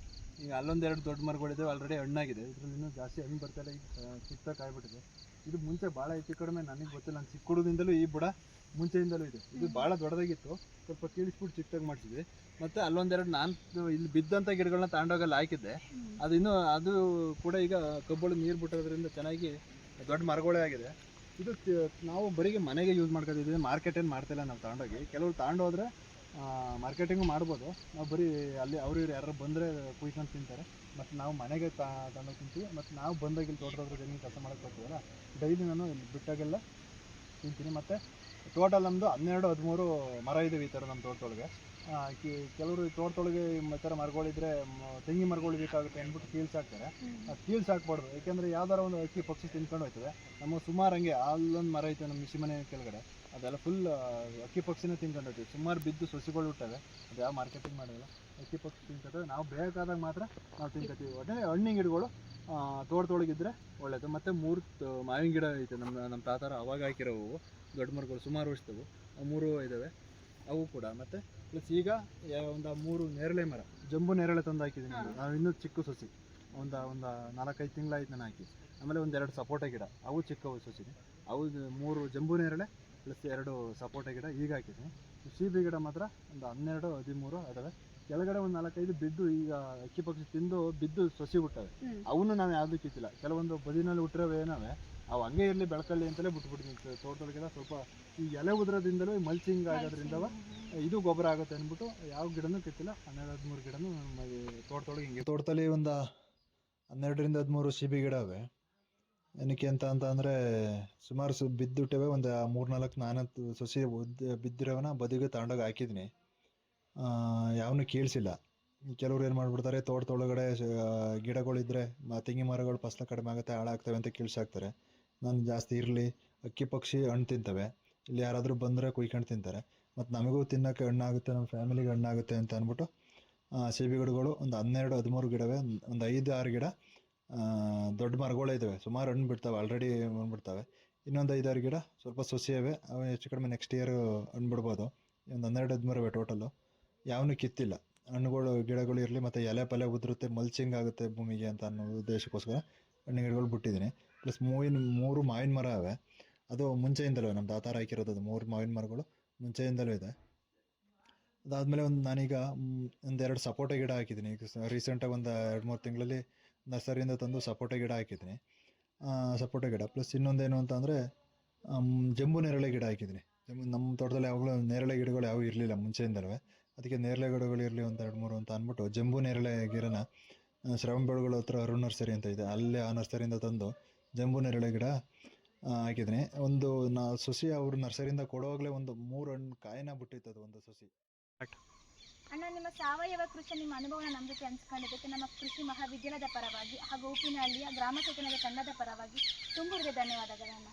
ಈಗ ಅಲ್ಲೊಂದೆರಡು ದೊಡ್ಡ ಮರಗಳಿದ್ದಾವೆ, ಆಲ್ರೆಡಿ ಹಣ್ಣಾಗಿದೆ. ಇದರಲ್ಲಿ ಇನ್ನೂ ಜಾಸ್ತಿ ಹಣ್ಣು ಬರ್ತಾಯಿಲ್ಲ, ಈಗ ಚಿಕ್ಕದಾಗಿ ಕಾಯ್ಬಿಟ್ಟಿದೆ. ಇದು ಮುಂಚೆ ಭಾಳ ಹೆಚ್ಚು ಕಡಿಮೆ ನನಗೆ ಗೊತ್ತಿಲ್ಲ, ನಾನು ಚಿಕ್ಕ ಹುಡುಗದಿಂದಲೂ ಈ ಬುಡ ಮುಂಚೆಯಿಂದಲೂ ಇದೆ. ಇದು ಭಾಳ ದೊಡ್ಡದಾಗಿತ್ತು, ಸ್ವಲ್ಪ ಕೀಳಿಸ್ಬಿಟ್ಟು ಚಿಕ್ಕದಾಗಿ ಮಾಡಿಸಿದ್ವಿ. ಮತ್ತು ಅಲ್ಲೊಂದೆರಡು ನಾನು ಇಲ್ಲಿ ಬಿದ್ದಂಥ ಗಿಡಗಳನ್ನ ತಗೊಂಡೋಗಲ್ಲಿ ಹಾಕಿದ್ದೆ. ಅದು ಇನ್ನೂ ಅದು ಕೂಡ ಈಗ ಕಬ್ಬಳು ನೀರು ಬಿಟ್ಟೋದ್ರಿಂದ ಚೆನ್ನಾಗಿ ದೊಡ್ಡ ಮರಗಳೇ ಆಗಿದೆ. ಇದು ನಾವು ಬರೀ ಮನೆಗೆ ಯೂಸ್ ಮಾಡ್ಕೊತಿದ್ದೀವಿ, ಮಾರ್ಕೆಟ್ ಏನು ಮಾಡ್ತಿಲ್ಲ ನಾವು ತಗೊಂಡೋಗಿ. ಕೆಲವರು ತಗೊಂಡೋದ್ರೆ ಮಾರ್ಕೆಟಿಂಗು ಮಾಡ್ಬೋದು. ನಾವು ಬರೀ ಅಲ್ಲಿ ಇವ್ರು ಯಾರು ಬಂದರೆ ಕುಯ್ಕೊಂಡು ತಿಂತಾರೆ, ಮತ್ತು ನಾವು ಮನೆಗೆ ತಗೊಂಡೋಗಿ ತಿಂತೀವಿ. ಮತ್ತು ನಾವು ಬಂದಾಗ ಇಲ್ಲಿ ತೋಟದವ್ರ ಜಮೀನು ಕೆಲಸ ಮಾಡೋಕ್ಕೆ ಹೋಗ್ತೀವಲ್ಲ, ಡೈಲಿ ನಾನು ಇಲ್ಲಿ ಬಿಟ್ಟಾಗೆಲ್ಲ ತಿಂತೀನಿ. ಮತ್ತು ಟೋಟಲ್ ನಮ್ಮದು 12-13 ಮರ ಇದ್ದಾವೆ ಈ ಥರ ನಮ್ಮ ತೋಟದೊಳಗೆ. ಕೆಲವರು ತೋಟದೊಳಗೆ ಈ ಥರ ಮರಗಳಿದ್ರೆ ತೆಂಗಿನ ಮರಗಳು ಬೇಕಾಗುತ್ತೆ ಅಂದ್ಬಿಟ್ಟು ಕೀಳ್ಸಾಕ್ತಾರೆ. ಕೀಳ್ಸಾಕ್ಬಾರ್ದು, ಯಾಕೆಂದರೆ ಯಾವ್ದಾರ ಒಂದು ಅಕ್ಕಿ ಪಕ್ಷಿ ತಿನ್ಕೊಂಡು ಹೋಗ್ತದೆ. ನಮ್ಮ ಸುಮಾರು ಹಂಗೆ ಅಲ್ಲೊಂದು ಮರ ಐತೆ ನಮ್ಮ ಮಿಷಿ ಮನೆ ಕೆಳಗಡೆ, ಅದೆಲ್ಲ ಫುಲ್ ಅಕ್ಕಿ ಪಕ್ಷಿನೇ ತಿನ್ಕೊಂಡು ಹೋಗ್ತೀವಿ. ಸುಮಾರು ಬಿದ್ದು ಸಸಿಗಳು ಹುಟ್ಟವೆ, ಅದು ಯಾವ ಮಾರ್ಕೆಟಿಂಗ್ ಮಾಡೋಲ್ಲ, ಅಕ್ಕಿ ಪಕ್ಷಿ ತಿನ್ಕೊತವೆ. ನಾವು ಬೇಕಾದಾಗ ಮಾತ್ರ ನಾವು ತಿನ್ಕೊತೀವಿ. ಒಟ್ಟೆ ಹಣ್ಣಿನ ಗಿಡಗಳು ತೋಟದೊಳಗಿದ್ರೆ ಒಳ್ಳೆಯದು. ಮತ್ತು 3 ಮಾವಿನ ಗಿಡ ಐತೆ ನಮ್ಮ ತಾತರ ಅವಾಗ ಹಾಕಿರೋವು ದೊಡ್ಡ ಮರಗಳು, ಸುಮಾರು ವರ್ಷದವು 3 ಇದ್ದಾವೆ ಅವು ಕೂಡ. ಮತ್ತು ಪ್ಲಸ್ ಈಗ ಒಂದು 3 ನೇರಳೆ ಮರ, ಜಂಬು ನೇರಳೆ ತಂದು ಹಾಕಿದ್ದೀನಿ. ನಾವು ಇನ್ನೂ ಚಿಕ್ಕ ಸಸಿ, ಒಂದು 4-5 ತಿಂಗಳಾಯ್ತು ನಾನು ಹಾಕಿ. ಆಮೇಲೆ 1-2 ಸಪೋಟ ಗಿಡ, ಅವು ಚಿಕ್ಕವು ಸಸಿ. ಅವು 3 ಜಂಬು ನೇರಳೆ ಪ್ಲಸ್ 2 ಸಪೋಟ ಗಿಡ ಈಗ ಹಾಕಿದ್ದೀನಿ. ಸೀಬೆ ಗಿಡ ಮಾತ್ರ ಒಂದು 12-13 ಅದಾವೆ. ಕೆಳಗಡೆ ಒಂದು 4-5 ಬಿದ್ದು, ಈಗ ಅಕ್ಕಿ ಪಕ್ಷಿ ತಿಂದು ಬಿದ್ದು ಸಸಿ ಹುಟ್ಟವೆ. ಅವನು ನಾವು ಯಾವುದೂ ಕಿತ್ತಿಲ್ಲ. ಕೆಲವೊಂದು ಬದಿನಲ್ಲಿ ಹುಟ್ಟಿರೋವು ಏನವೆ ಅವು ಹಂಗೆ ಇರಲಿ ಬೆಳ್ಕೊಳ್ಳಿ ಅಂತಲೇ ಬಿಟ್ಬಿಟ್ಟಿದ್ದೀನಿ. ತೋಟದೊಳಗೆಲ್ಲ ಸ್ವಲ್ಪ ಈ ಎಲೆ ಉದ್ರೋದ್ರಿಂದಲೂ ಮಲ್ಚಿಂಗ್ ಆಗೋದ್ರಿಂದ ಇದು ಗೊಬ್ಬರ ಆಗುತ್ತೆ ಅಂದ್ಬಿಟ್ಟು ಯಾವ ಗಿಡನೂ ಕಿತ್ತಿಲ್ಲ. 12-13 ಗಿಡನೂ ನಮ್ಮ ತೋಟದೊಳಗೆ ಹಿಂಗೆ. ತೋಟದಲ್ಲಿ ಒಂದು 12-13 ಸೀಬೆ ಗಿಡ ಅವೆ. ಏನಕ್ಕೆ ಅಂತ ಅಂದರೆ ಸುಮಾರು ಬಿದ್ದುಬಿಟ್ಟಿವೆ. ಒಂದು 3-4 ನಾನು ಸಸಿ ಬಿದ್ದಿರೋವನ್ನ ಬದಿಗೆ ತಗೊಂಡೋಗಿ ಹಾಕಿದ್ದೀನಿ, ಯಾವನ್ನೂ ಕೀಳ್ಸಿಲ್ಲ. ಕೆಲವ್ರು ಏನು ಮಾಡಿಬಿಡ್ತಾರೆ, ತೋಟದೊಳಗಡೆ ಗಿಡಗಳಿದ್ದರೆ ತೆಂಗಿನ ಮರಗಳು ಫಸಲು ಕಡಿಮೆ ಆಗುತ್ತೆ, ಹಾಳಾಗ್ತವೆ ಅಂತ ಕೀಳ್ಸಾಕ್ತಾರೆ. ನಾನು ಜಾಸ್ತಿ ಇರಲಿ, ಅಕ್ಕಿ ಪಕ್ಷಿ ಹಣ್ಣು ತಿಂತವೆ, ಇಲ್ಲಿ ಯಾರಾದರೂ ಬಂದರೆ ಕುಯ್ಕೊಂಡು ತಿಂತಾರೆ, ಮತ್ತು ನಮಗೂ ತಿನ್ನೋಕ್ಕೆ ಹಣ್ಣಾಗುತ್ತೆ, ನಮ್ಮ ಫ್ಯಾಮಿಲಿಗೆ ಹಣ್ಣಾಗುತ್ತೆ ಅಂತ ಅಂದ್ಬಿಟ್ಟು ಸೀಬೆ ಗಿಡಗಳು ಒಂದು 12-13 ಗಿಡವೆ. ಒಂದು 5-6 ಗಿಡ ದೊಡ್ಡ ಮರಗಳೇ ಇದ್ದಾವೆ, ಸುಮಾರು ಹಣ್ಣು ಬಿಡ್ತವೆ, ಆಲ್ರೆಡಿ ಬಂದುಬಿಡ್ತವೆ. ಇನ್ನೊಂದು 5-6 ಗಿಡ ಸ್ವಲ್ಪ ಸೊಸೆಯವೆ, ಅವು ಹೆಚ್ಚು ಕಡಿಮೆ ನೆಕ್ಸ್ಟ್ ಇಯರ್ ಹಣ್ಣು ಬಿಡ್ಬೋದು. ಒಂದು 12-13 ಟೋಟಲ್ಲು. ಯಾವನ್ನೂ ಕಿತ್ತಿಲ್ಲ. ಹಣ್ಣುಗಳು ಗಿಡಗಳು ಇರಲಿ, ಮತ್ತು ಎಲೆ ಪಲೆ ಉದುರುತ್ತೆ, ಮಲ್ಚಿಂಗ್ ಆಗುತ್ತೆ ಭೂಮಿಗೆ ಅಂತ ಅನ್ನೋ ಉದ್ದೇಶಕ್ಕೋಸ್ಕರ ಹಣ್ಣಿನ ಗಿಡಗಳು ಬಿಟ್ಟಿದ್ದೀನಿ. ಪ್ಲಸ್ 3 ಮಾವಿನ ಮರ ಅವೆ, ಅದು ಮುಂಚೆಯಿಂದಲೂ ನಮ್ಮ ತಾತಾರ ಹಾಕಿರೋದು. 3 ಮಾವಿನ ಮರಗಳು ಮುಂಚೆಯಿಂದಲೂ ಇದೆ. ಅದಾದಮೇಲೆ ನಾನೀಗ 1-2 ಸಪೋಟ ಗಿಡ ಹಾಕಿದ್ದೀನಿ. ಈಗ ರೀಸೆಂಟಾಗಿ ಒಂದು 2-3 ತಿಂಗಳಲ್ಲಿ ನರ್ಸರಿಯಿಂದ ತಂದು ಸಪೋಟ ಗಿಡ ಹಾಕಿದ್ದೀನಿ. ಸಪೋಟ ಗಿಡ ಪ್ಲಸ್ ಇನ್ನೊಂದೇನು ಅಂತ ಅಂದರೆ ಜಂಬು ನೇರಳೆ ಗಿಡ ಹಾಕಿದ್ದೀನಿ. ನಮ್ಮ ತೋಟದಲ್ಲಿ ಯಾವಾಗಲೂ ನೇರಳೆ ಗಿಡಗಳು ಯಾವೂ ಇರಲಿಲ್ಲ ಮುಂಚೆಯಿಂದಲೂ. ಅದಕ್ಕೆ ನೇರಳೆ ಗಿಡಗಳು ಇರಲಿ ಒಂದು 2-3 ಅಂತ ಅಂದ್ಬಿಟ್ಟು ಜಂಬು ನೇರಳೆ ಗಿಡನ ಶ್ರವಣಬೆಳಗೊಳ ಹತ್ರ ಅರುಣ್ ನರ್ಸರಿ ಅಂತ ಇದೆ, ಅಲ್ಲೇ ಆ ನರ್ಸರಿಯಿಂದ ತಂದು ಜಂಬು ನೇರಳೆ ಗಿಡ ಹಾಕಿದ್ದೀನಿ. ಒಂದು ಸಸಿ ಅವರು ನರ್ಸರಿಯಿಂದ ಕೊಡುವಾಗಲೇ ಒಂದು 3 ಹಣ್ಣು ಕಾಯಿನ ಬಿಟ್ಟಿತ್ತು, ಅದು ಒಂದು ಸಸಿ. ಅಣ್ಣ, ನಿಮ್ಮ ಸಾವಯವ ಕೃಷಿ, ನಿಮ್ಮ ಅನುಭವನ ನಮ್ಮ ಜೊತೆ ಹಂಚ್ಕೊಂಡಿದ್ದಕ್ಕೆ ನಮ್ಮ ಕೃಷಿ ಮಹಾವಿದ್ಯಾಲಯದ ಪರವಾಗಿ ಹಾಗೂ ಉಪ್ಪಿನಹಳ್ಳಿಯ ಗ್ರಾಮ ಚೇತನದ ತಂಡದ ಪರವಾಗಿ ತುಂಬ ಧನ್ಯವಾದಗಳನ್ನ.